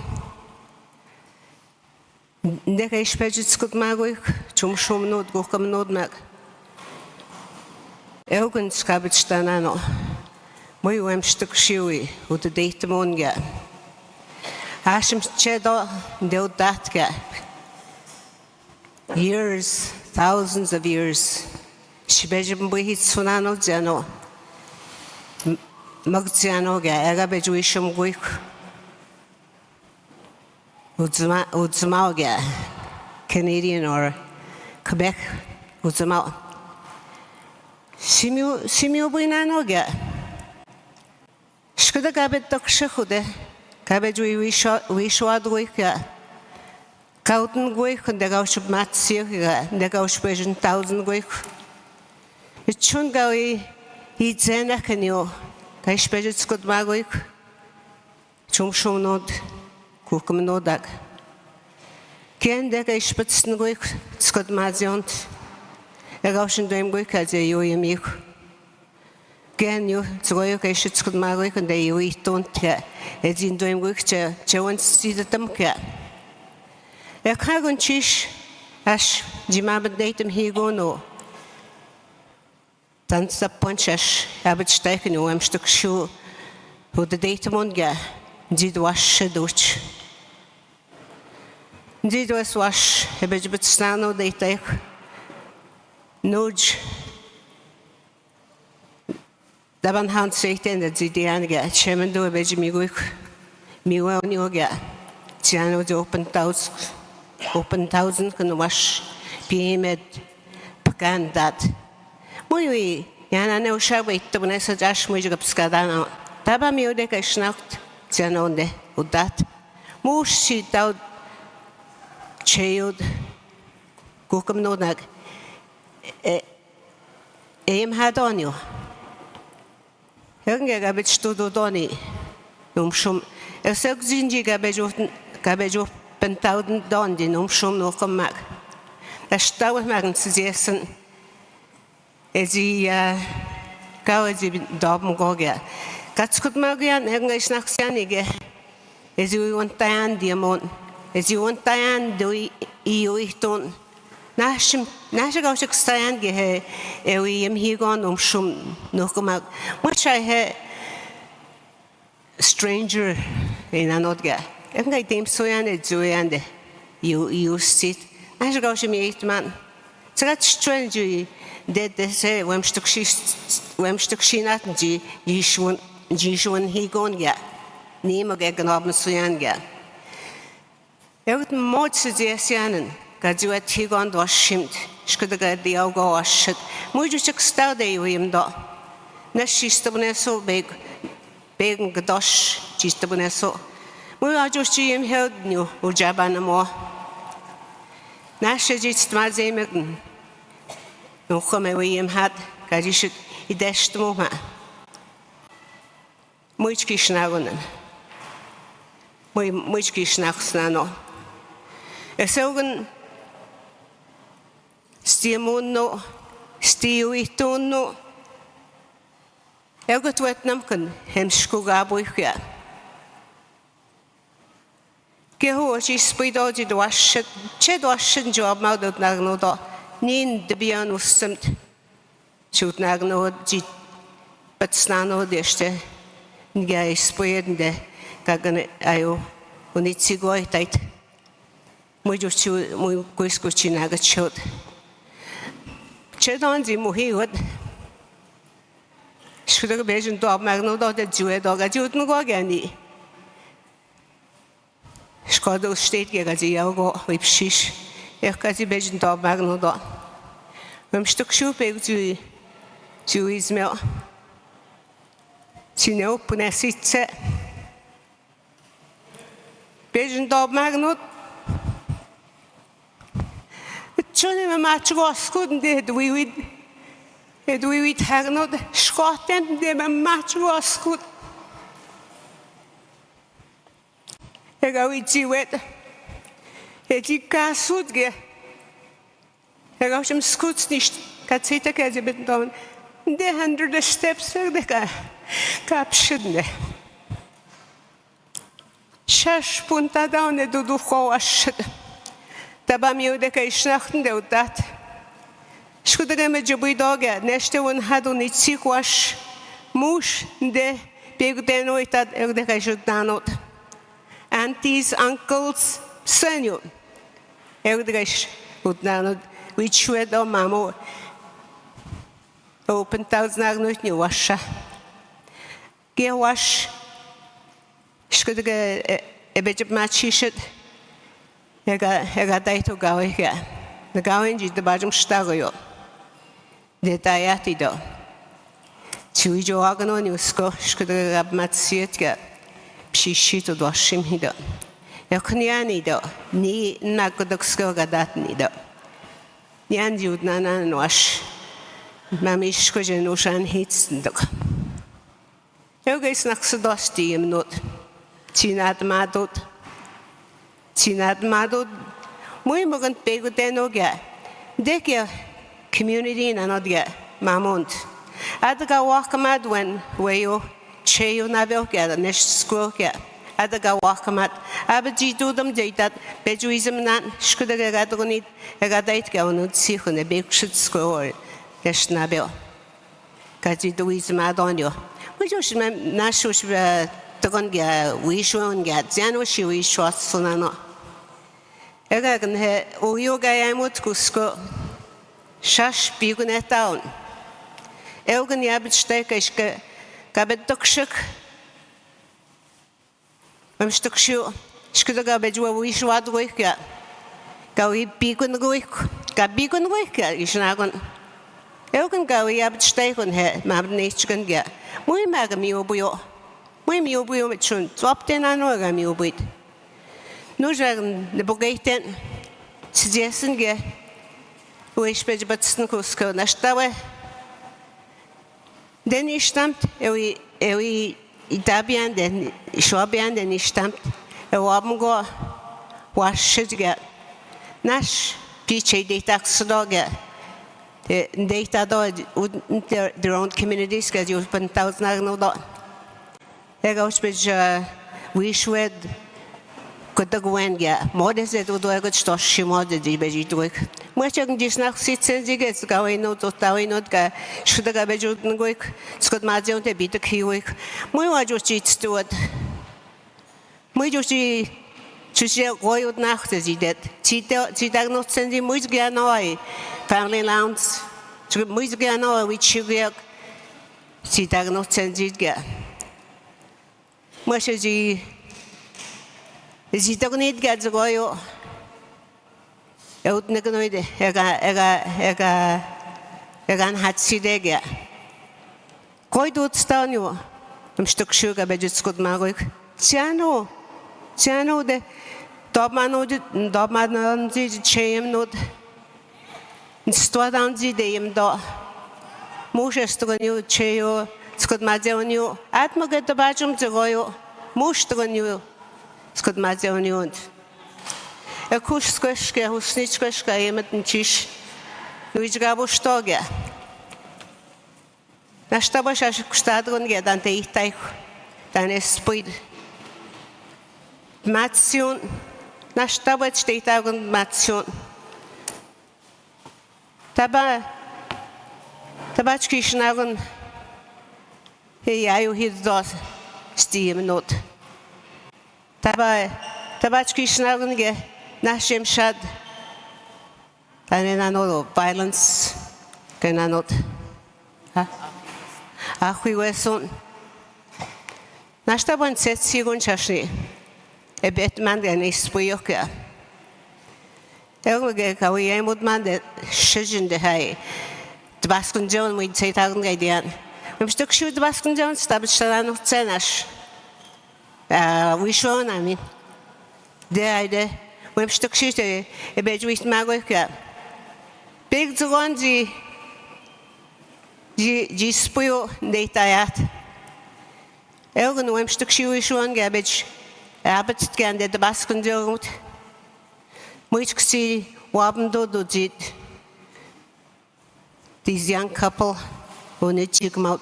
Nekish Pagets could magwik, Chum Shum Nod Gokam Nod Mag. Elgin Scabbage Stanano. Moy Wem Stuck Shiwi, who the date Monga. Asham Cheddar, Del Dat Gap. Years, thousands of years. Shibejum buhit sunano jano. Magziano ga ega bejuishum guik. Udzmao ga. Canadian or Quebec Udzmao. Simio buinano ga. Shkuda gabet dokshakude. Gabejui wishwad guika. Kauten guik and the gaushub matsiga. The gaushbejan 1,000 guik. It shouldn't go eat Zenak and you. I spent it good magwik. Chum shum nod, cookum nodak. Ken deck I spitzen guik, Scott Maziont. A gaussian dame guik as a you yamik. Ken you, Zoyok I should scud magwik and they eat don't get. As in doing guik, Joan see the tumka. A cargon chish, Ash, Jimabad datum he go no. Dan sa punches abit steken u am stuk shu hu de date monga did wash duch did was wash hebej bit stano de tek nuj daban hand seiten de dianga chemen do hebej mi guik mi wa ni oga tiano de open 1,000 can wash piemed pagan that Moi Yana ne usha wait to bune so jash muj gapskadana. Taba mi ode ka schnacht zanonde udat. Mushi daud chayud gukam nonag. Eim hadonio. Henge gabet studo doni. Shum. Sag CNG gabejo pentauden dondi shum no kamak. Stau magen zu essen. Gau daben goge. Gats gut magian irgendein nach sanige. Untayan diamond. Untayan do iuiton. Nashim gauchik stayan ge im higon shum no kamak. Much I had stranger in another. Irgendein dem so eine Joyande. You sit. Nash gauchim eight man. Zrat strange. Det se wemstuk shinat jishun higon ja. Nima gegen haben so ja. Mod se jesianen. Gajuat higon do shimt. Shkuda di augo ashit. Mujuchik staude im do. Nashistobne so big. Begen gedosh jistobne so. Mujuchi im held new ujabana mo. Nashijit mazemegen. Nog we hem had, kan je het idee maken. Moet je snagen. Moet je snagen. Zogen stiamono, stiuitono. Elke twee namken hem schoolgaboeja. Gehoor je speelt je doashet, je doashet job maar dat naar nood. Nin de bian ustemt. Shoot nagno di patsnano deste. Ngai spoedende kagane ayo unitsigoi tait. Mujuchu mu kuiskuchi nagachot. Chedonzi muhiwat. Shudaga bejen do magno do de jue doga jutnu go gani. Skodo steht gegazi yago wipshish. Kazi bejen do magno do. Stuk schupe zu Ismail. Sineo punesitse. Bejen do magno. Tjone me matcho skuden de dwi hagnod skotten de me matcho skud. Ega wit die kasudge. Gauchim skuts nicht. Katzita kazi bitten. De 100 steps de kapshidne. Shash punta down de du khoashd. Tabami ude ka ishnachten de udat. Shkudege me jubi doge. Neste un hadu nitsi kwash. Mush de begden uitad de ka judanot. Aunties, uncles, senior. Eudresh udnanod. Which we do mamo open thousand agnos new washa. Ge wash should get a bit of matchished. Ega daito go here. The going is the bottom stagoyo. The diatido. Chuijo agano newsco should have matsiet get. Pshishito do shim hido. Yakunianido. Ni nagodoxco gadat nido. Nian jud nanan wash. Mamish kojen ushan hitstendok. Yoga is dosti im not. Tinad madod. Muy mogant pego denoga. Dekia community in another mamont. Adaga walkamad when wayo cheyo navelga nesh schoolga. Adaga walkamat. Abaji do them data bejuism nan shkudaga gadonit agadait gaunut sihun a big shit score. Geshnabel. Kajiduism adonio. We just nashush Tagonga, Wishonga, Janoshi, Wishwa Sonano. Egan he Uyoga Yamut Cusco Shash Bigunet town. Elgan Yabitstek Gabet Dukshuk. I'm stuck shoe. Skudaga Bedua Wishwad Wika. Gawi Bigun Wik. Gabigun Wika is Nagon. Elgan gawi ab steigen he, mab neitchen ge. Mui mag mi obuyo. Mui mi obuyo mit schon. Zwap den an or mi obuit. Nu sagen de bogeiten. Sjessen ge. Wo ich bei batsten kusko na stawe. Den ich stammt, ewi Itabian, den Schwabian, den ich stammt. Haben go washed ge. Nash PJ data sodoge. The data do their own communities because you've been thousand no dot. Goes with we should could the Gwen get more than it would do a good stosh she wanted the veggie to work. Much of this now sits and gets going no to town not ga should have a veggie work. Scott Mazion to beat the key work. My watch was cheats to it. My just to see why would not as he did. She not sending much ganoi. Family lounge, to music and which you get, she does not send it get. Much as he don't need get the oil. Out Neganoid, Egan had see there get. Quite would stun you. I'm stuck sugar, but it's good, Margaret. Ciano, the Dobman, the chain note. Stodanzi deim do. Mushestoniu cheo, Scott Mazeoniu, Atmaget the Bajum to Goyo, Mushtoniu, Scott Mazeoniu. A kush squashka who snitchka emet and chish, which gabo stoga. Nastabash stadron get ante itai, than a speed. Matsion, Nastabat state agon Matsion. Tabachki schnagen, hey, his dot, steam note. Tabachki schnagen, Nashim shad, and in another violence, can I not? Ah, we were soon. Nashtaban said, Sigun Chashi, a bit man and a spoyoka. Elge kawi emod man de shijin de hay. De Baskun John we'd say tagen gaidian. We stuck shoot the Baskun John stab shalan of tenash. We shown I mean. There I de. We stuck shoot a bed with magoka. Big the one G spoil data at. Elgen we stuck shoot shown garbage. Abbott can de Baskun John. Which see Wabndo do it. This young couple who need to come out.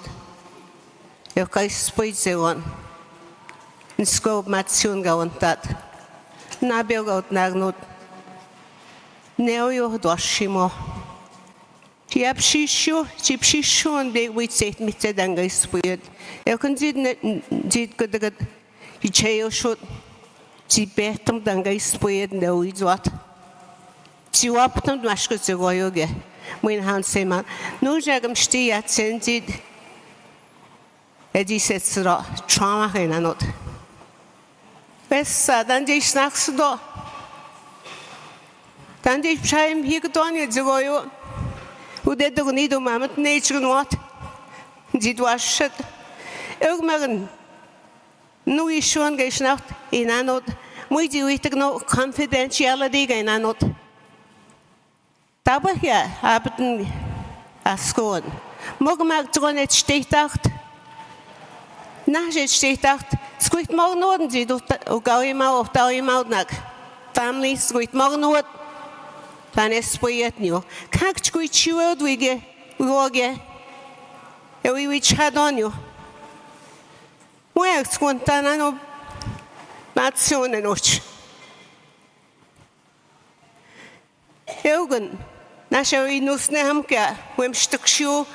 Your guys spoils the one. And scope Matsun go on that. Nabil out Nagnut. Now you do Shimo. Chiap Shishu and they would say me said and I spoiled. You can did good. He chayo shoot. She bet them than I spoiled no is what. She whopped them mashkos to goyoge. When Hans say man, no jagam stay at sended. Eddie says trauma in a note. Best than they snacks do. Then they try him here to on your goyo. Who did the need of mammoth nature and what? Did was shut. Elgmagan. No issue on Gaishnacht in a note. We do it no confidentiality in a note. Taba here, Abden a scorn. Mogmak drawn at state acht. Nash at state acht. Squeak more northern did or go him out of Dowie Mountain. Family squeak more north than a spray at new. Can't squeak you out we get. We all get. We which had on you. Well, Squantanano, not soon enough. Elgin, Nasha knows Nahamka, when stuck shoe,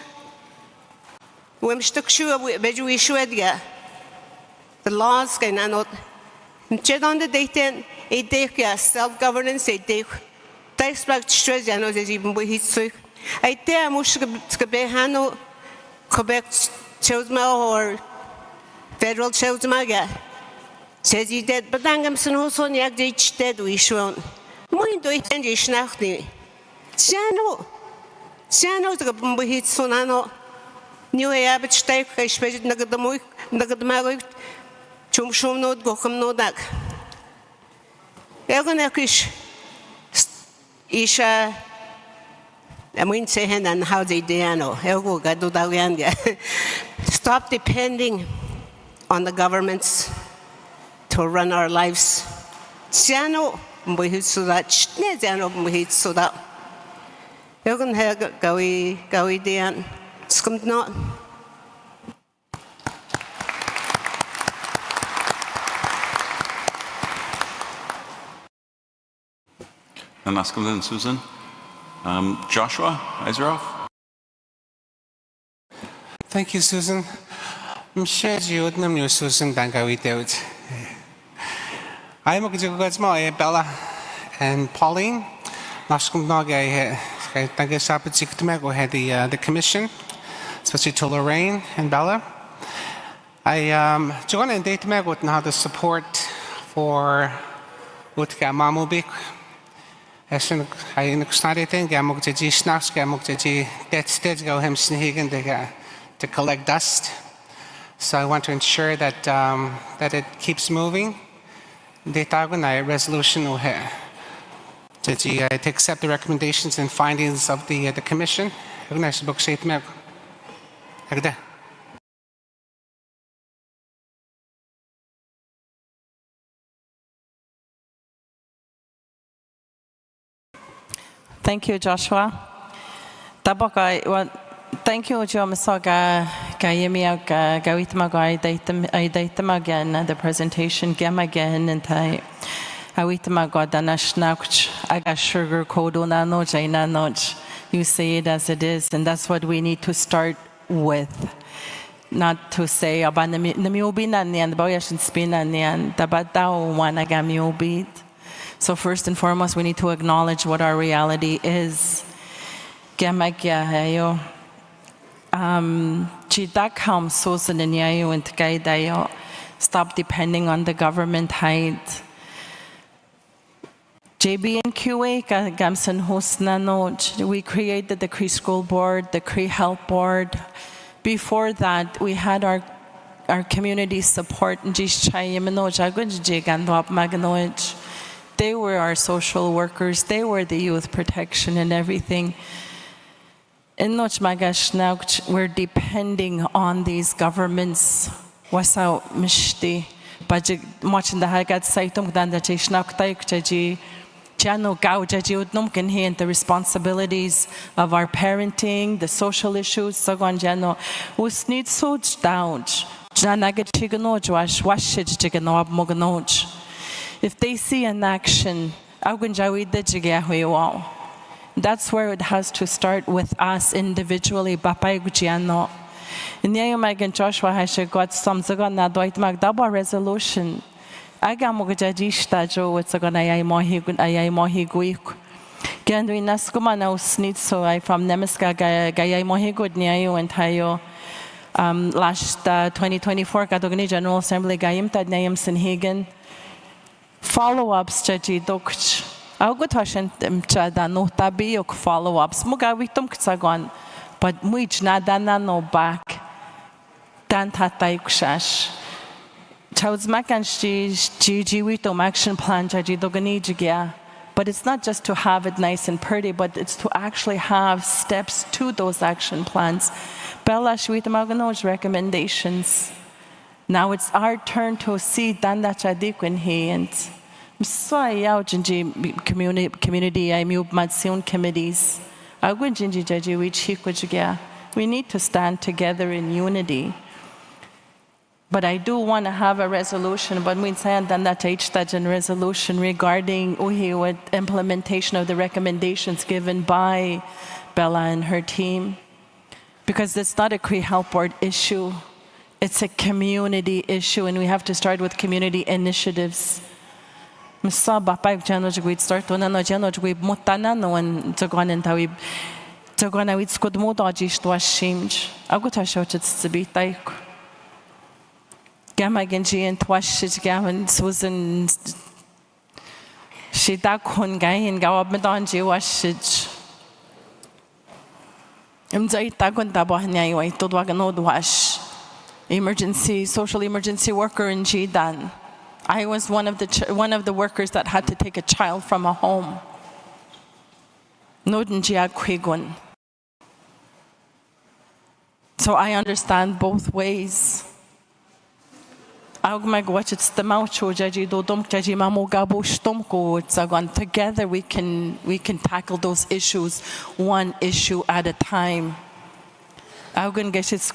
Beju Shwedga. The laws can not. Chet on the date, a day, self-governance, a day. Dice back stress, I know that even with his sick. I dare Mushkabehano, Quebec, Chelsma or. Federal shows maga. Says he dead, but Angamson also yak dead we shown. Muy do it and you schnacht me. Chano. Siano the Bumbuhit Sonano, New Abbott Stake, I spent Nagadamago, Chumshum no Gokum no Dak. Egonakish Isha. I won't say and how they do. Stop depending on the governments to run our lives. Siano, Mbuhitsuda, Chneziano Mbuhitsuda. You're going to have Gawi Dian, Scum not. Namaskum Susan. Joshua Israel. Thank you, Susan. I'm sure you would know Susan Dangawi. I'm going to go to Bella and Pauline. Naskum Naga, thank you, Sapatikmego had the commission, especially to Lorraine and Bella. I joined in Datemego now the support for Utka Mamubik. I started in Gamukji Snacks, Gamukji, that stage go him sneaking to collect dust. So I want to ensure that that it keeps moving. The Tagunai resolution will have to accept the recommendations and findings of the commission. Thank you, Joshua. Thank you, Joe Masaga, Gayemi, Gawitamaga, Daitamagan, the presentation, Gamagan, and Awitamaga, Danashnach, Aga sugar, Kodona, no, Jaina, not. You say it as it is, and that's what we need to start with. Not to say, Abanamiobina, and the Boyashin spin, and the Batao, one Agamiobit. So first and foremost, we need to acknowledge what our reality is. Stop depending on the government height. JB and QA Gamson Hosna, we created the Cree School Board, the Cree Health Board. Before that, we had our community support. They were our social workers. They were the youth protection and everything. In Nochmagash, we're depending on these governments. Wasa mishti, but watching the Hagat Saitum Dandachishnak Taikjaji, Jano Gaujaji Udnumkin here, and the responsibilities of our parenting, the social issues, Sagan Jano, was need so down. Janagat Chiganoj, Washid Chiganob Moganoj. If they see an action, that's where it has to start with us individually. In the Joshua has got some double resolution. I got Mogajista with Saganay Mohiguik. Gandri Naskumano Snitso, I from Nemiska Gayay Mohigud Nyayo and Tayo. Last 2024 Katogani General Assembly Gayim Tad Nayam Sinhagen. Follow-ups, Jaji Dokch. Augutoshan Chada no tabiok follow-ups. Mugavitum Ksagon, but Muich Nadana no back. Dan Tataikshash. Chaudsmakan Gigi Witum action plan, Jaji Dogani Jigia. But it's not just to have it nice and pretty, but it's to actually have steps to those action plans. Bella Shwitamagano's recommendations. Now it's our turn to see Danda Chadik when he and community, I move Matsion committees. We need to stand together in unity. But I do want to have a resolution, but we say Danda resolution regarding with implementation of the recommendations given by Bella and her team. Because it's not a Cree Health Board issue. It's a community issue, and we have to start with community initiatives. We start to mutana and Tagonentawi Tagonawitz could modajish to a shimj. I got a shot to be like Gamagenji and Twashit Gavin Susan Shidak Hungai and Gawabadanji Washij. Imzai tagon tabo hanyai wai tudwagan odwash. Emergency, social emergency worker in Jidan. I was one of the workers that had to take a child from a home. Nodin jiag kwegun. So I understand both ways. Together we can tackle those issues one issue at a time. Everything is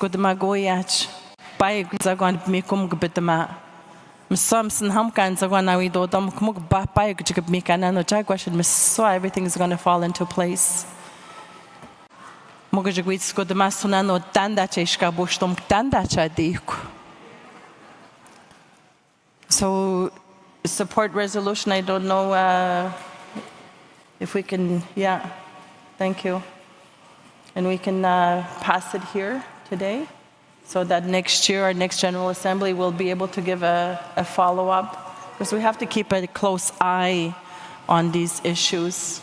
going to fall into place. So, support resolution, I don't know if we can, yeah, thank you. And we can pass it here today so that next year, our next General Assembly will be able to give a follow-up, because we have to keep a close eye on these issues.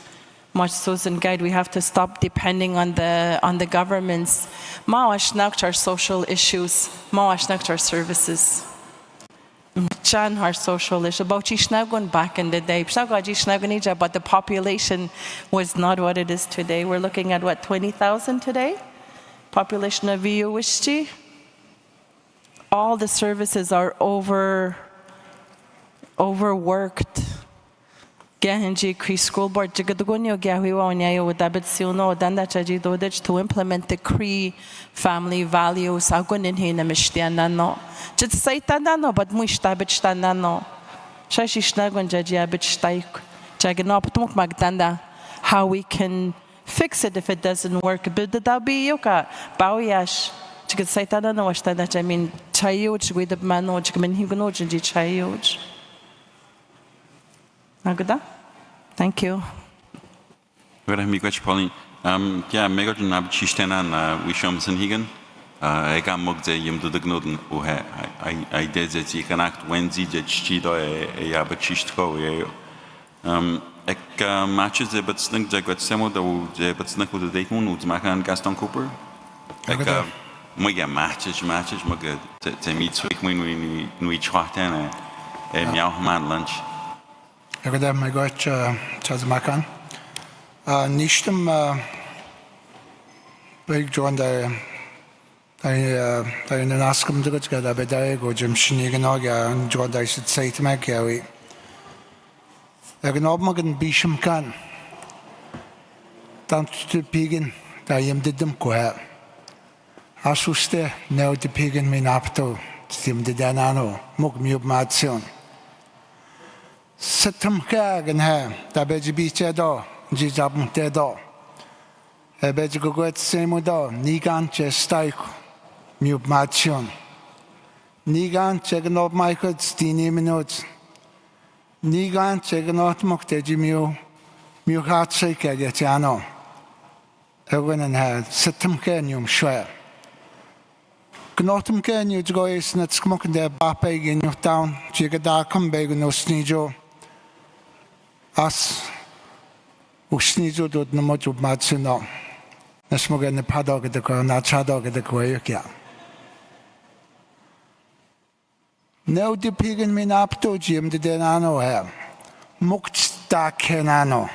Much Susan Guide, we have to stop depending on the governments. Ma'ash our social issues, ma'ash our services. Chan our social issue. About Chishnagwan back in the day, but the population was not what it is today. We're looking at what, 20,000 today? Population of Viuishchi. All the services are overworked. CNG school board to implement the Cree family values. How we can fix it if it doesn't work. Thank you. Pauline. Yeah, mega dun ab chistena na wishom senhigen. Ega mogze yim do the gnoden uhe. I did it connect Wednesday je chido ya bachistko ye. Ek matches de but snink de got samo do de but snink with the date moon to maken Gaston Cooper. Ek moja matches moga te meet week when we chatten and meow man lunch. Agora my got Chazmakan. Nishtem big John I ask him to get a better go Jim Shiniganoga and John I should say to my carry. Agnomagan Bisham can. Down to Pigan, I am did them quite. Asuste now the Pigan mean up to Tim the Danano, Mugmub Matsion. Settem kagen här, där bägge bitar då, jizabm det då. Bägge går ett semo då, niganche staik, mjub matchen. Niganche gnop Michael stini minut. Niganche gnop mokteji mju hatsäker det jano. Ögonen här, settem kenjum schwer. Gnotum kenju tgois net skmoken der bapegen ju down, jiga da kom begen no snijo. As usnizo do na moju matsino. Nasmoga ne padog de ko na chadog de ko yukya. No de pigen min apto jim de denano ha. Mukt da kenano.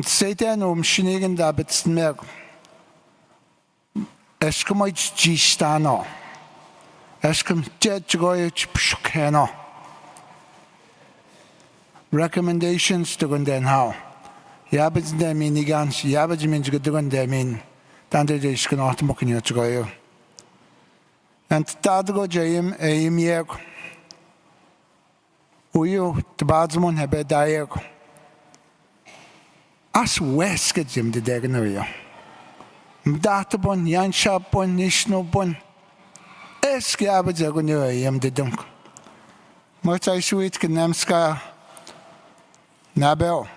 Satan shinigen da bitst mer. Eskomoj gistano. Eskom jetgoy pshkeno. Recommendations to go then how. Yabits de minigans, Yabits means good to go them in. Tante is cannot mock in your to and Tadgo Jayim a yek. Uyu, the badsman have a diak. As west get him the deganoria. Databon, Yan Shapon, Nishnobon. Esk Yabits are going to yam the dunk. Much I sweet can Namska. Nabel,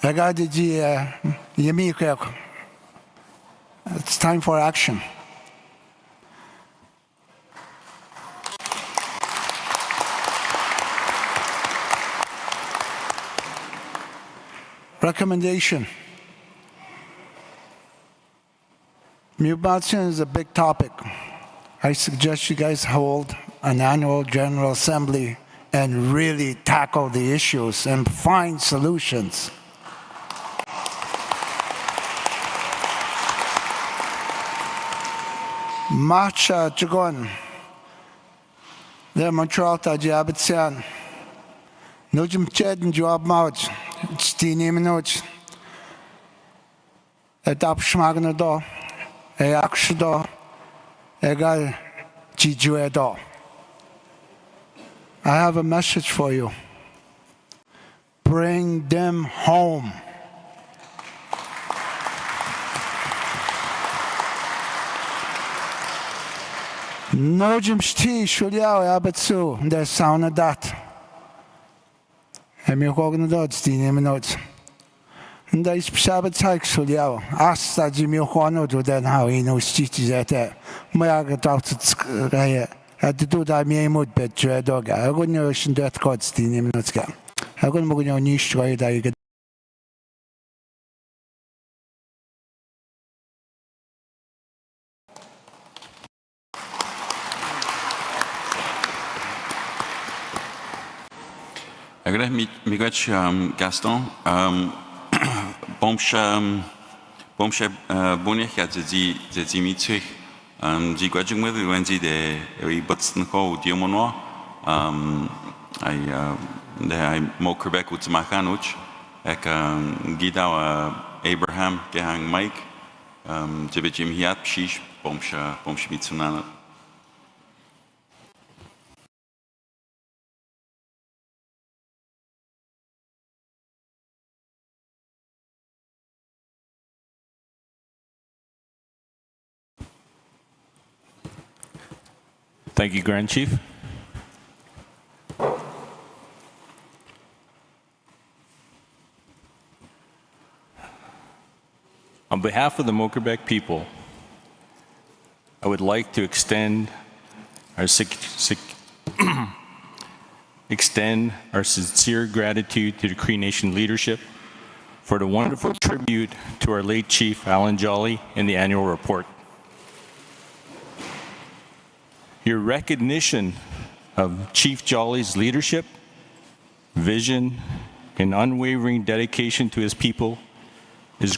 I got the Yemi. It's time for action. Recommendation. Mubation is a big topic. I suggest you guys hold an annual General Assembly and really tackle the issues and find solutions. Marcha Jagon, the Montreal Tajabitsan, Nujum Ched and Joab Mouch, Stini Minuch, Edap Schmagnado, Eakshdo, Egal Jijuedo. I have a message for you. Bring them home. Nojim shti shuliao abetsu der sauna dat. Emi kogna dot stine minut. Nda is psabet taik shuliao. Asta jimi khono do den how ino stiti zete. Moya gatot tskaya. Adu da mi emot bet jedoga. Agun yo shindet god stine minut ga. Agun mogun yo nish goy da ig. Agora migoch Gaston bomsha bonich hat sie mitzwich sie gwajung mit wenn sie de ibotsten ko diomono I mo Quebec ut machanuch ek gida Abraham gehang Mike jim hiat shish bomsha mitsunana. Thank you, Grand Chief. On behalf of the Mokerbek people, I would like to extend our sincere gratitude to the Cree Nation leadership for the wonderful tribute to our late Chief Alan Jolly in the annual report. Your recognition of Chief Jolly's leadership, vision, and unwavering dedication to his people is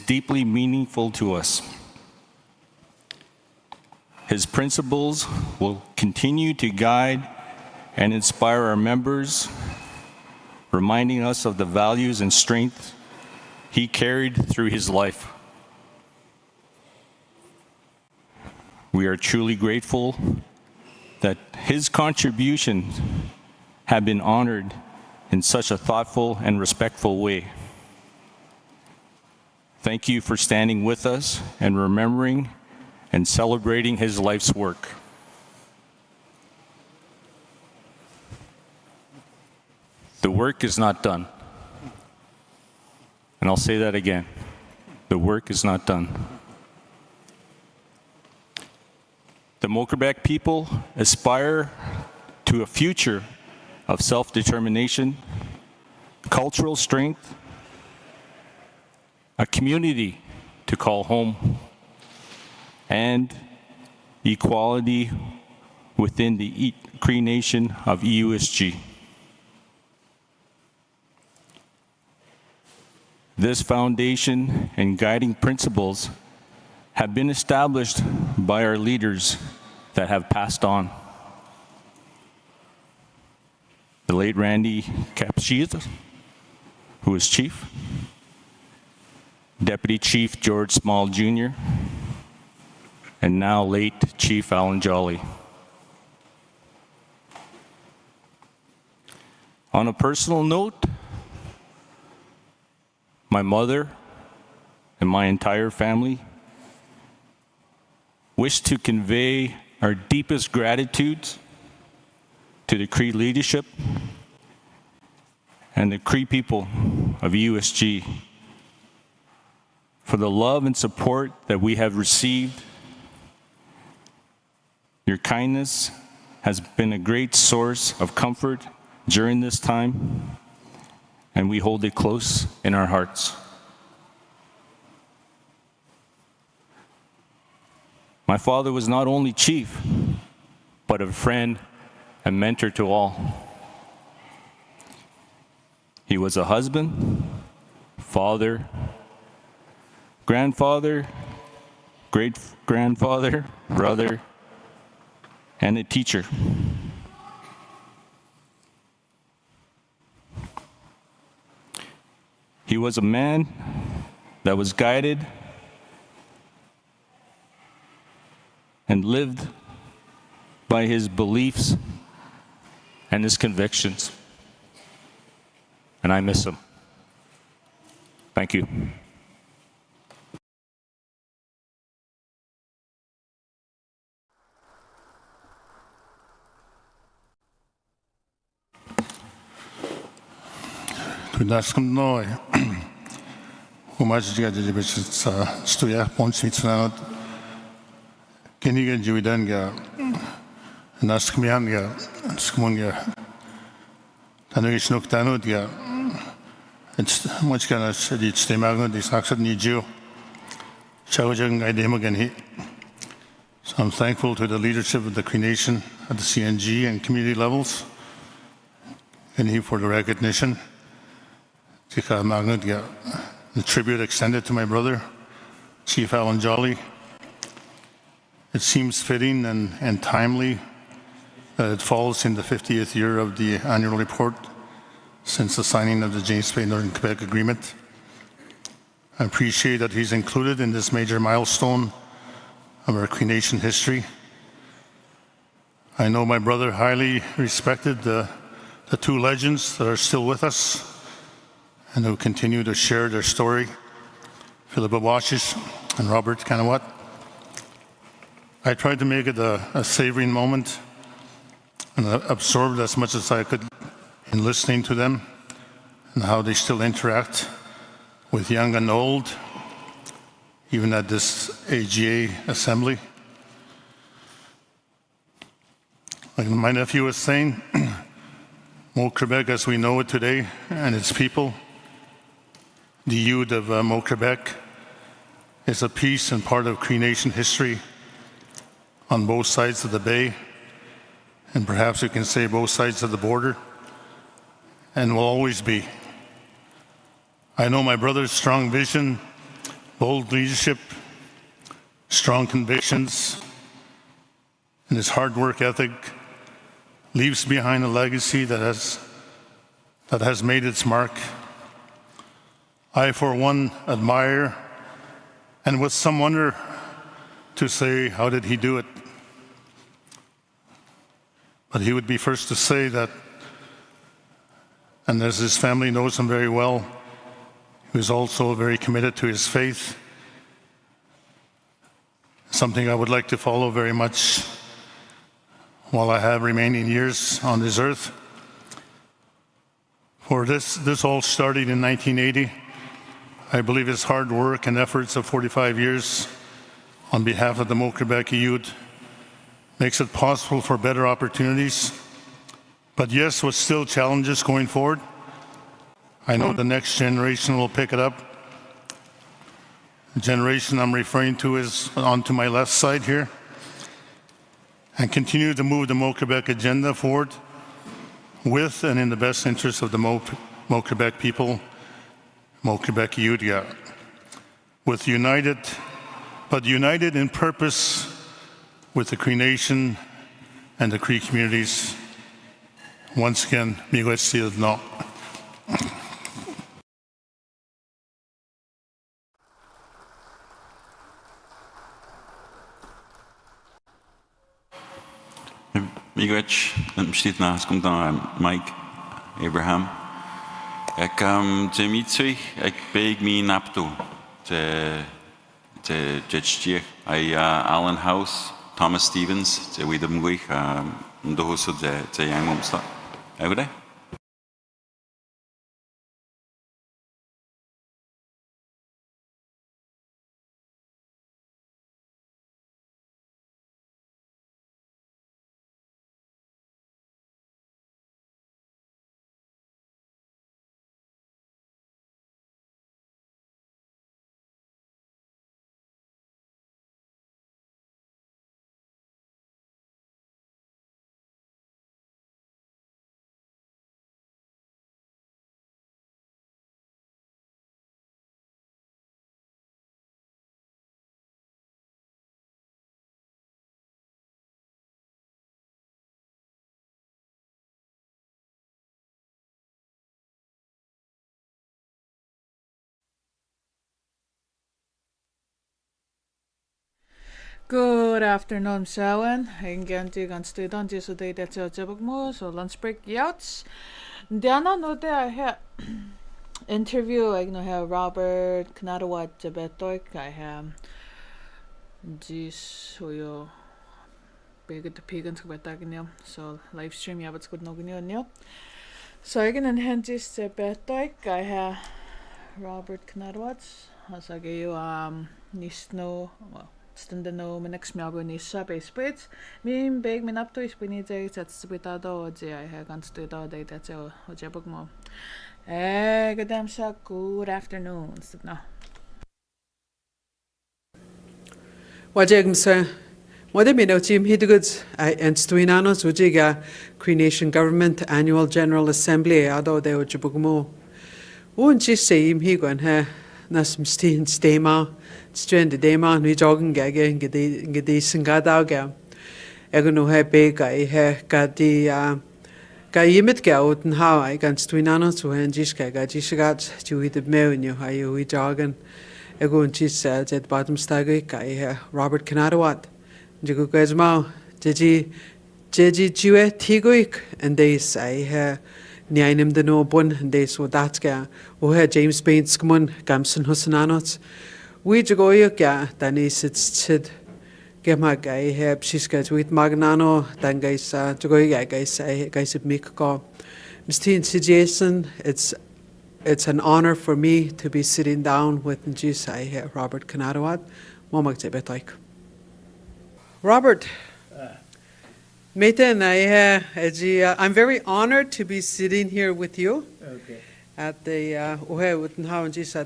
deeply meaningful to us. His principles will continue to guide and inspire our members, reminding us of the values and strength he carried through his life. We are truly grateful that his contributions have been honored in such a thoughtful and respectful way. Thank you for standing with us and remembering and celebrating his life's work. The work is not done. And I'll say that again. The work is not done. The Mokerbek people aspire to a future of self-determination, cultural strength, a community to call home, and equality within the Cree Nation of EUSG. This foundation and guiding principles have been established by our leaders that have passed on. The late Randy Capshiz, who was chief, Deputy Chief George Small Jr., and now late Chief Alan Jolly. On a personal note, my mother and my entire family wish to convey our deepest gratitude to the Cree leadership and the Cree people of USG for the love and support that we have received. Your kindness has been a great source of comfort during this time, and we hold it close in our hearts. My father was not only chief, but a friend and mentor to all. He was a husband, father, grandfather, great-grandfather, brother, and a teacher. He was a man that was guided and lived by his beliefs and his convictions. And I miss him. Thank you. Tudaskom noi. Umajiga jibis stuya ponsmitsanot. Keniga jividanga. Naskmianga. Skmunga. Tanugishnuk tanutga. It's much kind of studied stemagno dis aksad niju. Chawajang idemagan. So I'm thankful to the leadership of the Cree Nation at the CNG and community levels. And he for the recognition. The tribute extended to my brother, Chief Alan Jolly. It seems fitting and timely that it falls in the 50th year of the annual report since the signing of the James Bay Northern Quebec Agreement. I appreciate that he's included in this major milestone of our Cree Nation history. I know my brother highly respected the two legends that are still with us and who continue to share their story, Philippa Washish and Robert Kanawat. I tried to make it a savoring moment and absorbed as much as I could in listening to them and how they still interact with young and old, even at this AGA assembly. Like my nephew was saying, Mo Quebec as we know it today and its people, the youth of Mo Quebec is a piece and part of Cree Nation history on both sides of the bay, and perhaps we can say both sides of the border, and will always be. I know my brother's strong vision, bold leadership, strong convictions, and his hard work ethic leaves behind a legacy that has made its mark. I, for one, admire, and with some wonder to say, how did he do it? But he would be first to say that, and as his family knows him very well, he was also very committed to his faith, something I would like to follow very much while I have remaining years on this earth. For this all started in 1980. I believe his hard work and efforts of 45 years on behalf of the Mo Quebec youth makes it possible for better opportunities. But yes, with still challenges going forward. I know the next generation will pick it up. The generation I'm referring to is on to my left side here, and continue to move the Mo Quebec agenda forward with and in the best interest of the Mo Quebec people, Mo Quebec youth, united in purpose with the Cree Nation and the Cree communities. Once again, miigwech siad no. Miigwech, mstit na skum dan Mike Abraham. Ek te mitsui, ek beig mi naptu te jetstier ai Allen House, Thomas Stevens, te widam gwych ndohuso te yang momsta. Egude? Good afternoon, Shawan. Again, you can stay on just today that's your job more, so lunch break yachts. Diana, no, there I have interview, I know have Robert, Kanadawa, Jabetoik, I have this, so you big at the pagans so live stream, yeah, but it's good no. So I can enhance this Jabetoik, I have Robert Kanadawats, as I gave Nisno, well. Stunda no minix miago ni sabe spits. Min big min up to is we need to set spitado or I have gone to the day that's a jabug mo. Good damn sa good afternoon. No. Wajeg msa. Wade mi no team hidugud and stuinano sujiga Cree Nation Government Annual General Assembly ado de jabug mo. Won chi seim higon ha nas mstin stema. Strand the dema ni jogging gage ngedi singada ga egno he be ga he ga di ga yimit ga uten ha I gan stuinano so hen jis ga jisgat ju hit me in you ha you jogging egon jis at bottom stag ga he Robert Kanadawat jigu guys ma jeji jue tigoik and they say he ni einem de no bun and they so that ga o he James Baines kumon gamson husananot we go ya Danny sit Gemma guy heb she's got with Magnano then guys to go ya guys make go Mr. Jason it's an honor for me to be sitting down with Robert Kanadawat Robert Meta and I'm very honored to be sitting here with you. Okay. At the at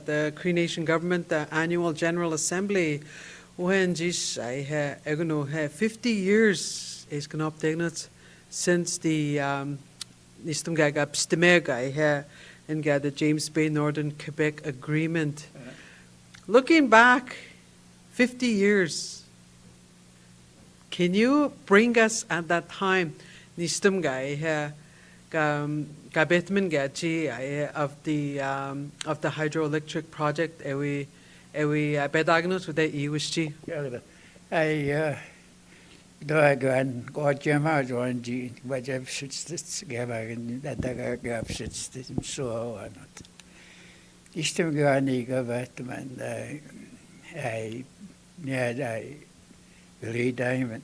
the Cree Nation Government Annual General Assembly, I have 50 years is gonna update since the and got the James Bay Northern Quebec Agreement. Looking back 50 years, can you bring us at that time Gabetman gachi of the hydroelectric project ewi bedagnos with the iwishi. I go Gemma join G but I've sits gathering that I have sits so or not. Istem gani gavetman I believe diamond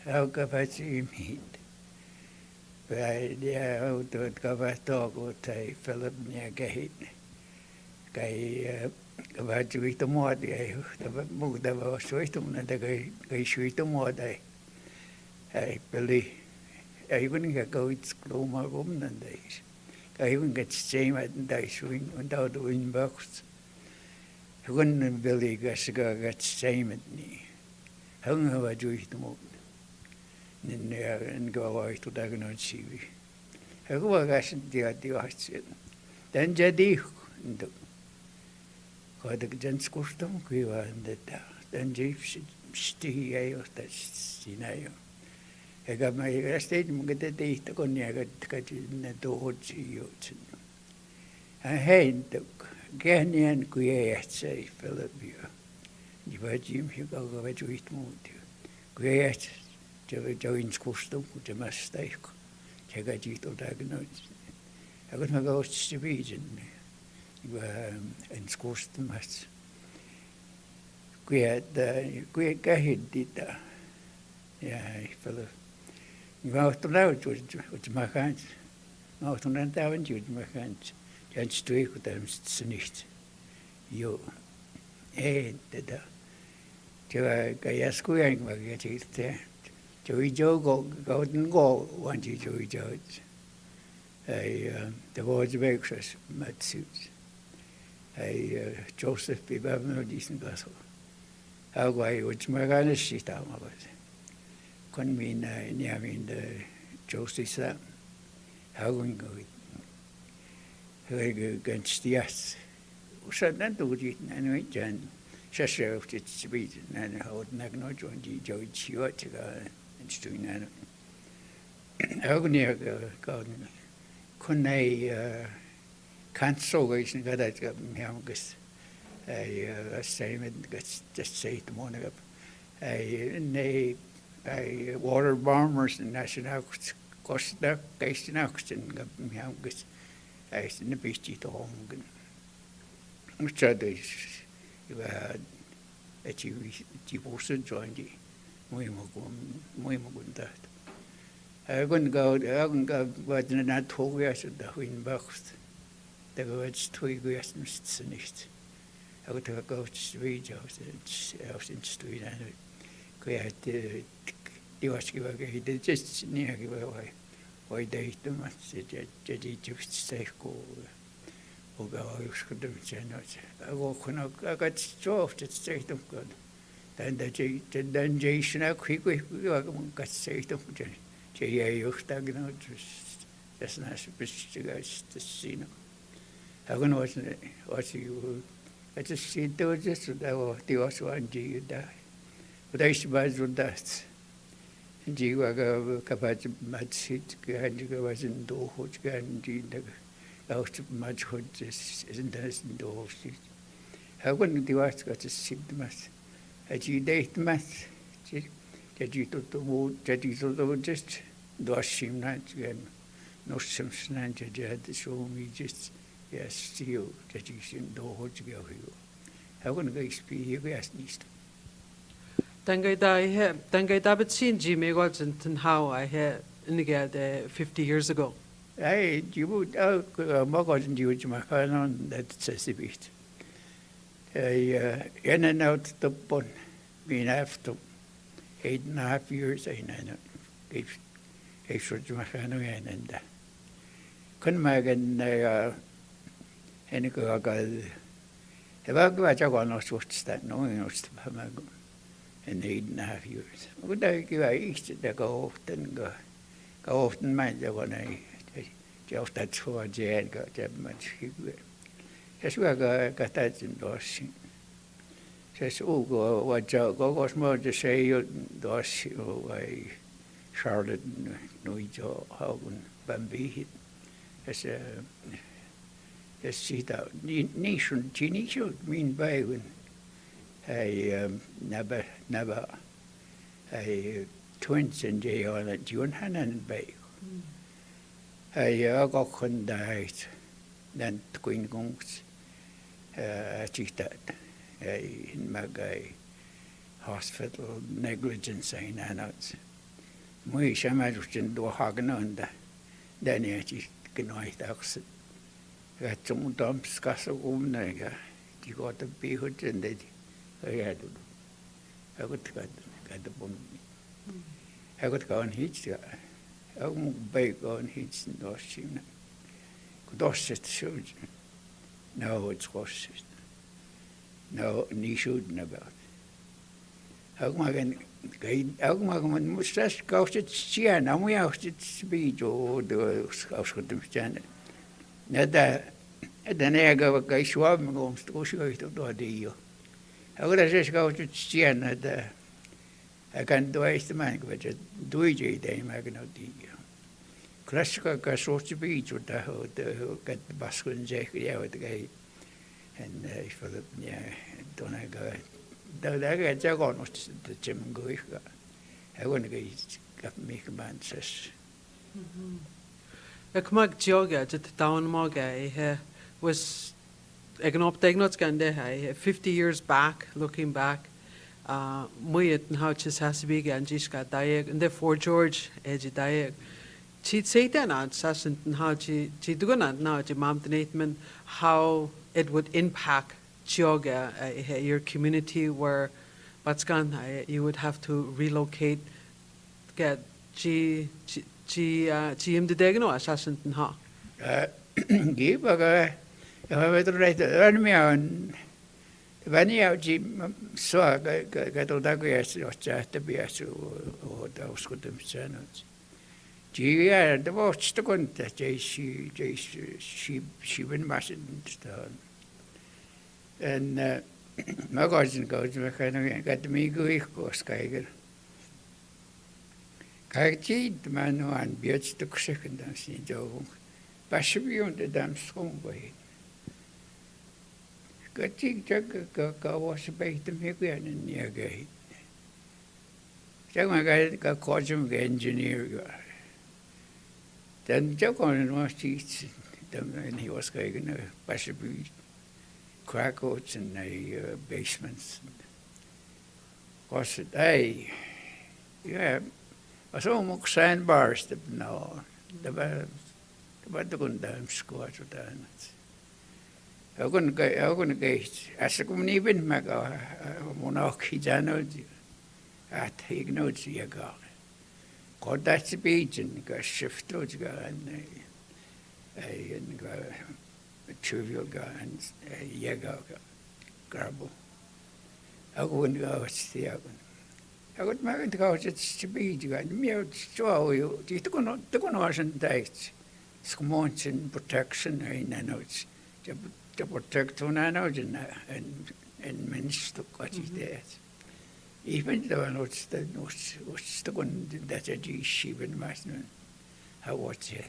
how capacity meet. How to cover talk with Philip near gate. About to eat the more day, the mood of our sweetum and the guy sweet the more day. I believe I wouldn't go with screw my room than days. I even get same at the swing without doing box. I wouldn't believe I got same at me. How have I do it the more? And go away to Dagon TV. I go again the ocean. Then Jadi, got the gents custom, we were in the town. Then Jeeps, stay out that scenario. I got my estate, get the date to go near the door to you. I hate the Ghanaian Guya, say Philip. You were Jim, you go away to eat mood. Guya. Joins custom with a mistake. Chagajito diagnosed. I got my ghosts to be in custom as Queer Gahid did that. Yeah, fellow. You out loud with my hands. Out on that down with my hands. Just to with them snicht. You ain't the Gayasqueering my get it there. Joey Joe golden goal one Joey George. The words of extras, mud suits. Joseph be no decent vessel. How go I would my gun sheet out of it. Couldn't mean near the Joseph Sam. How going go it? Against the ass. Who said that to it anyway, Jan? Shasher of its speed and how would not know Joey Chiot. Doing that. How near garden? Couldn't I cancellation that I got me? I statement gets just say the morning up. nei water bombers and national costa kaistinaksin ga miangus in the beach to home. Which are the that you also joined the Moimagun that. I wouldn't go, but not 12 years at the wind box. The words 2 years nicht. I would go to street house in street and we had the Waski just near away. Why they too much, they just stay cool. I got stroked at straight of God. Then the Jason, I quickly got straight of Jay. That's nice to see. I don't know what you. I just see those just the also and you die. But I suppose with that. And you were capable of mad seat, and you was in door, which can do the. Out of much hood isn't as in the whole street. I wouldn't do what got to see the mass. Had you date mass? Did you to the wood, did you to the just do a shim night again? No some snatch, you had to show me just, yes, see you, that you shouldn't know what to go here. I wouldn't go speak here, yes, least. Tangai David CNG me was in how I had in the 50 years ago. Hey, you would Mogotin Jewish Macanon that says a bit. In and out the bun, being after 8.5 years, I know. Gave short Macano and couldn't make any go. If I go out, I got no sorts that knowing us to Hamago in 8.5 years. Would I give a east that go often mind that one I. Just that's for Jan got that much. Just we got that endorsing. Says, oh, go was more to say you endorse I Charlotte Nojo Hogan Bambi. As a see that nation, Genie should mean by when I never I twins and Jay on a June Hannan Bay. I got condied, then Queen Gungs, that in my hospital negligence in announced. We shaman do hagen under, then it can wait oxen. Got some dumps, castle nega, you got the bee hood and they had I would got the bone. I would go on hitch. I won't bake on his notion. Could also shoot. No, it's was no, ni shooting about. How can mustache goes at Sian, and we out at speed or the house with them standing. Not that at the egg of a guy swabbing goes to go to the deal. How would I just go to Sian at the I can't do the man, but do it, they make no deal. Classical got sorts of beach with the get the bus and jacket out the gate. And for the, don't I go. I got Jagon was the Jim and go. I want to get make a man says. Ik mag joggen, het down mogen. Was ik een optekent gande. 50 years back, looking back. Moeite en houtjes has to be gaan. Just got diag. And therefore George, edge diag. She'd say that on session and how she do not now to mom the how it would impact yoga your community where Batskan you would have to relocate get G the degno assassin and ha. Give a right me on when you saw get all that or chat to be as or those good channels. Yeah, the watch the gun that she went mashing stone. And my cousin goes to got me go skyger. Kaiti, the man who and beards took second and seen Joe. Bashabi on the damn school way. Got take go wash a bait to make an near gate. Chẳng cái có chung cái engineer cái. Then chắc còn nó chỉ and he was going to possibly crack coats in the basements. I said, hey, yeah, I saw more sandbars now. The bad going down squat with that. I'm going to get, I said, come even make a monarchy channel. At he knows you go. God, that's the beach and go shift those go and go trivial go and Yago garble. I wouldn't go see out. I would make it go to be you and me show you. You took on Russian dates. Scomonch and protection in notes. To protect one another and minister what is there. Even though notes the one that a G sheep and master. How was it?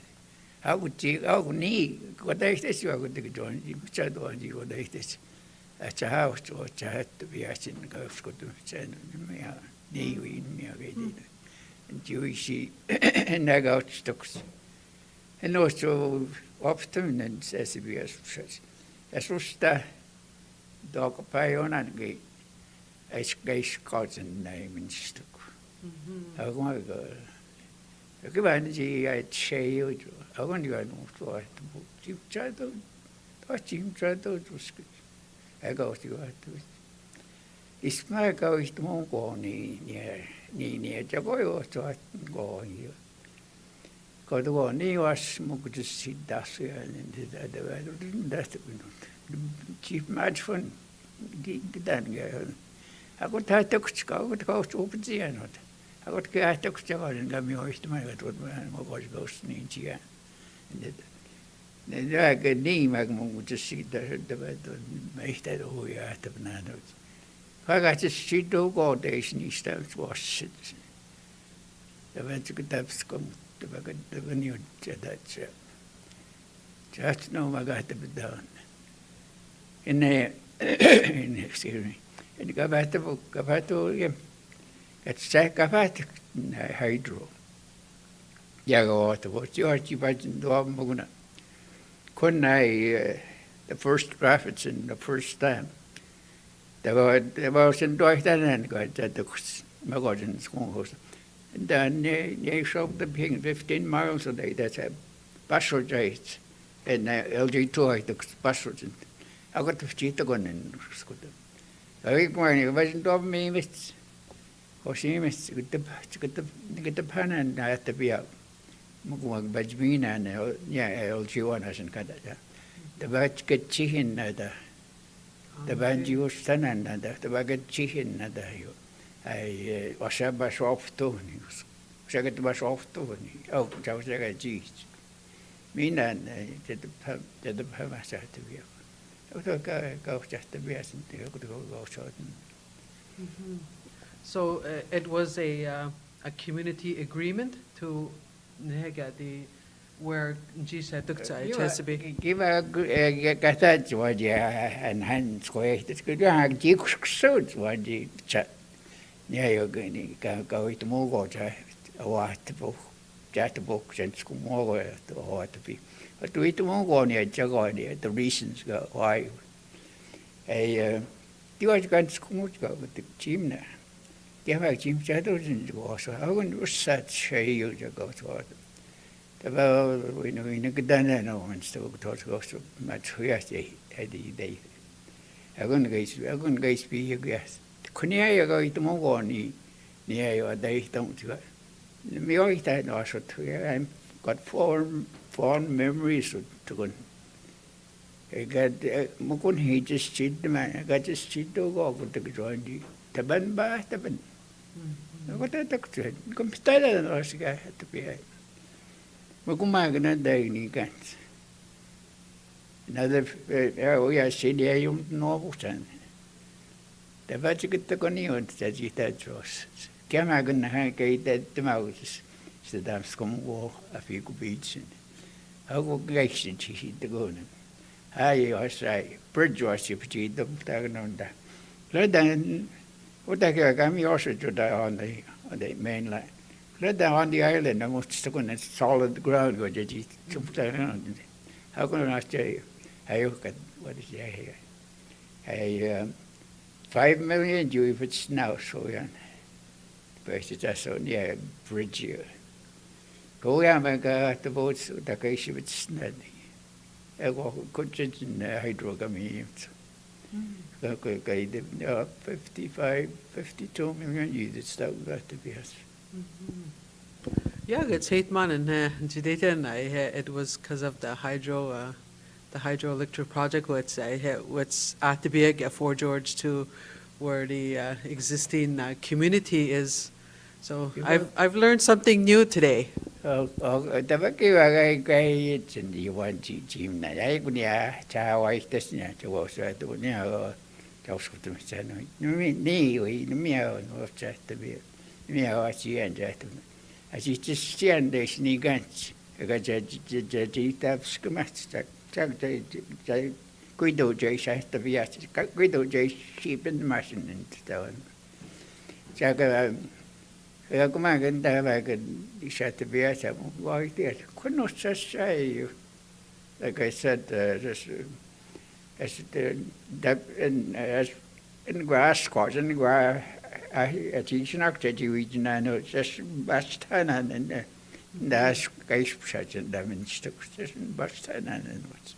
How would you, oh, knee, what I this you would join you, shadow and you would this. At a house or I had to be asking the ghost to send me out, knee in me already. And Jewish and I got stuck. And also often and says if you as was the dog pay on and gate. As gay's cousin name and stuck. I want to go. Cái bạn gì chơi rồi, ở con người nó tuổi chim trái tôi, đó chim trái tôi tôi skip, I go to it. It's my go is the one go ni cho có yo cho go you. Có đó ni was mo cứ sit đó rồi nên that's the chief match fun cái đàn cái. I got to take go to open the end. I got to get a job and got me hoist my what was ghost in here. And I get name I can just see the make that who you had of nanos. I got to see do go days and he starts wash it. The went to get up scum to the new that just know I got to be done. In there, excuse me. And go back to him. It's sack about hydro. Yago to what you are cheaping dog Muguna. Couldn't I the first graphics in the first time? There was in Deutschland and got that the Magodin schoolhouse. And then they showed the ping 15 miles a day. That's a bus rates and LG2 the bus. I got to cheat the gun in school. I wasn't of me, Miss. Or she missed get the pen and I had to be out. Mugwag Bajmina and LG1 hasn't got that. The batch get chicken the banji was son and the baget chicken I was a bash off to news. Second bash off to oh, I was like a cheese. Mean and did the permas had to be out. I would go just the best and go short. So it was a community agreement to where Jesus took Chesapeake. Give a gather what you and hands way. It's good. You have jigs suits what you chat. Yeah, you're going to go to more a white book, chat books and school more to what to be. But we to more near Jagonia, the reasons go why. You are going to school go with the gym now. Give a gym shadows in the water. I wouldn't such a you to go to it. The we know in a good done no one still go to much yesterday at the day. I'm going to be your guest. Couldn't you go to Mongoni near your day? Don't you? Me always that also to I've got fond memories to go. I got Mukun, he just cheat the man. I got just cheat to go to join the Taban by Taban. What I took to it. Come start and I had to be. Mukumagana day guns. Another we are city, you know, the Vatican took on you and said you that was. Kamagan hangate that the mouse, said I'm scum war a few beats. How would Gation she to go? I was right. Bridge was you put the Taganonda. Let then what I got me also to die on on the mainland. Let them on the island, I'm stuck on solid ground. Go to how can I say? I look at what is there here? 5 million Jew if it's now so yeah. But it's only a bridge here. Go the boats, the case of it's not. I could just hydrogamy. 55, 52 million units that got to be us. Yeah, it's 8 months and today it was because of the hydroelectric project what's at the big Fort George to where the existing community is. So I've learned something new today. The Vaki Wagai it's in the one team that I could cha white this net to was at the near Josh of the Channel. Knee, we the meow and was just to be meow at the end. As you just stand there, sneak guns. I got the schematics. Guido J. Shast the Vias, Guido J. Sheep in the machine and stone. Jaga. I come and I could shut the Vias. Why did could not just say, like I said, as in grass squash and grass. I teach an activity region. I know just best time and that's guys such a damage to just best time and what's.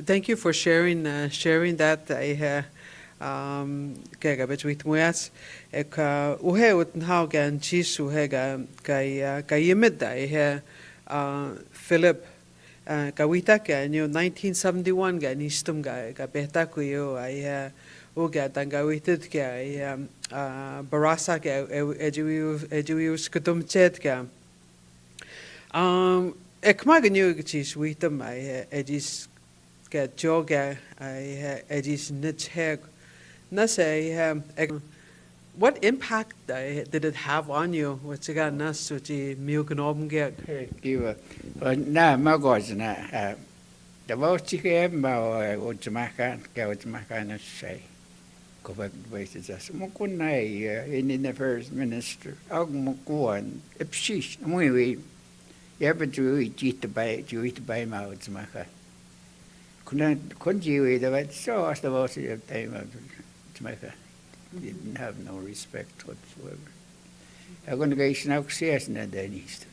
Thank you for sharing that. Between Muas, Uhe Utenhaugen, Chisuhega, Gayimid, Philip. Kawita ka nyo 1971 ga nistum ga beta ko yo ay uga tangawited ka ay barasa ka ejuyu skutum chet ka ekma ganyo gchis witam ay ejis ka joga ay ejis nitcheg nasay what impact did it have on you? What's got nas to the milk and open get? Nah, my gosh, nah. The most you can go to Macan, go to Macan and say, go back to places as Mukunai in the first minister. I'll go on. Ipshish, we ever do eat the bay mouth to Macan. Couldn't you eat it? So I was the most of time to Macan. Didn't have no respect whatsoever. I'm going to go now see us in the East.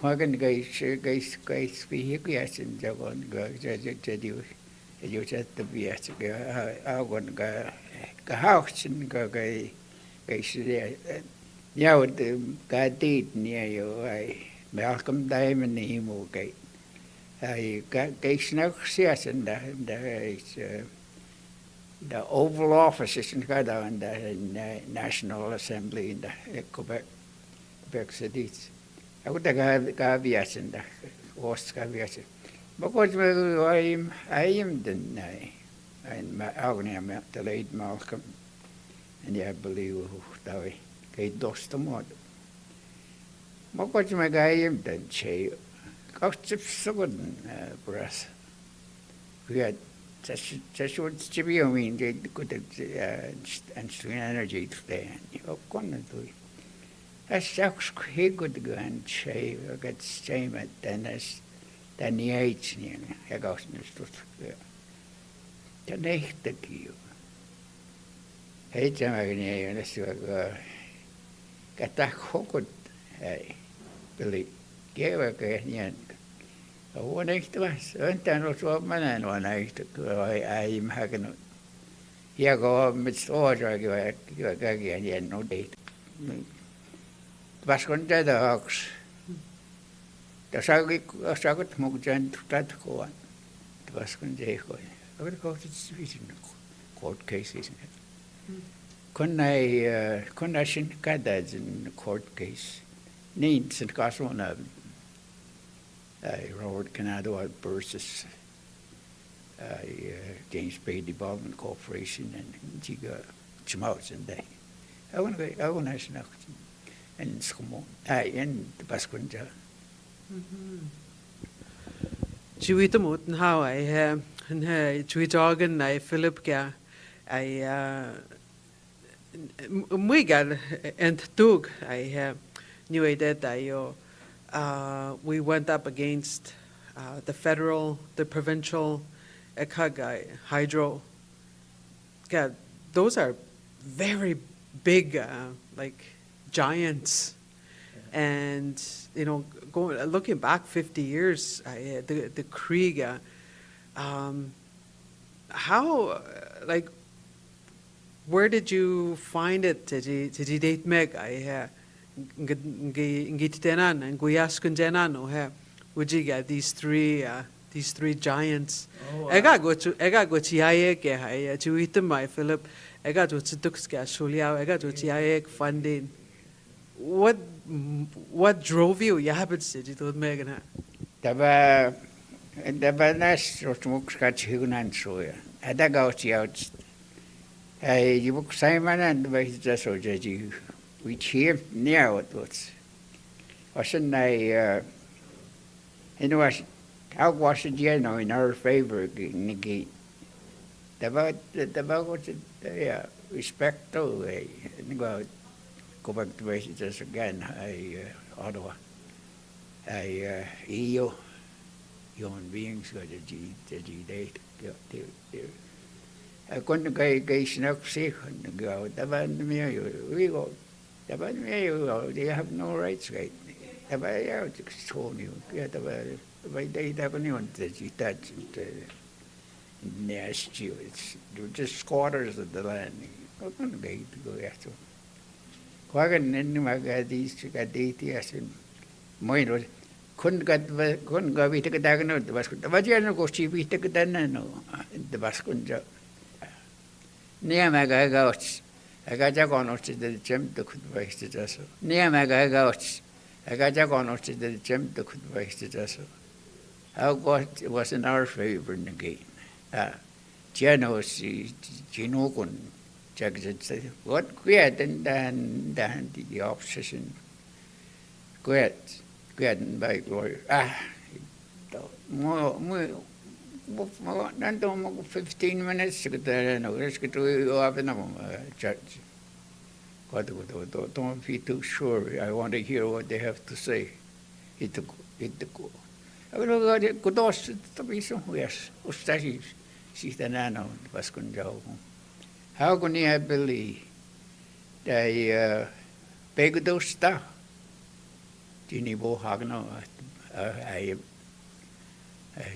I'm going to go speak yes and I'm going to go to you at the BS. I'm going to go house and go there. Yeah, with the God did near you. I Malcolm Diamond in the Gate. I got now see us in the Oval Office is in the National Assembly in the Quebec City. I would have caveats in the worst caveats. Because I am the I'm the late Malcolm, and I believe that way. Kate Dostamod. Because my guy am the chair. Cost of Southern brass. We had just what to be, I mean, they could and swing energy today. You're going to do it. That's actually good go and say, I got same at Dennis, then the age, I got in the stuff. The next the key. Hey, Jamaican, let's go. Got that hooked, hey, Billy, gave a good. One extra was, and then also man and one extra. I'm having it. Yeah, go with order, you again, no date. Was going to the house. The Sagat Mugjan to that go on. The was going to go. I would go to the court cases. Couldn't I shin cadets in the court case? Needs and cost one of them. Robert Canado versus James Bay Development Corporation and Jiga Chimouts and they. I want to go, and Skumo, and the Pasquanja. Jiwitamut and how Chui Dogan, I Philip Ga, I Mwigal and Tug, I knew that we went up against the federal, the provincial, Ekagai, hydro. God, those are very big, like giants. And looking back 50 years, the Krieg, how, like, where did you find it? Did you date meg? I ngit tenan and guyaskun tenan o would you get these three giants? I got go to chiaye ke hai to eat my Philip. I got to tukska shuliao. I got to chiaye funding. What drove you? You haven't said it with Megan. Daba nas rotmuk skachigunan soya. Ada gauti out. You book Simon and the just so judgy. We cheer near it was. Wasn't I how was it in our favor negate. Daba what's it respect to go back to messages again. Ottawa. EU human beings got a G date. I couldn't go snuck sick and go. We go. They have no rights, right? I told you. By they haven't even touched nasty. They're just squatters of the land. I'm not going to go after. Quagan in my gaddies to get DTS and mine couldn't go we take a diagonal the basket. The Vajano goes cheap, we take a dano the basket. Near my guy gouts. I got Jagonos to the gem to could waste it also. Near my guy gouts. I got Jagonos to the gem to could waste it also. How God was in our favor again. Janos, Ginogun. Jackson said, what queer and then the opposition. Queer by glory. More 15 minutes to have a church. Don't be too sure. I want to hear what they have to say. It to go. I will go to Kudos to be somewhere. Ustashi, she's the nano, Vascunjo. How can you believe that big those stuff? Ginny Bohagno, I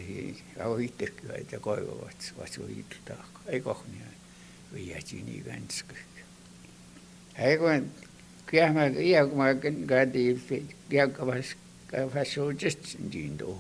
eat the go what's we eat to talk. I go we are Ginny Gansk. I went, Kiamagan got the Gagavas, just in Jindo,